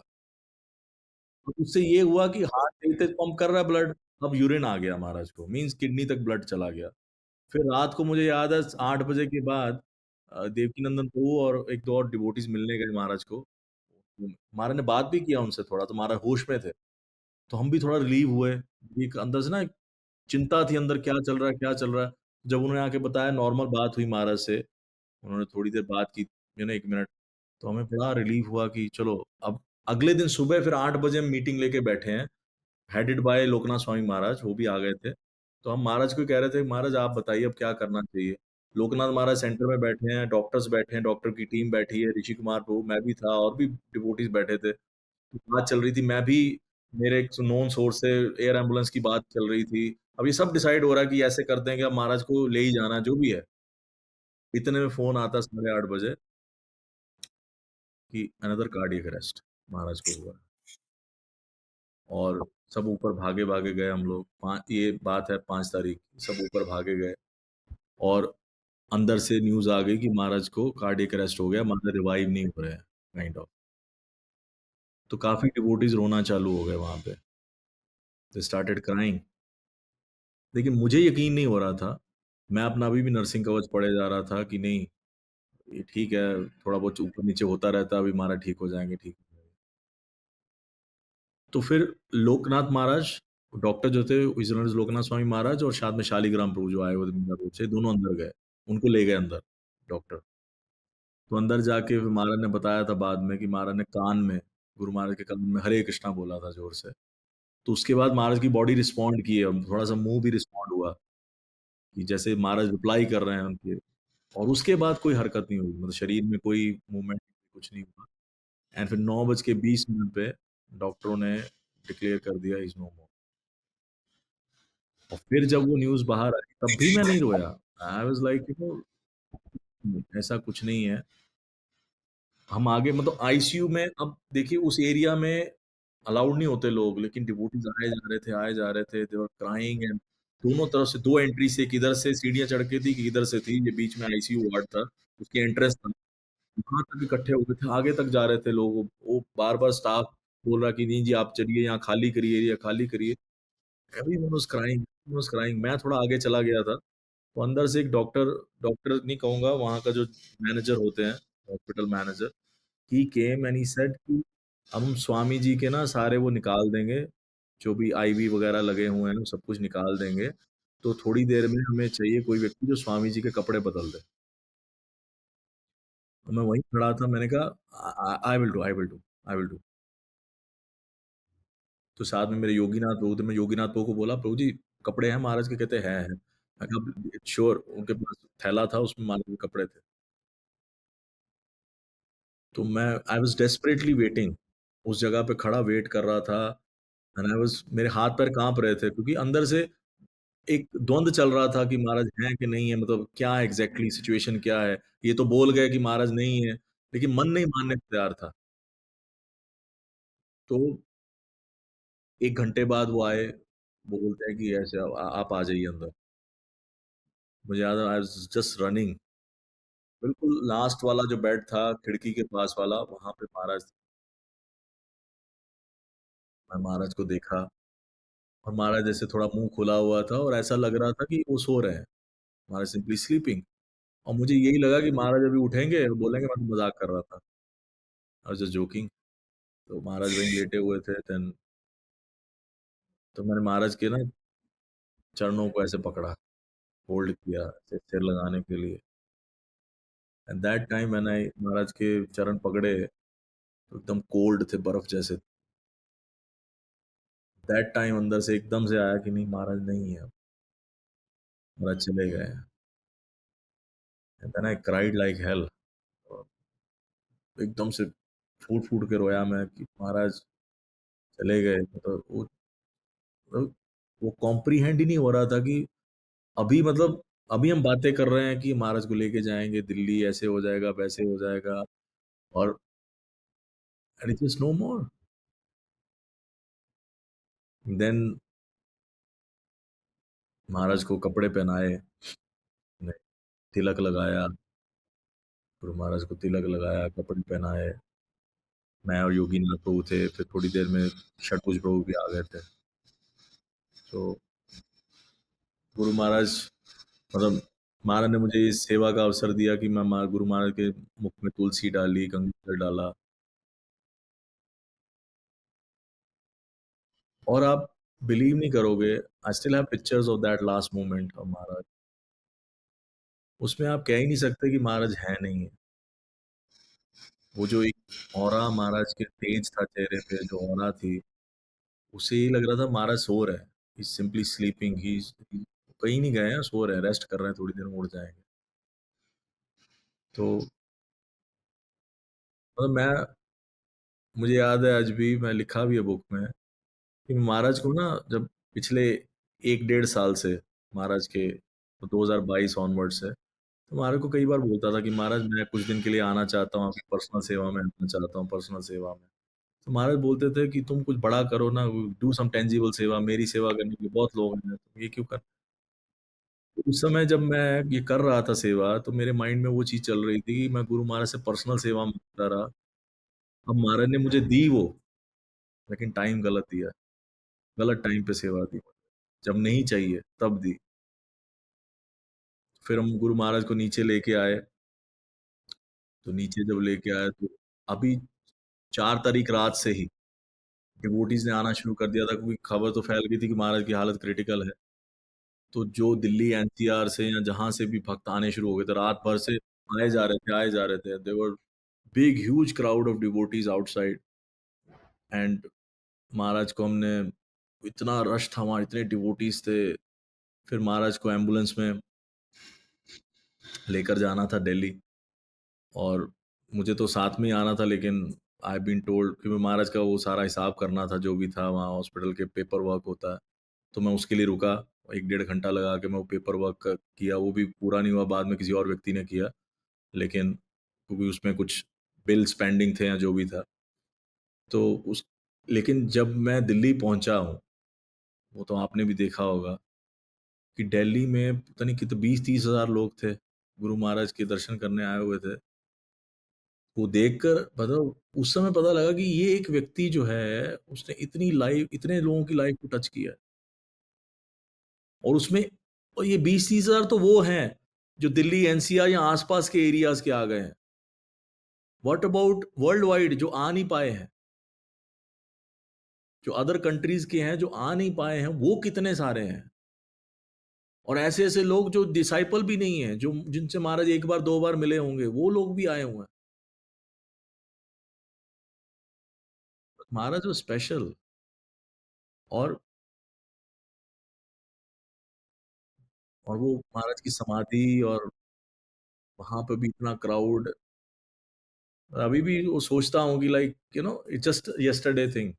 तो उससे ये हुआ कि हार्ट तेज़-तेज़ पंप कर रहा है ब्लड, अब यूरिन आ गया महाराज को, मीन्स किडनी तक ब्लड चला गया। फिर रात को मुझे याद है 8 बजे के बाद देवकीनंदन प्रभु और 1-2 और डिवोटीज़ मिलने गए महाराज को। महाराज ने बात भी किया उनसे थोड़ा, तो महाराज होश में थे। तो हम भी थोड़ा रिलीव हुए। एक अंदर से ना एक चिंता थी अंदर, क्या चल रहा है, क्या चल रहा है? जब उन्होंने आके बताया, नॉर्मल बात हुई महाराज से, उन्होंने थोड़ी देर बात की, 1 मिनट, तो हमें बड़ा रिलीफ हुआ कि चलो अब अगले दिन सुबह फिर 8 बजे हम मीटिंग लेके बैठे हैं। हेडेड बाय लोकनाथ स्वामी महाराज, वो भी आ गए थे। तो हम महाराज को कह रहे थे, "महाराज आप बताइए अब क्या करना चाहिए?" लोकनाथ महाराज सेंटर में बैठे हैं, डॉक्टर्स बैठे हैं, डॉक्टर की टीम बैठी है, ऋषि कुमार प्रभु, मैं भी था और भी डिवोटीज़ बैठे थे। तो बात चल रही थी, मैं भी मेरे एक नोन सोर्स से एयर एम्बुलेंस की बात चल रही थी। अब ये सब डिसाइड हो रहा है कि ऐसे करते हैं कि अब महाराज को ले ही जाना है, जो भी है। इतने में फ़ोन आता 8:30 बजे कि अनदर कार्डियक अरेस्ट महाराज को हुआ है। और सब ऊपर भागे-भागे गए हम लोग। ये बात है 5 तारीख की, सब ऊपर भागे गए और अंदर से न्यूज़ आ गई कि महाराज को कार्डियक अरेस्ट हो गया, महाराज रिवाइव नहीं हो रहे हैं, काइंड ऑफ। तो काफ़ी डिवोटीज़ रोना चालू हो गए वहाँ पे। They started crying. लेकिन मुझे यकीन नहीं हो रहा था। मैं अपना अभी भी नरसिंह कवच पढ़े जा रहा था कि नहीं, ये ठीक है, थोड़ा बहुत ऊपर-नीचे होता रहता है, अभी महाराज ठीक हो जाएँगे, ठीक हो जाएँगे। तो फिर लोकनाथ महाराज, डॉक्टर जो थे विज़नरीज़ लोकनाथ स्वामी महाराज और साथ में शालिग्राम प्रभु जो आए हुए थे मीरा रोड से, दोनों अंदर गए। उनको ले गए अंदर डॉक्टर। तो अंदर जाके फिर महाराज ने बताया था बाद में कि महाराज ने कान में, गुरु महाराज के कान में हरे कृष्णा बोला था ज़ोर से। तो उसके बाद महाराज की बॉडी रिस्पॉन्ड की है, थोड़ा-सा मुँह भी रिस्पॉन्ड हुआ कि जैसे महाराज रिप्लाई कर रहे हैं उनके, और उसके बाद कोई हरकत नहीं हुई, मतलब शरीर में कोई मूवमेंट, कुछ नहीं हुआ। एंड फिर 9:20 पे डॉक्टरों ने डिक्लेयर कर दिया ही इज़ नो मोर। और फिर जब वो न्यूज़ बाहर आई तब भी मैं नहीं रोया। आई वाज़ लाइक ऐसा कुछ नहीं है। हम आगे, मतलब आईसीयू में, अब देखिए उस एरिया में अलाउड नहीं होते लोग, लेकिन डिवोटीज़ आए जा रहे थे, दे वर क्राइंग एंड दोनों तरफ से 2 एंट्री से, एक इधर से सीढ़ियाँ चढ़ के थी, एक इधर से थी, ये बीच में आईसीयू वार्ड था, उसकी एंट्रेंस था। वहाँ तक इकट्ठे हो गए थे, आगे तक जा रहे थे लोग। वो बार-बार स्टाफ बोल रहा कि नहीं जी आप चलिए, यहाँ खाली करिए, एरिया खाली करिए। Everyone was crying, everyone was crying. मैं थोड़ा आगे चला गया था, तो अंदर से एक डॉक्टर, डॉक्टर नहीं कहूँगा, वहाँ का जो मैनेजर होते हैं, hospital manager, he came and he said कि अब हम स्वामी जी के ना सारे वो निकाल देंगे, जो भी आईवी वगैरह लगे हुए हैं, वो सब कुछ निकाल देंगे। तो थोड़ी देर में हमें चाहिए कोई व्यक्ति जो स्वामी जी के कपड़े बदल दे। तो मैं वहीं खड़ा था, मैंने कहा आई will do, I will do, I will do. तो साथ में मेरे योगीनाथ प्रभु थे, मैं योगीनाथ प्रभु को बोला, "प्रभु जी कपड़े हैं महाराज के?" कहते हैं, "हैं, हैं।" मैं कहा, "श्योर?" उनके पास थैला था, उसमें महाराज के कपड़े थे। तो मैं आई वाज़ डेस्परेटली वेटिंग, उस जगह पे खड़ा वेट कर रहा था एंड आई वाज़ मेरे हाथ-पैर काँप रहे थे क्योंकि अंदर से एक द्वंद चल रहा था कि महाराज हैं कि नहीं है, मतलब क्या एग्ज़ैक्टली सिचुएशन क्या है? ये तो बोल गए कि महाराज नहीं है, लेकिन मन नहीं मानने को तैयार था। तो 1 घंटे बाद वो आए, वो बोलते हैं कि ऐसे आप आ जाइए अंदर। मुझे याद है आई वाज़ जस्ट रनिंग, बिल्कुल लास्ट वाला जो बेड था, खिड़की के पास वाला, वहाँ पे महाराज मैं महाराज को देखा और महाराज ऐसे थोड़ा मुँह खुला हुआ था और ऐसा लग रहा था कि वो सो रहे हैं। महाराज सिंपली स्लीपिंग और मुझे यही लगा कि महाराज अभी उठेंगे और बोलेंगे मैं तो मज़ाक कर रहा था। I was just joking. तो महाराज वहीं लेटे हुए थे देन तो मैंने महाराज के ना चरणों को ऐसे पकड़ा, होल्ड किया ऐसे सिर लगाने के लिए। At that time when I महाराज के चरण पकड़े, तो एकदम कोल्ड थे, बर्फ जैसे। दैट टाइम अंदर से एकदम से आया कि नहीं महाराज नहीं है अब, महाराज चले गए हैं। And then I cried like hell. एकदम से फूट-फूट के रोया मैं कि महाराज चले गए। मतलब वो कॉम्प्रिहेंड ही नहीं हो रहा था कि अभी मतलब अभी हम बातें कर रहे हैं कि महाराज को लेके जाएँगे दिल्ली, ऐसे हो जाएगा, वैसे हो जाएगा और and it is no more. Then महाराज को कपड़े पहनाए, ने तिलक लगाया, गुरु महाराज को तिलक लगाया, कपड़े पहनाए। मैं और योगीनाथ प्रभु थे, फिर थोड़ी देर में षट्भुज प्रभु भी आ गए थे। तो गुरु महाराज मतलब महाराज ने मुझे इस सेवा का अवसर दिया कि मैं गुरु महाराज के मुख में तुलसी डाली, गंगा जल डाला और आप बिलीव नहीं करोगे, I still have pictures of that last moment of महाराज। उसमें आप कह ही नहीं सकते कि महाराज हैं, नहीं है। वो जो एक ऑरा महाराज के तेज था चेहरे पे, जो ऑरा थी, उससे यही लग रहा था महाराज सो रहे हैं। ही इज़ सिंपली स्लीपिंग, कहीं नहीं गए हैं, सो रहे हैं, रेस्ट कर रहे हैं, थोड़ी देर में उठ जाएँगे। तो मतलब मैं मुझे याद है आज भी, मैं लिखा भी है बुक में कि महाराज को ना जब पिछले 1 डेढ़ साल से महाराज के 2022 ऑनवर्ड से, तो महाराज को कई बार बोलता था कि महाराज मैं कुछ दिन के लिए आना चाहता हूँ, आपकी पर्सनल सेवा में आना चाहता हूँ, पर्सनल सेवा में। तो महाराज बोलते थे कि तुम कुछ बड़ा करो ना, डू सम टेंजिबल सेवा, मेरी सेवा करने के लिए बहुत लोग हैं, तुम ये क्यों कर। तो उस समय जब मैं ये कर रहा था सेवा, तो मेरे माइंड में वो चीज़ चल रही थी कि मैं गुरु महाराज से पर्सनल सेवा माँगता रहा। अब महाराज ने मुझे दी वो, लेकिन टाइम गलत दिया, गलत टाइम पे सेवा दी। जब नहीं चाहिए तब दी। फिर हम गुरु महाराज को नीचे लेके आए, तो नीचे जब लेके आए तो अभी 4 तारीख रात से ही डिवोटीज़ ने आना शुरू कर दिया था क्योंकि खबर तो फैल गई थी कि महाराज की हालत क्रिटिकल है। तो जो दिल्ली एनसीआर से या जहाँ से भी भक्त आने शुरू हो गए थे, रात भर से आए जा रहे थे, आए जा रहे थे। There were big huge crowd of devotees outside and महाराज को हमने इतना रश था वहाँ, इतने डिवोटीज़ थे। फिर महाराज को एम्बुलेंस में लेकर जाना था दिल्ली और मुझे तो साथ में ही आना था, लेकिन आई बीन टोल्ड क्योंकि महाराज का वो सारा हिसाब करना था जो भी था वहाँ हॉस्पिटल के पेपर वर्क होता है, तो मैं उसके लिए रुका। 1 डेढ़ घंटा लगा के मैं वो पेपर वर्क किया, वो भी पूरा नहीं हुआ, बाद में किसी और व्यक्ति ने किया। लेकिन क्योंकि उसमें कुछ बिल्स पेंडिंग थे या जो भी था, तो उस लेकिन जब मैं दिल्ली पहुँचा हूँ, वो तो आपने भी देखा होगा कि दिल्ली में पता नहीं कितने 20-30 हज़ार लोग थे, गुरु महाराज के दर्शन करने आए हुए थे। वो देखकर मतलब उस समय पता लगा कि ये एक व्यक्ति जो है, उसने इतने लोगों की लाइफ को टच किया है और उसमें और ये 20-30 हज़ार तो वो हैं, जो दिल्ली एनसीआर या आस-पास के एरियाज़ के आ गए हैं। व्हाट अबाउट वर्ल्ड वाइड जो आ नहीं पाए हैं, जो अदर कंट्रीज़ के हैं, जो आ नहीं पाए हैं, वो कितने सारे हैं। और ऐसे-ऐसे लोग जो डिसाइपल भी नहीं हैं, जो जिनसे महाराज 1 बार 2 बार मिले होंगे, वो लोग भी आए हुए हैं। महाराज वाज़ स्पेशल और वो महाराज की समाधि और वहाँ पे भी इतना क्राउड अभी भी वो सोचता हूँ कि like you know it's just yesterday thing,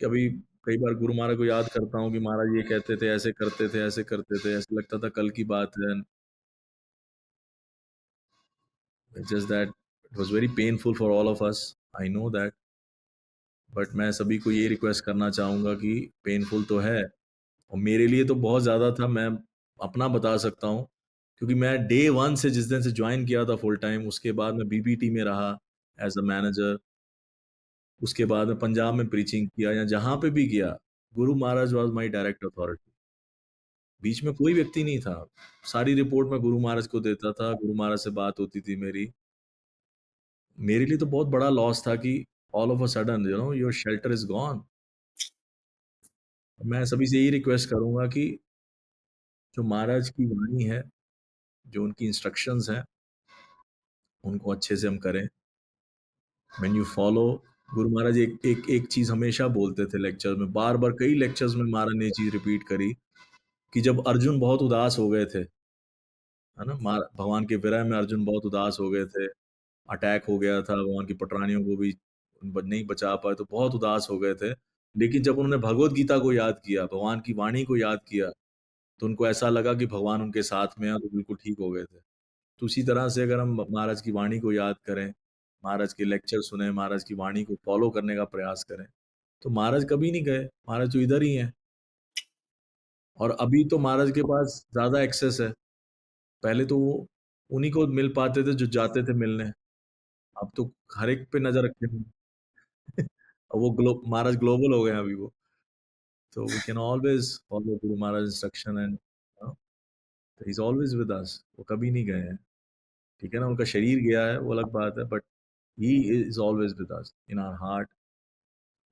कि अभी कई बार गुरु महाराज को याद करता हूँ कि महाराज ये कहते थे, ऐसे करते थे, ऐसे करते थे, ऐसे लगता था कल की बात है। Just that it was very painful for all of us, I know that, but मैं सभी को ये रिक्वेस्ट करना चाहूँगा कि पेनफुल तो है, और मेरे लिए तो बहुत ज़्यादा था। मैं अपना बता सकता हूँ, क्योंकि मैं डे 1 से जिस दिन से जॉइन किया था फुल टाइम, उसके बाद मैं बीबीटी में रहा एज़ अ मैनेजर, उसके बाद मैं पंजाब में प्रीचिंग किया या जहाँ पे भी गया, Guru Maharaj was my direct authority. बीच में कोई व्यक्ति नहीं था। सारी रिपोर्ट मैं गुरु महाराज को देता था, गुरु महाराज से बात होती थी मेरी। मेरे लिए तो बहुत बड़ा लॉस था कि all of a sudden your shelter is gone. मैं सभी से यही रिक्वेस्ट करूँगा कि जो महाराज की वाणी है, जो उनकी इंस्ट्रक्शंस हैं, उनको अच्छे से हम करें। व्हेन यू फॉलो, गुरु महाराज एक चीज़ हमेशा बोलते थे लेक्चर में, बार-बार कई लेक्चर्स में महाराज ने ये चीज़ रिपीट करी कि जब अर्जुन बहुत उदास हो गए थे, है ना? भगवान के विरह में अर्जुन बहुत उदास हो गए थे, अटैक हो गया था, भगवान की पटरानियों को भी नहीं बचा पाए, तो बहुत उदास हो गए थे। लेकिन जब उन्होंने भगवद गीता को याद किया, भगवान की वाणी को याद किया, तो उनको ऐसा लगा कि भगवान उनके साथ में हैं, तो बिल्कुल ठीक हो गए थे। तो उसी तरह से अगर हम महाराज की वाणी को याद करें, महाराज के लेक्चर सुनें, महाराज की वाणी को फ़ॉलो करने का प्रयास करें, तो महाराज कभी नहीं गए, महाराज तो इधर ही हैं। और अभी तो महाराज के पास ज़्यादा एक्सेस है। पहले तो वो उन्हीं को मिल पाते थे जो जाते थे मिलने। अब तो हर एक पे नज़र रखे हुए हैं। वो महाराज ग्लोबल हो गए हैं अभी वो। तो we can always follow Guru Maharaj instruction and he is always with us. वो कभी नहीं गए हैं। ठीक है ना? उनका शरीर गया है, वो अलग बात है, but he is always with us in our heart.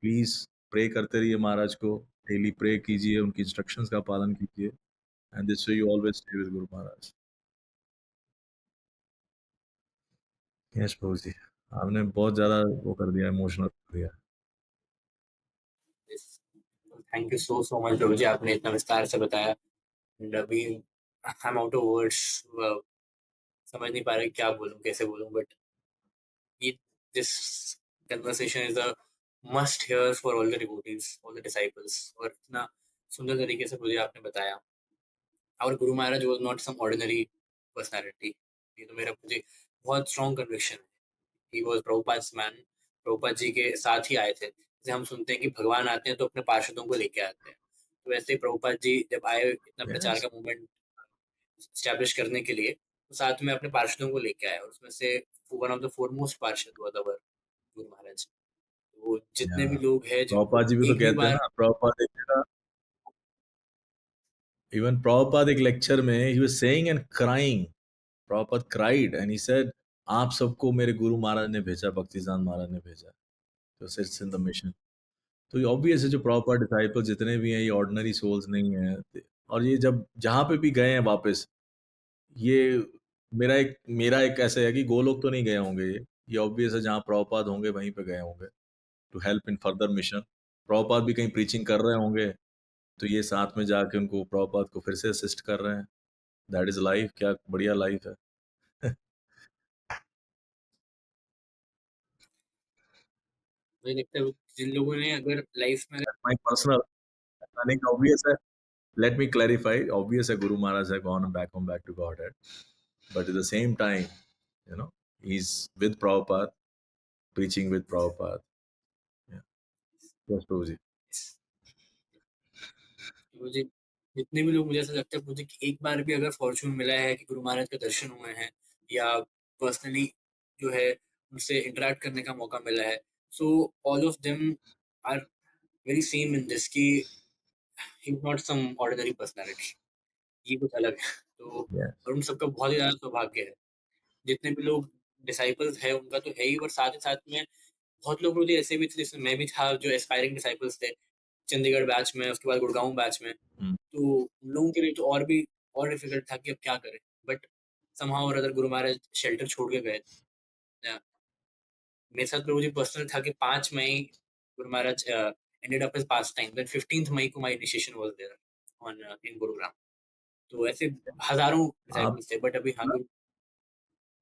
Please pray करते रहिए महाराज को, डेली प्रे कीजिए, उनकी इंस्ट्रक्शंस का पालन कीजिए, and this way you always stay with Guru Maharaj. Yes प्रभु जी, आपने बहुत ज़्यादा वो कर दिया, इमोशनल कर दिया। Thank you so so much प्रभु जी, आपने इतना विस्तार से बताया। एंड अभी I am out of words, समझ नहीं पा रहा क्या बोलूं, कैसे बोलूं, बट ये this conversation is a must here for all the devotees, all the disciples. और इतना सुंदर तरीके से मुझे आपने बताया। और Guru Maharaj was not some ordinary personality, ये तो मेरा मुझे बहुत स्ट्रॉन्ग कन्विक्शन है। He was Prabhupada's man. Prabhupada ji के साथ ही आए थे। जैसे हम सुनते हैं कि भगवान आते हैं तो अपने पार्षदों को लेके आते हैं, तो वैसे ही प्रभुपाद जी जब आए इतना प्रचार यस, का मूवमेंट स्टैब्लिश करने के लिए, तो साथ में अपने पार्षदों को लेके आए, और उसमें से वन ऑफ द फोरमोस्ट पार्षद हुआ था गुरु महाराज। तो वो या जितने भी लोग हैं जिनको प्रभुपाद जी भी तो एक भी कहते हैं बार, ना, प्रभुपाद एक जगह, इवन प्रभुपाद एक लेक्चर में he was saying and crying, Prabhupada cried and he said, आप सबको मेरे गुरु महाराज ने भेजा, भक्तिसिद्धांत महाराज ने भेजा, तो सिट्स इन द मिशन। तो ये ऑब्वियस है, जो प्रॉपर डिसाइपल जितने भी हैं, ये ऑर्डिनरी सोल्स नहीं हैं। और ये जब जहाँ पे भी गए हैं वापस, ये मेरा एक ऐसे है कि गोलोक तो नहीं गए होंगे ये ऑब्वियस है, जहाँ प्रभुपाद होंगे वहीं पे गए होंगे to help in further mission. Prabhupada भी कहीं प्रीचिंग कर रहे होंगे, तो ये साथ में जाके उनको, प्रभुपाद को फिर से असिस्ट कर रहे हैं। दैट इज लाइफ, क्या बढ़िया लाइफ है। मुझे लगता है जिन लोगों ने अगर लाइफ में, माय पर्सनल थिंक, ऑब्वियस है, let me clarify, obvious है Guru Maharaj had gone back home, back to Godhead, but at the same time, he's with Prabhupada, preaching with Prabhupada. Yeah. Yes, Prabhuji. मुझे जितने भी लोग, मुझे ऐसा लगता है मुझे कि एक बार भी अगर फॉर्चून मिला है कि गुरु महाराज के दर्शन हुए हैं, या पर्सनली जो है उनसे इंटरेक्ट करने का मौका मिला है, so all of them are very same in this कि he is not some ordinary personality, ये कुछ अलग है। तो Yes. और उन सबका बहुत ही ज्यादा सौभाग्य है। जितने भी लोग डिसाइपल्स है उनका तो है ही, और साथ ही साथ में बहुत लोग मुझे ऐसे भी थे, जिसमें मैं भी था, जो एस्पायरिंग डिसाइपल्स थे चंडीगढ़ बैच में, उसके बाद गुड़गांव बैच में। Mm. तो उन लोगों के लिए तो और भी और डिफिकल्ट था कि अब क्या करें, बट समहाउ और अदर गुरु महाराज शेल्टर छोड़ के गए। मेरे साथ प्रभु जी पर्सनल था कि 5 मई Guru Maharaj ended up his pastime, then 15th May को my initiation was there on in Gurugram। तो ऐसे हजारों आप डिसाइपल्स थे, बट अभी हाँ गुरु,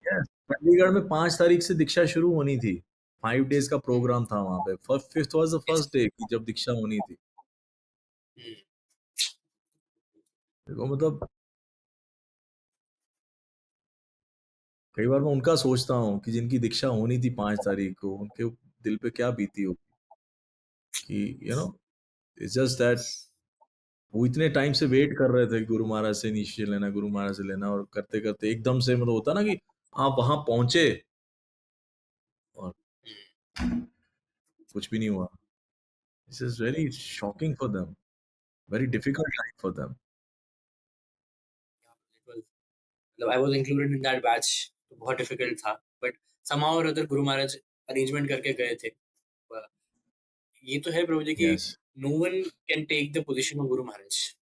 yes, चंडीगढ़ में 5 तारीख से दीक्षा शुरू होनी थी। 5 डेज़ का प्रोग्राम था वहाँ पे। फ 5th was the Yes. First day कि जब दीक्षा होनी थी। हम्म, देखो मतलब कई बार मैं उनका सोचता हूँ कि जिनकी दीक्षा होनी थी 5 तारीख को, उनके दिल पे क्या बीती होगी कि इट्स जस्ट दैट वो इतने टाइम से वेट कर रहे थे कि गुरु महाराज से इनिशिएशन लेना, गुरु महाराज से लेना और करते-करते एकदम से मतलब होता है ना कि आप वहाँ पहुँचे और कुछ भी नहीं हुआ। This is very shocking for them, very difficult time for them. it was- मतलब I was included in that batch, तो बहुत डिफिकल्ट था, बट समहाउ और अदर गुरु महाराज अरेंजमेंट करके गए थे। ये तो है प्रभु जी कि yes. No one can take the position of guru Maharaj,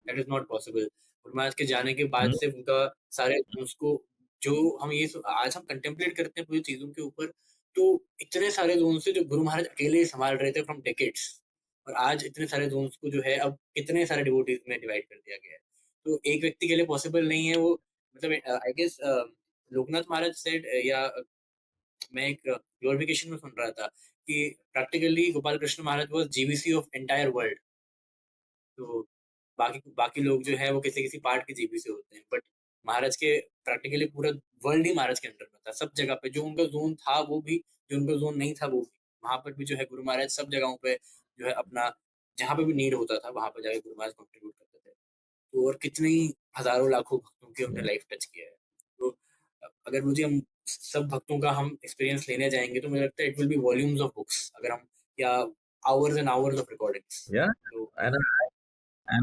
that is not possible. Guru Maharaj के जाने के बाद हुँ, से उनका सारे उसको जो हम आज हम कंटेम्पलेट करते हैं पूरी चीजों के ऊपर, तो इतने सारे जोन से जो गुरु महाराज अकेले संभाल रहे थे फ्रॉम डेकेड्स, और आज इतने सारे जोन्स को जो है अब कितने सारे डिवोटीज में डिवाइड कर दिया गया है, तो एक व्यक्ति के लिए पॉसिबल नहीं है वो। मतलब I guess Lokanath Maharaj said, या मैं एक ग्लोरिफिकेशन में सुन रहा था कि प्रैक्टिकली गोपाल कृष्ण महाराज वाज जीवीसी ऑफ एंटायर वर्ल्ड। तो बाकी बाकी लोग जो है वो किसी किसी पार्ट के जीबी से होते हैं, बट महाराज के प्रैक्टिकली पूरा वर्ल्ड ही महाराज के अंडर में था, सब जगह पे जो उनका जोन था वो भी, जो उनका जोन नहीं था वो भी, वहां पर भी जो है गुरु महाराज सब जगहों पे जो है अपना, जहाँ पे भी नीड होता था वहां पर जाके गुरु महाराज कंट्रीब्यूट करते थे। तो और कितने ही हजारों लाखों भक्तों की उन्होंने या लाइफ टच किया है। तो अगर मुझे हम सब भक्तों का हम एक्सपीरियंस लेने जाएंगे तो मुझे लगता है it will be volumes of books, अगर हम, या hours and hours of recordings. या तो and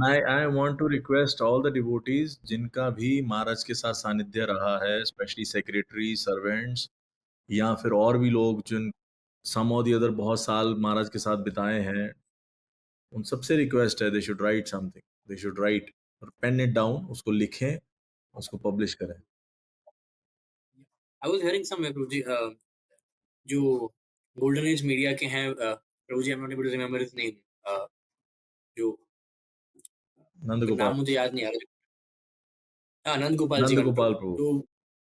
I want to request all the devotees जिनका भी महाराज के साथ सानिध्य रहा है, स्पेशली सेक्रेटरी, सर्वेंट्स या फिर और भी लोग जिन सम और दी अदर बहुत साल महाराज के साथ बिताए हैं, उन सबसे रिक्वेस्ट है they should write something, they should write और पेन इट डाउन, उसको लिखें, उसको पब्लिश करें। आई वाज हियरिंग समवेयर प्रभु जी, जो गोल्डन एज मीडिया के हैं, प्रभु जी, I am not able to remember his name, जो नंद मतलब गोपाल, नाम मुझे याद नहीं आ रहा। हाँ, नंद गोपाल जी नंद महाराज प्रभु। गोपाल प्रभु। तो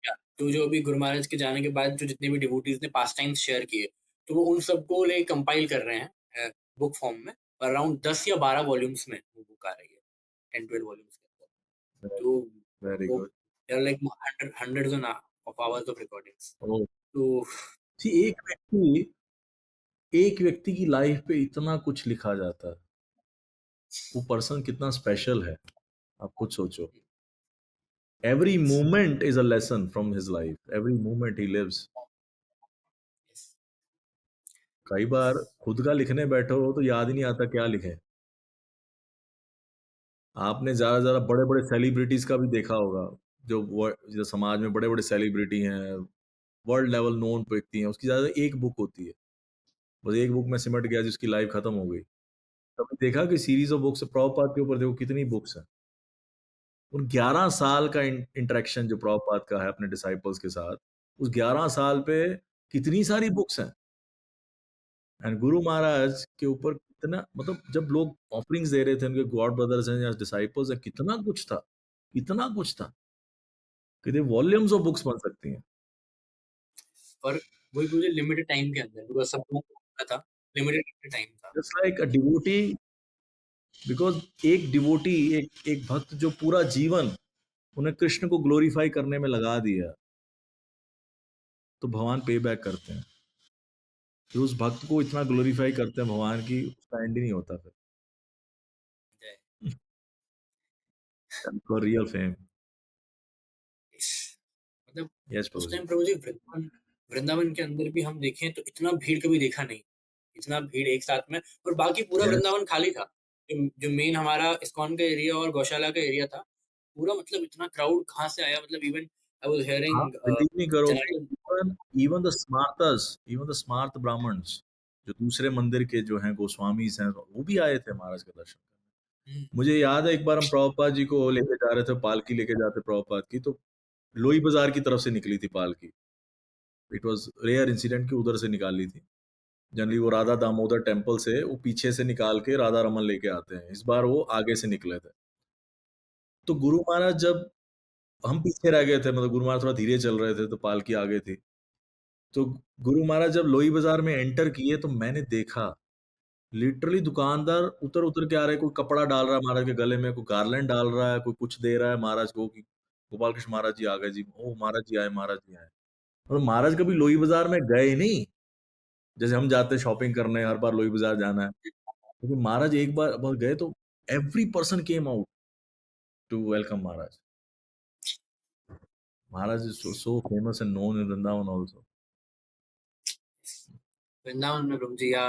या तो जो अभी गुरु महाराज के जाने के बाद जो जितने भी डिवोटीज ने पास टाइम्स शेयर किए, तो वो उन सबको ले कंपाइल कर रहे हैं बुक फॉर्म में, और अराउंड 10 या 12 वॉल्यूम्स में वो बुक आ रही है, 10-12 वॉल्यूम्स के अंदर। तो वेरी वो good. There are like hundreds of hours of recordings. ओ तो सी एक व्यक्ति की लाइफ पे इतना कुछ लिखा जाता है, वो पर्सन कितना स्पेशल है, आप खुद सोचो। Every moment is a lesson from his life, every moment he lives. yes, कई बार खुद का लिखने बैठो तो याद ही नहीं आता क्या लिखें। आपने ज़्यादा बड़े-बड़े सेलिब्रिटीज़ का भी देखा होगा, जो समाज में बड़े-बड़े सेलिब्रिटी हैं, वर्ल्ड लेवल नोन व्यक्ति हैं, उसकी ज़्यादा एक बुक होती है। बस एक बुक में सिमट गया जिसकी लाइफ खत्म हो गई। कभी देखा कि सीरीज़ ऑफ बुक्स प्रभुपाद के ऊपर देखो कितनी बुक्स हैं। उन 11 साल का इंटरेक्शन जो प्रभुपाद का है अपने डिसाइपल्स के साथ, उस 11 साल पे कितनी सारी बुक्स हैं। एंड गुरु महाराज के ऊपर कितना मतलब जब लोग ऑफरिंग्स दे रहे थे उनके गॉड ब्रदर्स हैं या डिसाइपल्स हैं, कितना कुछ था कि ये वॉल्यूम्स ऑफ बुक्स बन सकती हैं। और वही मुझे लिमिटेड टाइम के अंदर, बिकॉज़ सब लोगों को पता था, लिमिटेड टाइम था। Just like a devotee, because एक डिवोटी, एक एक भक्त जो पूरा जीवन उन्हें कृष्ण को ग्लोरीफाई करने में लगा दिया, तो भगवान पे बैक करते हैं। फिर उस भक्त को इतना ग्लोरीफाई करते हैं भगवान की उसका एंड ही नहीं होता फिर। जय। For real fame. मतलब यस प्रभु उस जी। टाइम प्रभु जी वृंदावन वृंदावन के अंदर भी हम देखें तो इतना भीड़ कभी देखा नहीं, इतना भीड़ एक साथ में, और बाकी पूरा यस। वृंदावन खाली था। जो मेन हमारा इस्कॉन का एरिया और गौशाला का एरिया था, पूरा मतलब इतना क्राउड कहाँ से आया, मतलब इवन आई वाज आप हियरिंग बिलीव नहीं करोगे, Janardan. Even even the Smarta Brahmins जो दूसरे मंदिर के जो हैं गोस्वामीज हैं, वो भी आए थे महाराज के दर्शन करने। हम्म, मुझे याद है एक बार हम प्रभुपाद जी को लेके जा रहे थे, पालकी लेके जाते प्रभुपाद की, तो लोई बाजार की तरफ से निकली थी पालकी। इट वाज रेयर इंसिडेंट कि उधर से निकाली थी। जनरली वो राधा दामोदर टेम्पल से वो पीछे से निकाल के राधा रमन लेके आते हैं, इस बार वो आगे से निकले थे। तो गुरु महाराज जब हम पीछे रह गए थे, मतलब गुरु महाराज थोड़ा धीरे चल रहे थे तो पालकी आगे थी। तो गुरु महाराज जब लोई बाजार में एंटर किए तो मैंने देखा लिटरली दुकानदार उतर-उतर के आ रहे हैं, कोई कपड़ा डाल रहा है महाराज के गले में, कोई गार्लैंड डाल रहा है, कोई कुछ दे रहा है महाराज को कि गोपाल कृष्ण महाराज जी आ गए जी। ओह! महाराज जी आए, महाराज जी आए। और महाराज कभी लोई बाजार में गए ही नहीं, जैसे हम जाते हैं शॉपिंग करने, हर बार लोई बाजार जाना है। क्योंकि महाराज एक बार गए तो every person came out to welcome Maharaj. Maharaj is so famous and known in Vrindavan also. Vrindavan में प्रभु जी या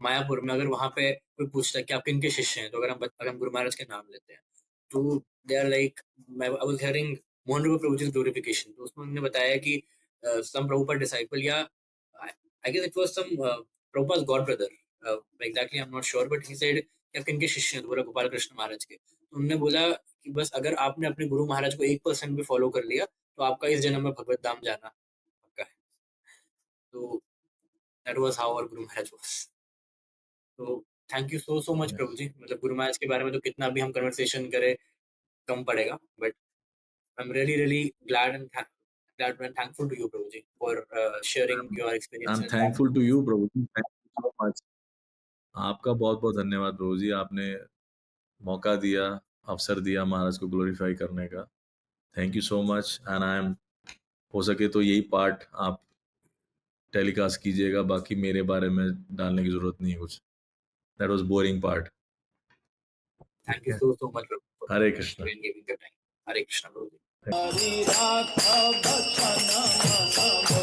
मायापुर में अगर वहाँ पे कोई पूछता है कि आप किनके शिष्य हैं, तो अगर हम गुरु महाराज के नाम लेते हैं, तो they are like, I was hearing Mohan Roop Prabhu ji glorification, तो उसमें उन्होंने बताया कि सम प्रभुपाद डिसाइपल या I guess it was some Prabhupada god brother, exactly I am not sure, but he said कि आप किनके शिष्य हैं, तो बोला गोपाल कृष्ण महाराज के। तो उन्होंने बोला कि बस अगर आपने अपने गुरु महाराज को 1% भी फॉलो कर लिया तो आपका इस जन्म में भगवत धाम जाना पक्का है। तो that was how our Guru Maharaj was. तो thank you so much Yes. प्रभु जी, मतलब गुरु महाराज के बारे में तो कितना भी हम कन्वर्सेशन करें कम पड़ेगा, but I am really glad and thankful to you Prabhu ji for sharing your I'm experiences. thankful to you, Prabhu ji. Thank you so much. आपका बहुत-बहुत धन्यवाद प्रभु जी, आपने मौका दिया, अवसर दिया महाराज को ग्लोरीफाई करने का। Thank you so much and I am, हो सके तो यही पार्ट आप टेलीकास्ट कीजिएगा, बाकी मेरे बारे में डालने की जरूरत नहीं है कुछ। That was boring part. Thank you so much Prabhu for Hare Krishna. giving your time. हरे कृष्ण प्रभु जी। हरि राघव बचन मन